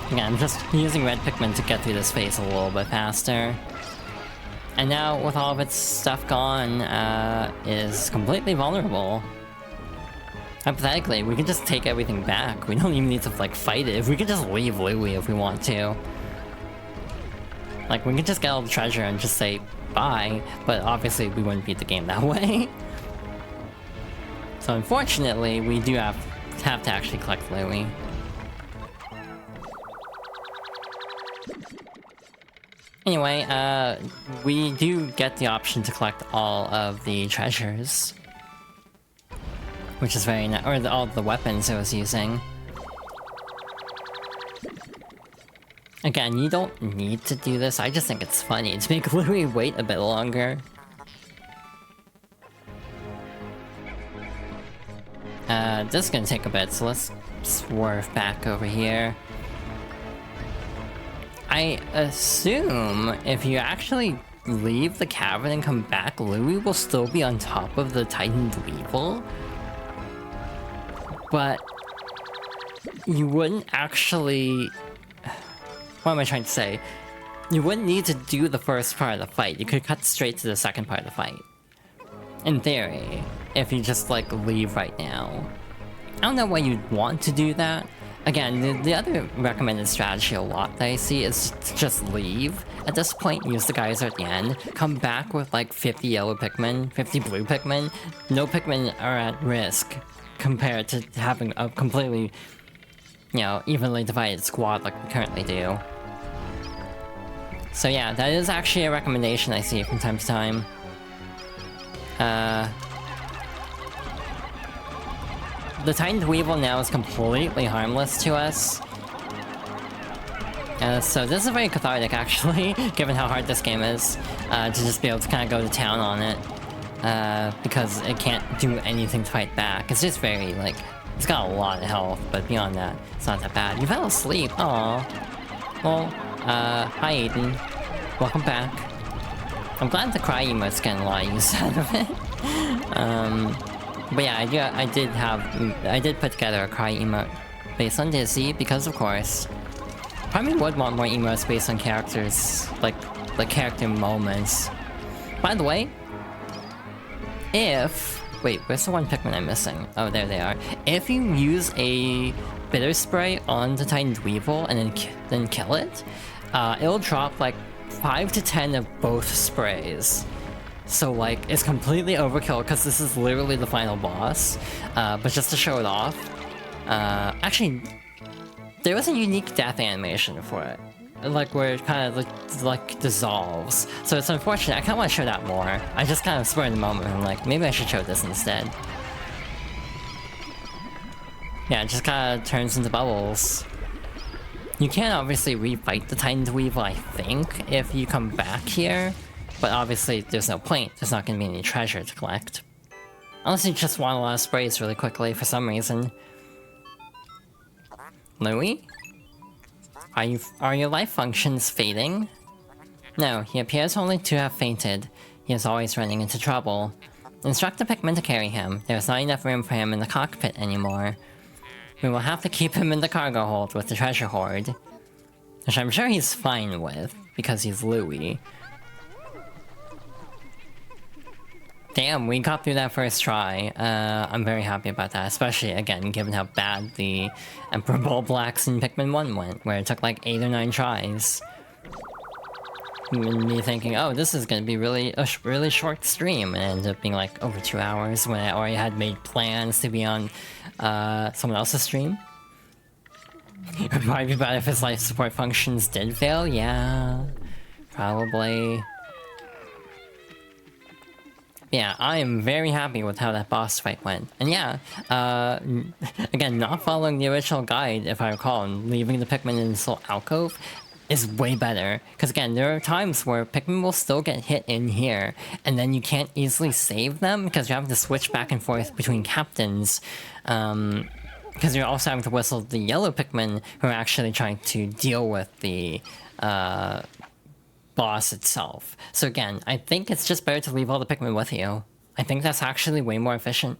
Again, I'm just using red Pikmin to get through this phase a little bit faster. And now, with all of its stuff gone, is completely vulnerable. Hypothetically, we could just take everything back. We don't even need to, like, fight it. If we could just leave Louie if we want to. Like, we could just get all the treasure and just say bye, but obviously we wouldn't beat the game that way. So unfortunately, we do have to actually collect Louie. Anyway, we do get the option to collect all of the treasures. Which is very nice, or all the weapons I was using. Again, you don't need to do this, I just think it's funny to make Louie wait a bit longer. This is gonna take a bit, so let's swerve back over here. I assume if you actually leave the cavern and come back, Louie will still be on top of the Titaned Weevil. But you wouldn't actually... What am I trying to say? you wouldn't need to do the first part of the fight. You could cut straight to the second part of the fight. In theory, if you just, like, leave right now. I don't know why you'd want to do that. Again, the other recommended strategy a lot that I see is to just leave. At this point, use the geyser at the end. Come back with, like, 50 yellow Pikmin, 50 blue Pikmin. No Pikmin are at risk compared to having a completely, you know, evenly divided squad like we currently do. So yeah, that is actually a recommendation I see from time to time. The Titan Weevil now is completely harmless to us. So this is very cathartic, actually, given how hard this game is, to just be able to kind of go to town on it. Because it can't do anything to fight back. It's just very, like, it's got a lot of health, but beyond that, it's not that bad. You fell asleep, aww. Well, hi Aiden. Welcome back. I'm glad the cry emote's getting a lot of use out of it. But yeah, I did put together a cry emote based on Dizzy, because of course. Probably would want more emotes based on characters, like character moments. By the way, wait, where's the one Pikmin I'm missing? Oh, there they are. If you use a bitter spray on the Titan Weevil and then kill it, it'll drop like 5 to 10 of both sprays. So like, it's completely overkill because this is literally the final boss. But just to show it off, actually, there was a unique death animation for it. Like, where it kind of like dissolves. So it's unfortunate, I kinda wanna show that more. I just kind of spurred the moment and like, maybe I should show this instead. Yeah, it just kinda turns into bubbles. You can obviously refight the Titan Weevil, I think, if you come back here. But obviously, there's no point. There's not gonna be any treasure to collect. Unless you just want a lot of sprays really quickly for some reason. Louie? Are your life functions fading? No, he appears only to have fainted. He is always running into trouble. Instruct the Pikmin to carry him. There is not enough room for him in the cockpit anymore. We will have to keep him in the cargo hold with the treasure hoard. Which I'm sure he's fine with, because he's Louie. Damn, we got through that first try. I'm very happy about that, especially, again, given how bad the Emperor Bulblax in Pikmin 1 went, where it took like 8 or 9 tries. And me thinking, oh, this is gonna be a really short stream, and it ended up being like over 2 hours when I already had made plans to be on someone else's stream. It would probably be better if his life support functions did fail, yeah. Probably. Yeah, I am very happy with how that boss fight went. And yeah, again, not following the original guide, if I recall, and leaving the Pikmin in this little alcove is way better. Because again, there are times where Pikmin will still get hit in here, and then you can't easily save them because you're having to switch back and forth between captains. Because you're also having to whistle the yellow Pikmin who are actually trying to deal with the boss itself. So again, I think it's just better to leave all the Pikmin with you. I think that's actually way more efficient.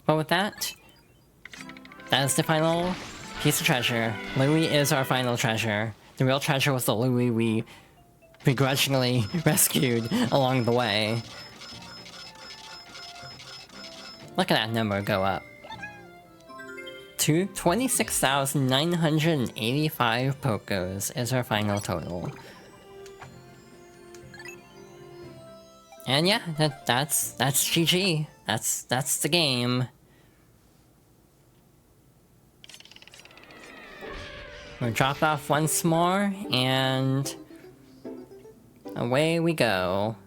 But with that, that is the final piece of treasure. Louie is our final treasure. The real treasure was the Louie we begrudgingly rescued along the way. Look at that number go up. To 26,985 Pokos is our final total. And yeah, that's GG. That's the game. We'll drop off once more, and away we go.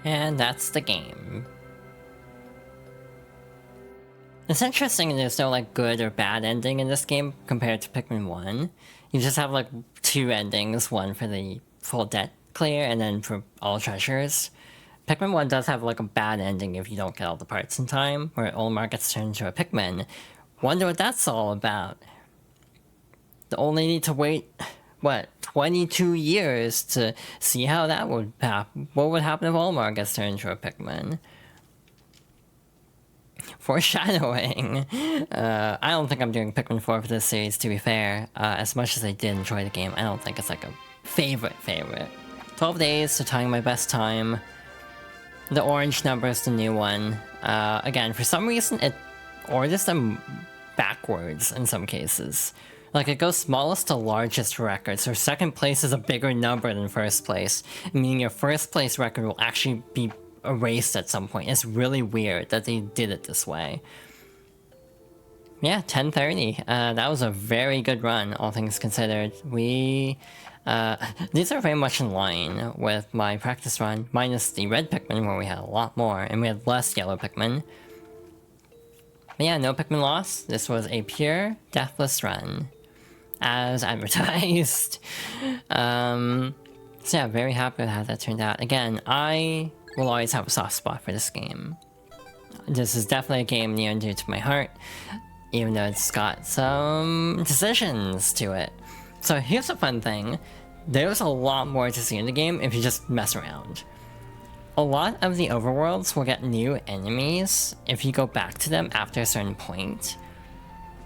And that's the game. It's interesting there's no like good or bad ending in this game compared to Pikmin 1. You just have like 2 endings, one for the full debt clear and then for all treasures. Pikmin 1 does have like a bad ending if you don't get all the parts in time, where Olimar gets turned into a Pikmin. Wonder what that's all about. They only need to wait, what, 22 years to see how that would happen. What would happen if Olimar gets turned into a Pikmin? Foreshadowing. I don't think I'm doing Pikmin 4 for this series, to be fair. As much as I did enjoy the game, I don't think it's like a favorite. 12 days to telling my best time. The orange number is the new one. Again, for some reason, it orders them backwards in some cases. Like, it goes smallest to largest for records, so second place is a bigger number than first place, meaning your first place record will actually be erased at some point. It's really weird that they did it this way. Yeah, 10:30. That was a very good run, all things considered. These are very much in line with my practice run, minus the red Pikmin where we had a lot more, and we had less yellow Pikmin. But yeah, no Pikmin loss. This was a pure, deathless run, as advertised. So yeah, very happy with how that turned out. Again, I will always have a soft spot for this game. This is definitely a game near and dear to my heart, even though it's got some decisions to it. So here's a fun thing. There's a lot more to see in the game if you just mess around. A lot of the overworlds will get new enemies if you go back to them after a certain point.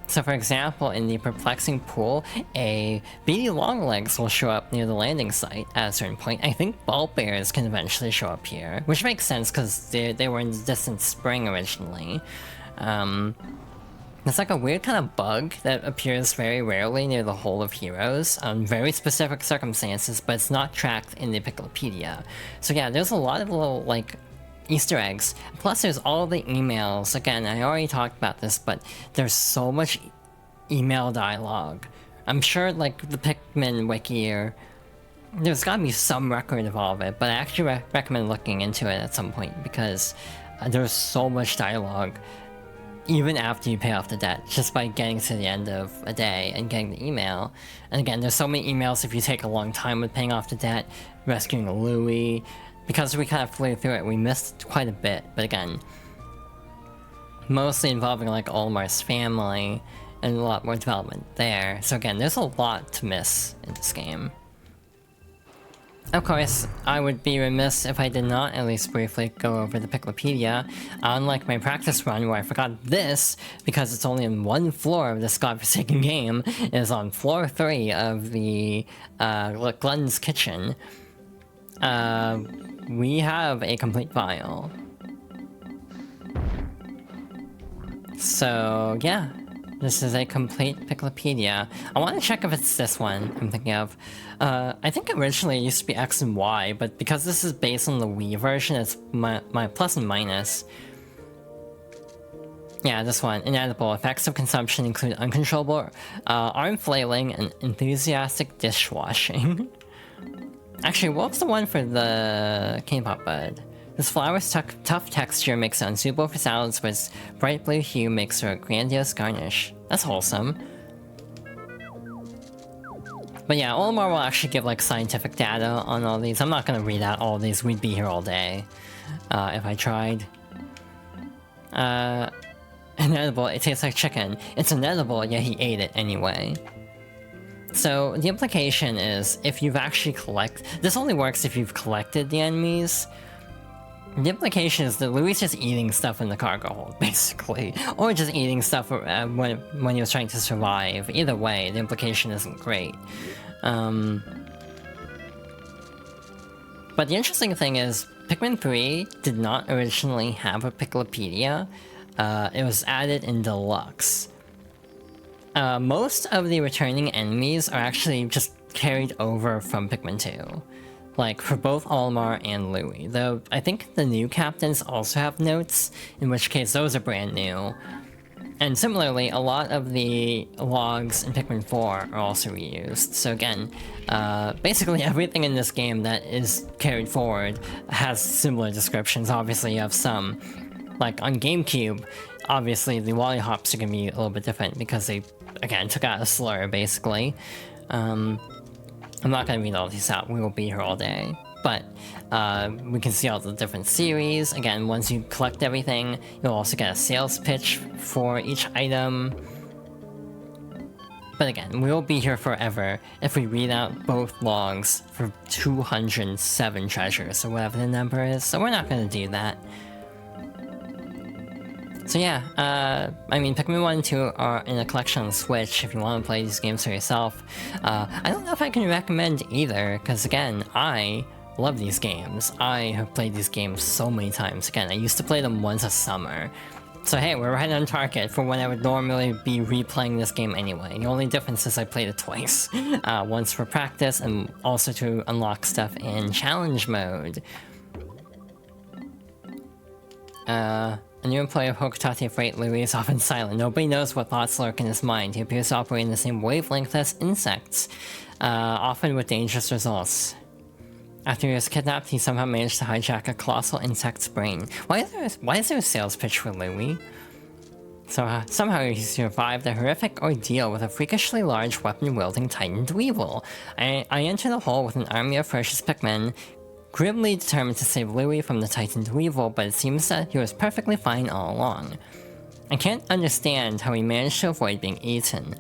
So for example, in the perplexing pool, a beady longlegs will show up near the landing site at a certain point. I think ball bears can eventually show up here, which makes sense because they were in the distant spring originally. It's like a weird kind of bug that appears very rarely near the Hole of Heroes, very specific circumstances, but it's not tracked in the Piclopedia. So yeah, there's a lot of little, like, Easter eggs. Plus there's all the emails. Again, I already talked about this, but there's so much email dialogue. I'm sure, like, the Pikmin wiki, or there's gotta be some record of all of it, but I actually recommend looking into it at some point, because there's so much dialogue even after you pay off the debt, just by getting to the end of a day and getting the email. And again, there's so many emails if you take a long time with paying off the debt, rescuing a Louie. Because we kind of flew through it, we missed quite a bit, but again, mostly involving like Olimar's family and a lot more development there. So again, there's a lot to miss in this game. Of course, I would be remiss if I did not at least briefly go over the Piclopedia. Unlike my practice run where I forgot this, because it's only in one floor of this godforsaken game, it is on floor 3 of the Glenn's kitchen. We have a complete file. So yeah, this is a complete Piclopedia. I want to check if it's this one I'm thinking of. I think originally it used to be X and Y, but because this is based on the Wii version, it's my plus and minus. Yeah, this one. Inedible. Effects of consumption include uncontrollable arm flailing and enthusiastic dishwashing. Actually, what was the one for the K-pop bud? This flower's tough texture makes it unsuitable for salads, but its bright blue hue makes her a grandiose garnish. That's wholesome. But yeah, Olimar will actually give like scientific data on all these. I'm not gonna read out all these, we'd be here all day if I tried. Inedible, it tastes like chicken. It's inedible, yet he ate it anyway. So the implication is, if you've actually this only works if you've collected the enemies. The implication is that Louie's just eating stuff in the cargo hold, basically. Or just eating stuff when he was trying to survive. Either way, the implication isn't great. But the interesting thing is, Pikmin 3 did not originally have a Piclopedia. It was added in Deluxe. Most of the returning enemies are actually just carried over from Pikmin 2. Like, for both Olimar and Louie. Though, I think the new captains also have notes, in which case those are brand new. And similarly, a lot of the logs in Pikmin 4 are also reused. So again, basically everything in this game that is carried forward has similar descriptions. Obviously you have some. Like on GameCube, obviously the Wally hops are going to be a little bit different because they, again, took out a slur, basically. I'm not going to read all these out, we will be here all day. But we can see all the different series. Again, once you collect everything, you'll also get a sales pitch for each item. But again, we'll be here forever if we read out both logs for 207 treasures, or whatever the number is, so we're not going to do that. So yeah, I mean, Pikmin 1 and 2 are in a collection on the Switch if you want to play these games for yourself. I don't know if I can recommend either, because again, I love these games. I have played these games so many times. Again, I used to play them once a summer. So hey, we're right on target for when I would normally be replaying this game anyway. The only difference is I played it twice. Once for practice, and also to unlock stuff in challenge mode. A new employee of Hokotati Freight, Louis, is often silent. Nobody knows what thoughts lurk in his mind. He appears to operate in the same wavelength as insects, often with dangerous results. After he was kidnapped, he somehow managed to hijack a colossal insect's brain. Why is there a sales pitch for Louis? So somehow he survived a horrific ordeal with a freakishly large weapon-wielding Titan Dweevil. I entered the hole with an army of ferocious Pikmin, grimly determined to save Louis from the Titan Dweevil, but it seems that he was perfectly fine all along. I can't understand how he managed to avoid being eaten.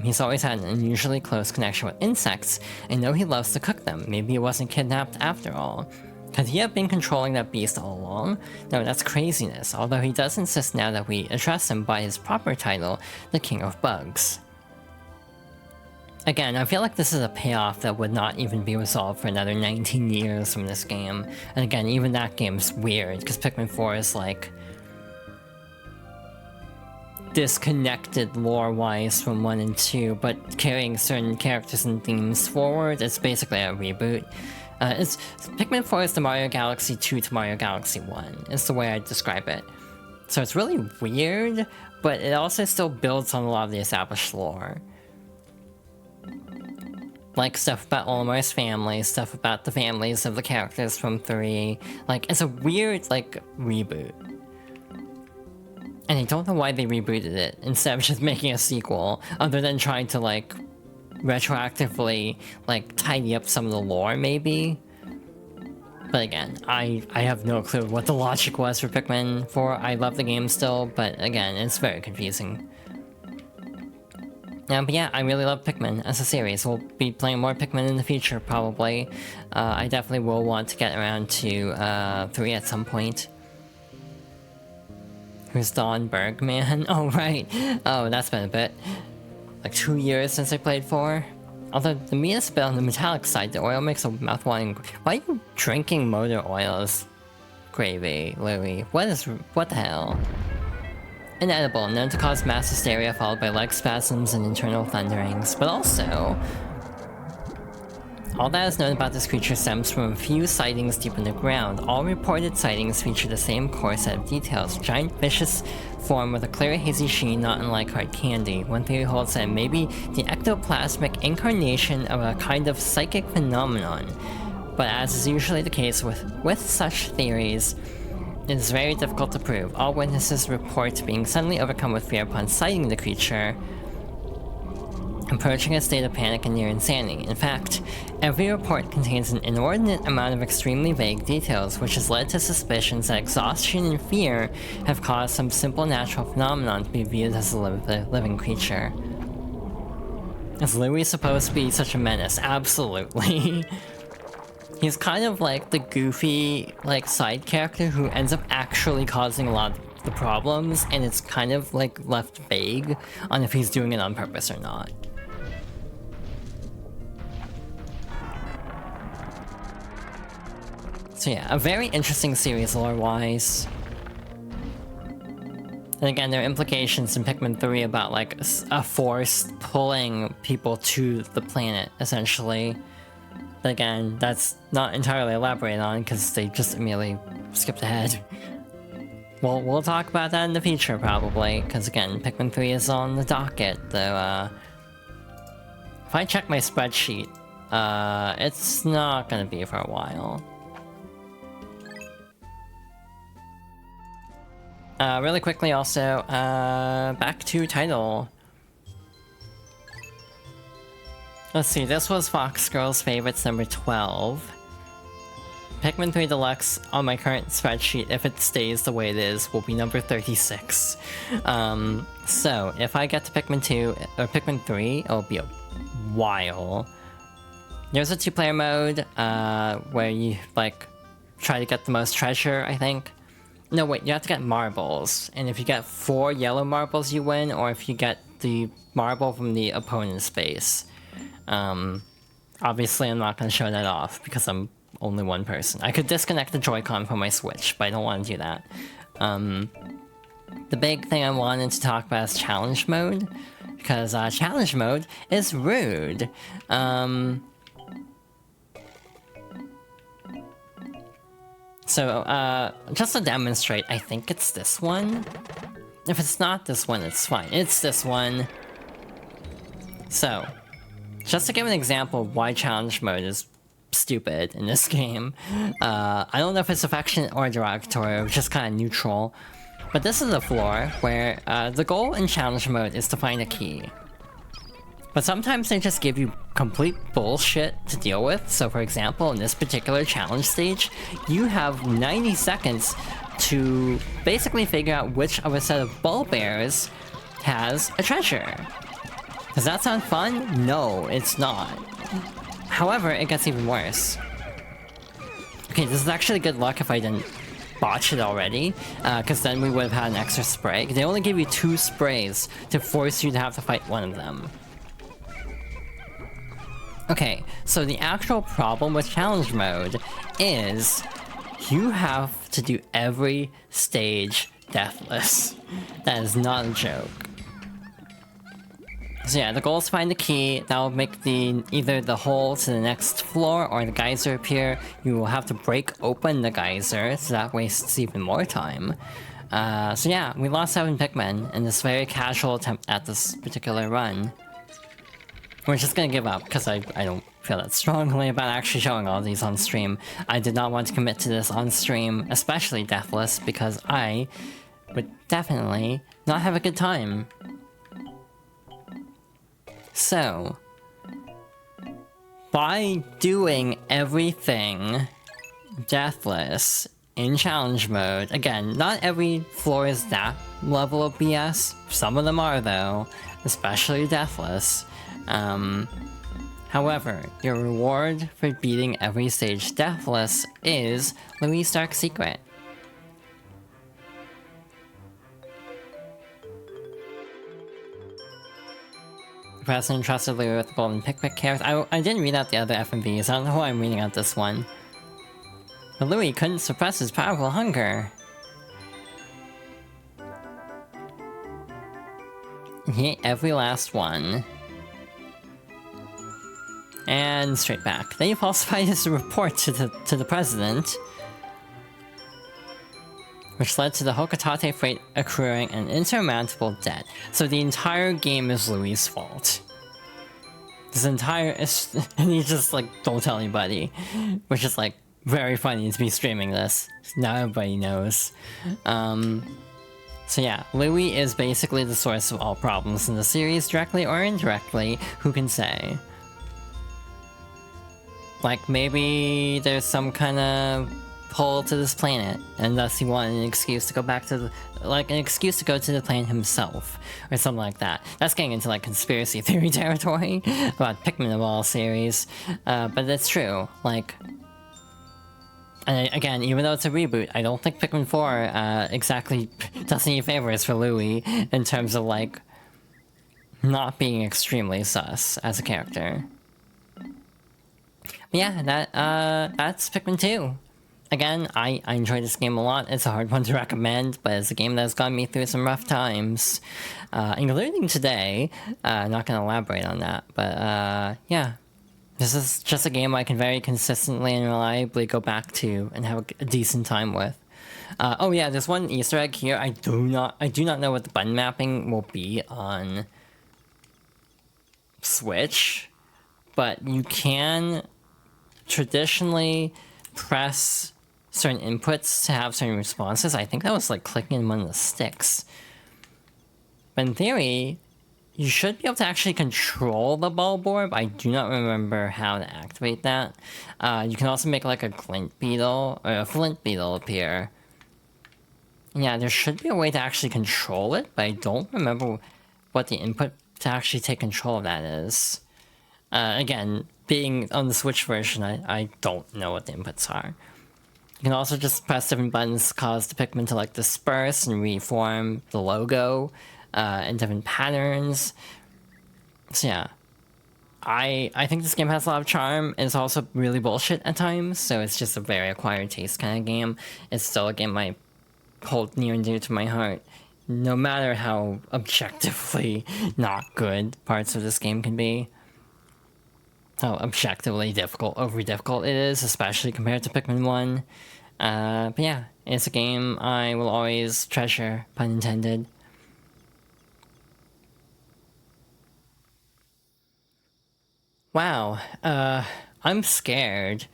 He's always had an unusually close connection with insects. I know he loves to cook them. Maybe he wasn't kidnapped after all. Could he have been controlling that beast all along? No, that's craziness, although he does insist now that we address him by his proper title, the King of Bugs. Again, I feel like this is a payoff that would not even be resolved for another 19 years from this game. And again, even that game's weird, because Pikmin 4 is like disconnected lore-wise from 1 and 2, but carrying certain characters and themes forward. It's basically a reboot. Pikmin 4 is the Mario Galaxy 2 to Mario Galaxy 1, is the way I describe it. So it's really weird, but it also still builds on a lot of the established lore. Like stuff about Olimar's family, stuff about the families of the characters from 3. Like, it's a weird, like, reboot. And I don't know why they rebooted it, instead of just making a sequel, other than trying to, like, retroactively, like, tidy up some of the lore, maybe? But again, I have no clue what the logic was for Pikmin 4. I love the game still, but again, it's very confusing. But yeah, I really love Pikmin as a series. We'll be playing more Pikmin in the future, probably. I definitely will want to get around to 3 at some point. Who's Don Bergman? Oh, right. Oh, that's been a bit. Like 2 years since I played 4. Although the meat is a bit on the metallic side, the oil makes a mouth-watering. Why are you drinking motor oils? Gravy, Louis. What the hell? Inedible, known to cause mass hysteria followed by leg spasms and internal thunderings, but also all that is known about this creature stems from a few sightings deep in the ground. All reported sightings feature the same core set of details. Giant vicious form with a clear hazy sheen not unlike hard candy. One theory holds that it may be the ectoplasmic incarnation of a kind of psychic phenomenon. But as is usually the case with such theories, it is very difficult to prove. All witnesses report being suddenly overcome with fear upon sighting the creature, approaching a state of panic and near insanity. In fact, every report contains an inordinate amount of extremely vague details, which has led to suspicions that exhaustion and fear have caused some simple natural phenomenon to be viewed as a living creature. Is Louis supposed to be such a menace? Absolutely. He's kind of like the goofy, like, side character who ends up actually causing a lot of the problems, and it's kind of, like, left vague on if he's doing it on purpose or not. So yeah, a very interesting series lore-wise. And again, there are implications in Pikmin 3 about, like, a force pulling people to the planet, essentially. But again, that's not entirely elaborated on because they just immediately skipped ahead. we'll talk about that in the future probably, because again, Pikmin 3 is on the docket, though, if I check my spreadsheet, it's not gonna be for a while. Really quickly also, back to title. Let's see, this was Fox Girls Favorites number 12. Pikmin 3 Deluxe on my current spreadsheet, if it stays the way it is, will be number 36. So, if I get to Pikmin 2, or Pikmin 3, it'll be a while. There's a 2-player mode, where you, like, try to get the most treasure, I think. No, wait, you have to get marbles, and if you get 4 yellow marbles you win, or if you get the marble from the opponent's base. Obviously I'm not going to show that off, because I'm only one person. I could disconnect the Joy-Con from my Switch, but I don't want to do that. The big thing I wanted to talk about is challenge mode, because challenge mode is rude. So, just to demonstrate, I think it's this one. If it's not this one, it's fine. It's this one. So, just to give an example of why challenge mode is stupid in this game. I don't know if it's affectionate or derogatory, or just kind of neutral. But this is a floor where the goal in challenge mode is to find a key. But sometimes they just give you complete bullshit to deal with. So for example, in this particular challenge stage, you have 90 seconds to basically figure out which of a set of ball bears has a treasure. Does that sound fun? No, it's not. However, it gets even worse. Okay, this is actually good luck if I didn't botch it already, because then we would have had an extra spray. They only give you 2 sprays to force you to have to fight one of them. Okay, so the actual problem with challenge mode is you have to do every stage deathless. That is not a joke. So yeah, the goal is to find the key. That will make either the hole to the next floor or the geyser appear. You will have to break open the geyser, so that wastes even more time. So yeah, we lost 7 Pikmin in this very casual attempt at this particular run. We're just gonna give up, because I don't feel that strongly about actually showing all these on stream. I did not want to commit to this on stream, especially deathless, because I would definitely not have a good time. So, by doing everything deathless in challenge mode, again, not every floor is that level of BS. Some of them are though, especially deathless. However, your reward for beating every stage deathless is Louis' Dark Secret. The president entrusted Louis with the golden Pikmin carrot. I didn't read out the other FMVs, I don't know why I'm reading out this one. But Louis couldn't suppress his powerful hunger. He ate every last one. And straight back. Then he falsified his report to the president, which led to the Hokotate freight accruing an insurmountable debt. So the entire game is Louis' fault. This entire... and he's just like, don't tell anybody. Which is like, very funny to be streaming this. Now everybody knows. So yeah, Louis is basically the source of all problems in the series, directly or indirectly, who can say? Like, maybe there's some kind of pull to this planet, and thus he wanted an excuse to go back to the... like, an excuse to go to the planet himself, or something like that. That's getting into, like, conspiracy theory territory about Pikmin of all series. But it's true, like... And again, even though it's a reboot, I don't think Pikmin 4 exactly does any favors for Louis in terms of, like, not being extremely sus as a character. Yeah, that's Pikmin 2. Again, I enjoy this game a lot. It's a hard one to recommend, but it's a game that's gotten me through some rough times. Including today. Not gonna elaborate on that, but yeah. This is just a game I can very consistently and reliably go back to and have a decent time with. Oh yeah, there's one Easter egg here. I do not know what the button mapping will be on Switch, but you can traditionally press certain inputs to have certain responses. I think that was like clicking one of the sticks. But in theory, you should be able to actually control the bulb orb. I do not remember how to activate that. You can also make like a glint beetle or a flint beetle appear. Yeah, there should be a way to actually control it, but I don't remember what the input to actually take control of that is. Again, being on the Switch version, I don't know what the inputs are. You can also just press different buttons, cause the Pikmin to like disperse and reform the logo in different patterns. So yeah, I think this game has a lot of charm. It's also really bullshit at times, so it's just a very acquired taste kind of game. It's still a game I hold near and dear to my heart, no matter how objectively not good parts of this game can be. How objectively difficult, overly difficult it is, especially compared to Pikmin 1. But yeah, it's a game I will always treasure, pun intended. Wow, I'm scared.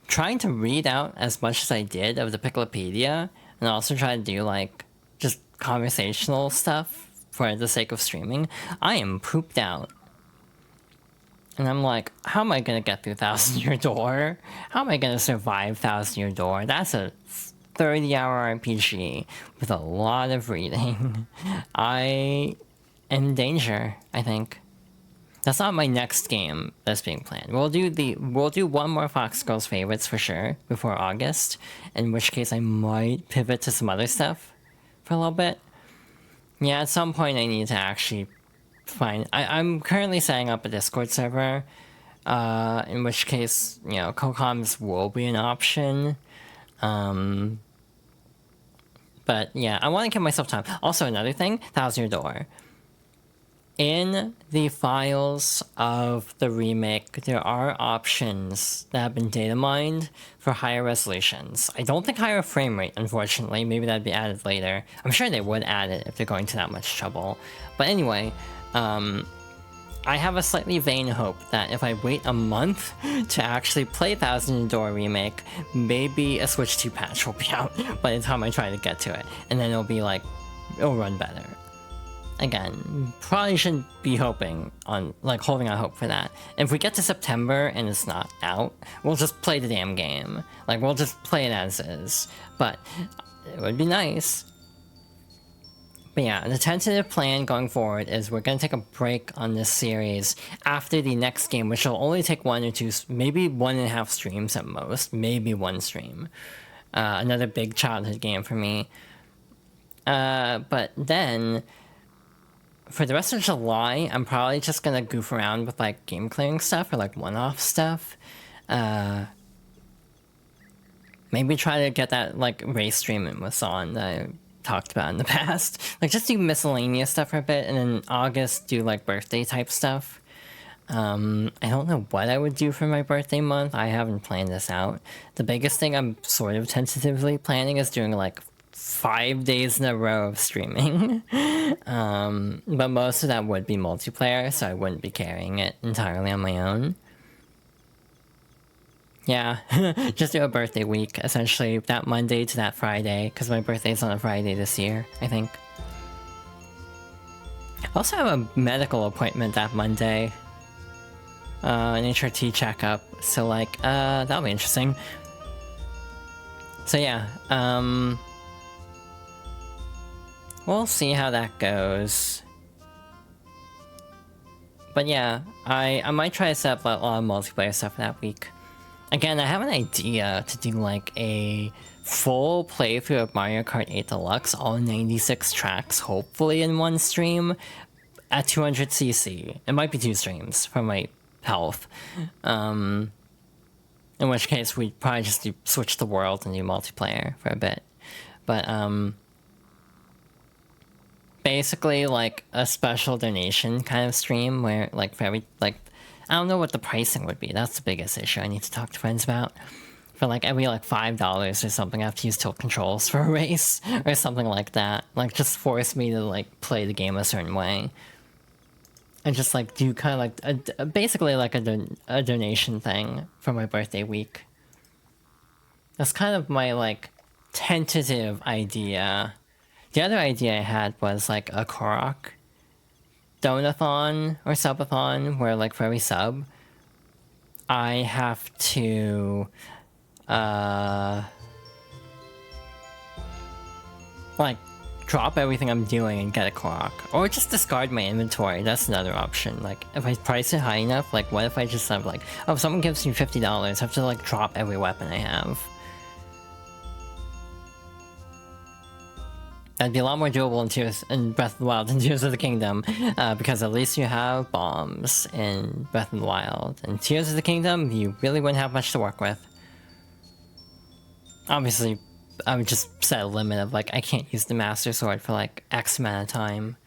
Trying to read out as much as I did of the Piclopedia, and also try to do, like, just conversational stuff for the sake of streaming, I am pooped out. And I'm like, how am I gonna get through Thousand Year Door? How am I gonna survive Thousand Year Door? That's a 30-hour RPG with a lot of reading. I am in danger, I think. That's not my next game that's being planned. We'll do one more Fox Girls Favorites for sure before August, in which case I might pivot to some other stuff for a little bit. Yeah, at some point I need to actually find... I'm currently setting up a Discord server, in which case, you know, co-coms will be an option. But yeah, I want to give myself time. Also, another thing, Thousand Year Door. In the files of the remake, there are options that have been data mined for higher resolutions. I don't think higher frame rate, unfortunately. Maybe that'd be added later. I'm sure they would add it if they're going to that much trouble. But anyway, I have a slightly vain hope that if I wait a month to actually play Thousand Year Door Remake, maybe a Switch 2 patch will be out by the time I try to get to it. And then it'll be like, it'll run better. Again, probably shouldn't be hoping on, like, holding out hope for that. If we get to September and it's not out, we'll just play the damn game. Like, we'll just play it as is. But it would be nice. But yeah, the tentative plan going forward is we're gonna take a break on this series after the next game, which will only take 1 or 2, maybe 1.5 streams at most. Maybe 1 stream. Another big childhood game for me. But then... for the rest of July, I'm probably just gonna goof around with, like, game clearing stuff or, like, one-off stuff. Maybe try to get that, like, race stream in Wasan that I talked about in the past. Like, just do miscellaneous stuff for a bit, and then August do, like, birthday-type stuff. I don't know what I would do for my birthday month. I haven't planned this out. The biggest thing I'm sort of tentatively planning is doing, like, 5 days in a row of streaming. But most of that would be multiplayer, so I wouldn't be carrying it entirely on my own. Yeah, just do a birthday week, essentially, that Monday to that Friday, because my birthday's on a Friday this year, I think. I also have a medical appointment that Monday. An HRT checkup, so, like, that'll be interesting. So yeah, we'll see how that goes. But yeah, I might try to set up a lot of multiplayer stuff that week. Again, I have an idea to do like a full playthrough of Mario Kart 8 Deluxe, all 96 tracks, hopefully in one stream, at 200cc. It might be 2 streams for my health. In which case, we'd probably just switch the world and do multiplayer for a bit. But, basically, like, a special donation kind of stream where, like, for every, like, I don't know what the pricing would be. That's the biggest issue I need to talk to friends about. For, for like every like $5 or something, I have to use tilt controls for a race or something like that. Like just force me to like play the game a certain way. And just like do kind of like basically like a donation thing for my birthday week. That's kind of my like tentative idea. The other idea I had was like a Korok donathon or subathon, where like for every sub, I have to like drop everything I'm doing and get a Korok. Or just discard my inventory. That's another option. Like if I price it high enough, like what if I just have like, oh, if someone gives me $50, I have to like drop every weapon I have. That'd be a lot more doable in Breath of the Wild than Tears of the Kingdom, because at least you have bombs in Breath of the Wild. In Tears of the Kingdom, you really wouldn't have much to work with. Obviously, I would just set a limit of like, I can't use the Master Sword for like X amount of time.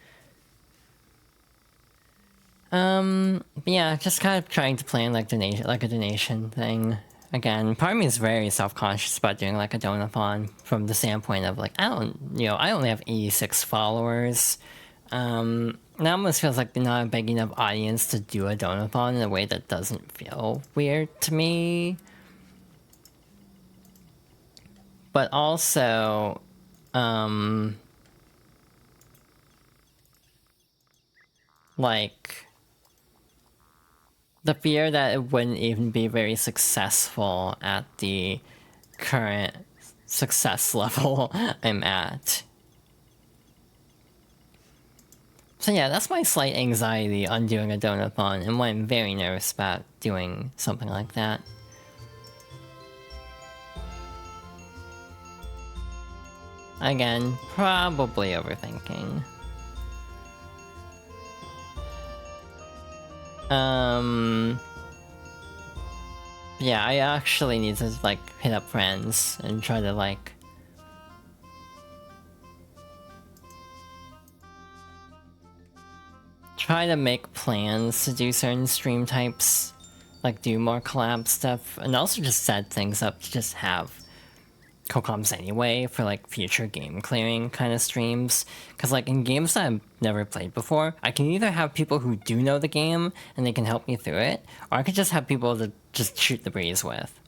But yeah, just kind of trying to plan like a donation thing. Again, part of me is very self-conscious about doing like a donathon from the standpoint of like, I only have 86 followers. That almost feels like not a big enough audience to do a donathon in a way that doesn't feel weird to me. But also, like, the fear that it wouldn't even be very successful at the current success level I'm at. So yeah, that's my slight anxiety on doing a donathon, and why I'm very nervous about doing something like that. Again, probably overthinking. Yeah, I actually need to like hit up friends and try to like make plans to do certain stream types, like do more collab stuff, and also just set things up to just have co-coms anyway for like future game clearing kind of streams. Because like in games that I've never played before, I can either have people who do know the game and they can help me through it, or I could just have people to just shoot the breeze with.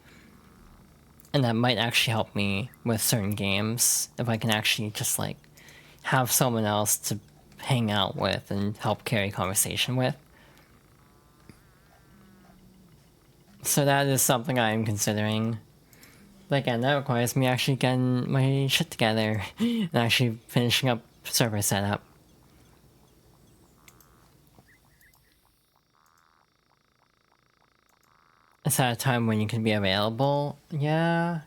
And that might actually help me with certain games, if I can actually just like have someone else to hang out with and help carry conversation with. So that is something I'm considering. But again, that requires me actually getting my shit together and actually finishing up server setup. It's at a time when you can be available. Yeah.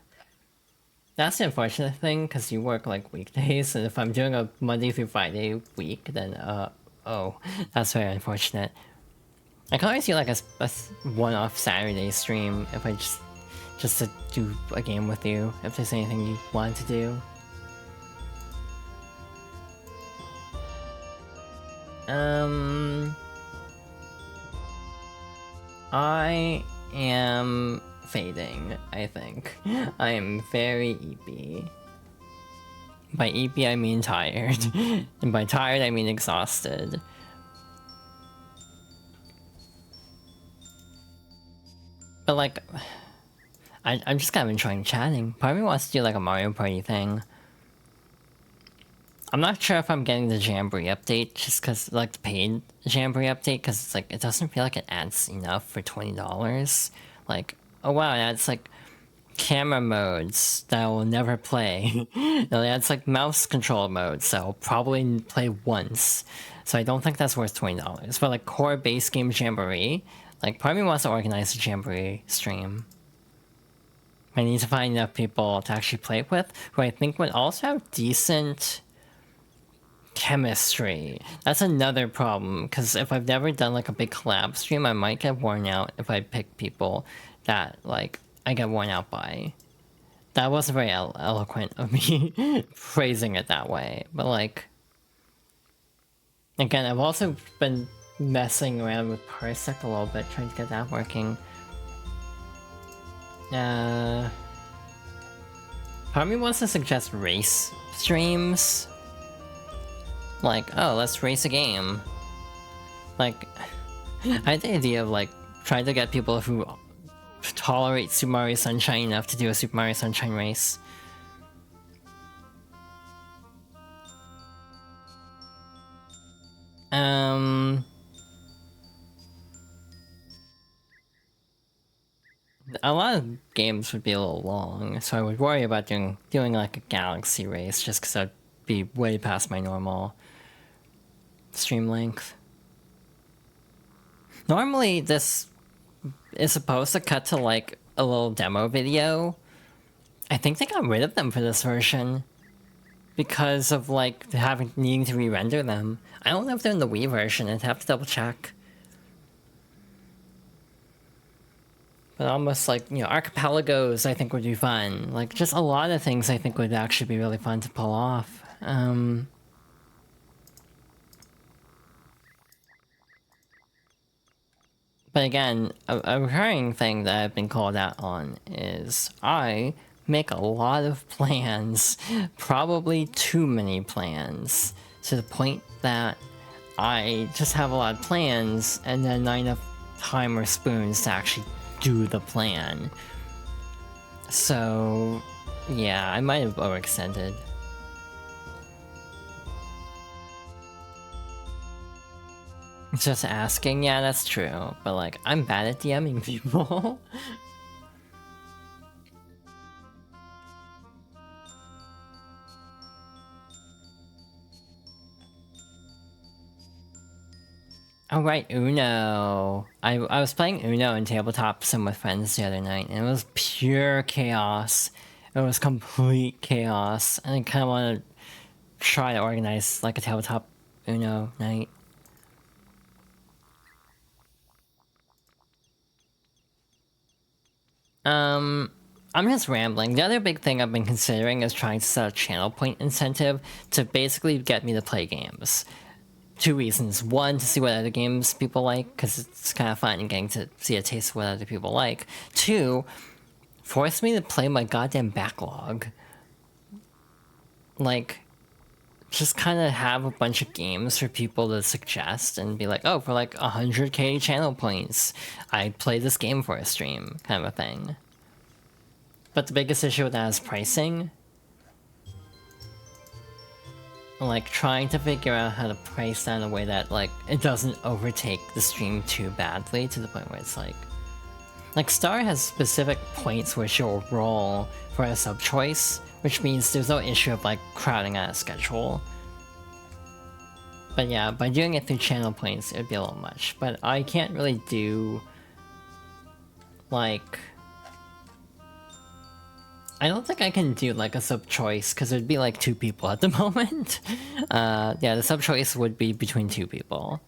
That's the unfortunate thing, because you work like weekdays, and if I'm doing a Monday through Friday week, then oh, that's very unfortunate. I can always do like a one-off Saturday stream if I just to do a game with you, if there's anything you want to do. I am fading, I think. I am very EP. By EP I mean tired, and by tired I mean exhausted. But like, I'm just kind of enjoying chatting. Part of me wants to do like a Mario Party thing. I'm not sure if I'm getting the Jamboree update, just because, like, the paid Jamboree update, because it's like, it doesn't feel like it adds enough for $20. Like, oh wow, it adds like camera modes that I will never play. It adds like mouse control modes that I'll probably play once. So I don't think that's worth $20. But like core base game Jamboree, like part of me wants to organize a Jamboree stream. I need to find enough people to actually play it with, who I think would also have decent chemistry. That's another problem, because if I've never done like a big collab stream, I might get worn out if I pick people that like I get worn out by. That wasn't very eloquent of me phrasing it that way, but like, again, I've also been messing around with Parsec a little bit, trying to get that working. Part of me wants to suggest race streams. Like, oh, let's race a game. Like, I had the idea of like trying to get people who tolerate Super Mario Sunshine enough to do a Super Mario Sunshine race. A lot of games would be a little long, so I would worry about doing like a galaxy race just because I'd be way past my normal stream length. Normally, this is supposed to cut to like a little demo video. I think they got rid of them for this version because of like needing to re-render them. I don't know if they're in the Wii version. I'd have to double check. But almost like, you know, archipelagos I think would be fun. Like, just a lot of things I think would actually be really fun to pull off. But again, a recurring thing that I've been called out on is I make a lot of plans, probably too many plans, to the point that I just have a lot of plans and then not enough time or spoons to actually do the plan. So, yeah, I might have overextended. Just asking, yeah, that's true. But like, I'm bad at DMing people. Oh right, Uno. I was playing Uno and tabletop sim with friends the other night, and it was pure chaos. It was complete chaos, and I kind of want to try to organize like a tabletop Uno night. I'm just rambling. The other big thing I've been considering is trying to set a channel point incentive to basically get me to play games. Two reasons. One, to see what other games people like, because it's kind of fun getting to see a taste of what other people like. Two, force me to play my goddamn backlog. Like, just kind of have a bunch of games for people to suggest and be like, oh, for like 100k channel points, I play this game for a stream, kind of a thing. But the biggest issue with that is pricing. Like, trying to figure out how to price that in a way that, like, it doesn't overtake the stream too badly to the point where it's like... Like, Star has specific points where she'll roll for a sub-choice, which means there's no issue of, like, crowding out a schedule. But yeah, by doing it through channel points, it'd be a little much. But I can't really do... like... I don't think I can do like a sub-choice, because it'd be like 2 people at the moment. Yeah, the sub-choice would be between 2 people.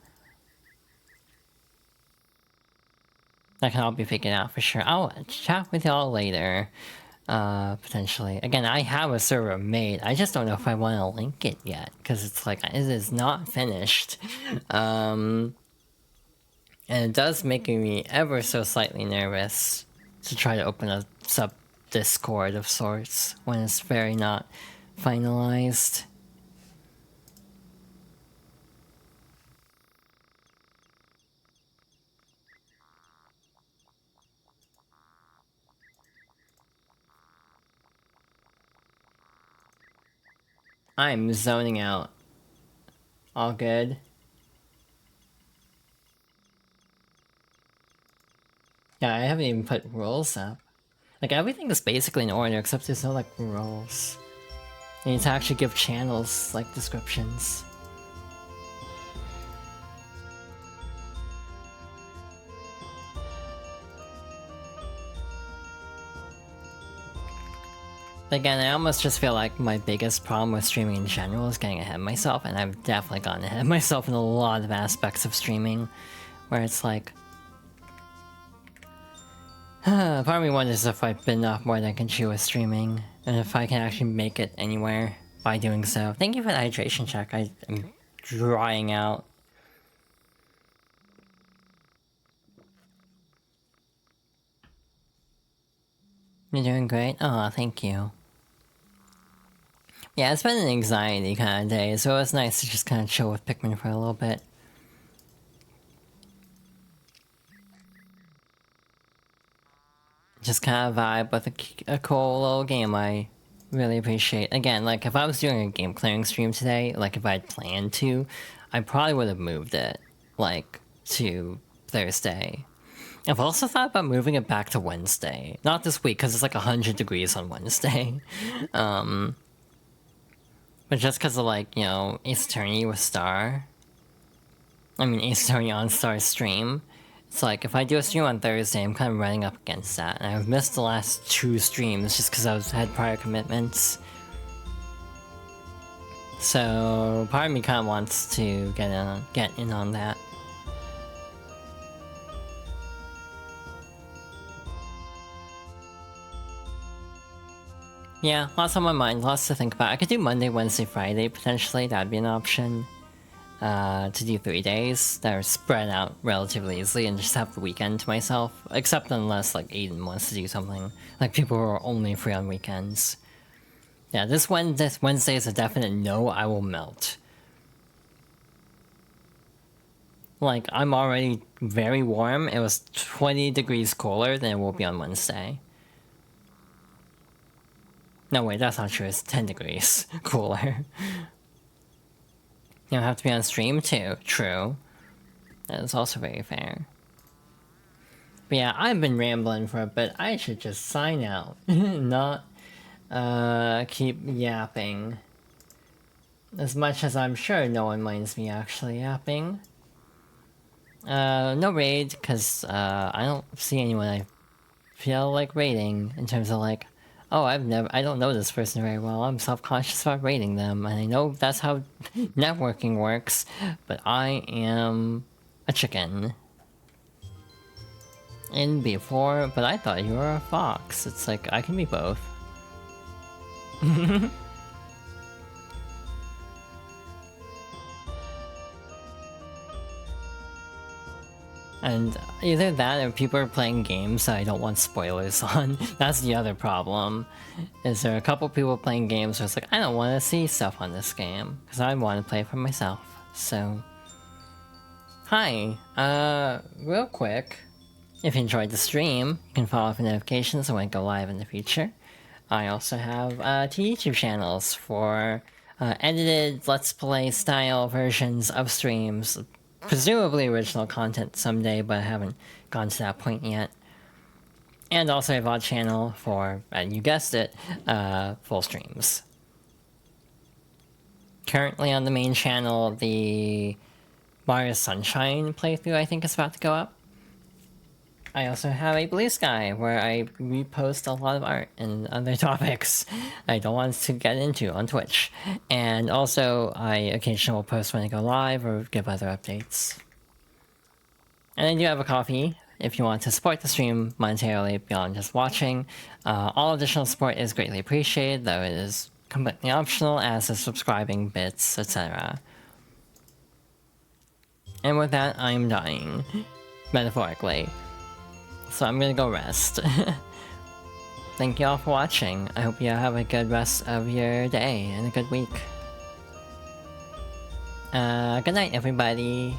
That can all be figured out for sure. I'll chat with y'all later, potentially. Again, I have a server made, I just don't know if I want to link it yet, because it's like, it is not finished. And it does make me ever so slightly nervous to try to open a Discord of sorts when it's very not finalized. I'm zoning out. All good. Yeah, I haven't even put rules up. Like, everything is basically in order, except there's no, like, rules. You need to actually give channels, like, descriptions. But again, I almost just feel like my biggest problem with streaming in general is getting ahead of myself, and I've definitely gotten ahead of myself in a lot of aspects of streaming, where it's like... part of me wonders if I've bitten off more than I can chew with streaming, and if I can actually make it anywhere by doing so. Thank you for the hydration check, I'm drying out. You're doing great? Oh, thank you. Yeah, it's been an anxiety kind of day, so it was nice to just kind of chill with Pikmin for a little bit. Just kind of vibe with a cool little game I really appreciate. Again, like, if I was doing a game clearing stream today, like, if I'd planned to, I probably would have moved it, like, to Thursday. I've also thought about moving it back to Wednesday. Not this week, because it's like 100 degrees on Wednesday. But just because of, like, you know, Ace Attorney with Star. I mean, Ace Attorney on Star stream. It's like, if I do a stream on Thursday, I'm kind of running up against that. And I've missed the last 2 streams just because I had prior commitments. So, part of me kind of wants to get in on that. Yeah, lots on my mind, lots to think about. I could do Monday, Wednesday, Friday, potentially. That'd be an option. To do 3 days that are spread out relatively easily and just have the weekend to myself. Except unless, like, Aiden wants to do something. Like, people who are only free on weekends. Yeah, this Wednesday is a definite no, I will melt. Like, I'm already very warm. It was 20 degrees cooler than it will be on Wednesday. No, wait, that's not true. It's 10 degrees cooler. You don't have to be on stream too. True. That is also very fair. But yeah, I've been rambling for a bit. I should just sign out. Not keep yapping. As much as I'm sure no one minds me actually yapping. No raid, because I don't see anyone I feel like raiding in terms of like, oh, I don't know this person very well, I'm self-conscious about rating them, and I know that's how networking works, but I am a chicken. In before, but I thought you were a fox. It's like, I can be both. And either that or people are playing games that I don't want spoilers on. That's the other problem. Is there are a couple people playing games where it's like, I don't want to see stuff on this game, because I want to play it for myself. So... Hi, real quick, if you enjoyed the stream, you can follow for notifications when I go live in the future. I also have 2 YouTube channels for edited Let's Play style versions of streams. Presumably original content someday, but I haven't gone to that point yet. And also a VOD channel for, and you guessed it, full streams. Currently on the main channel, the Mario Sunshine playthrough I think is about to go up. I also have a Blue Sky, where I repost a lot of art and other topics I don't want to get into on Twitch. And also, I occasionally will post when I go live or give other updates. And I do have a coffee, if you want to support the stream monetarily beyond just watching. All additional support is greatly appreciated, though it is completely optional, as is subscribing, bits, etc. And with that, I'm dying. Metaphorically. So I'm gonna go rest. Thank you all for watching. I hope you have a good rest of your day and a good week. Good night, everybody.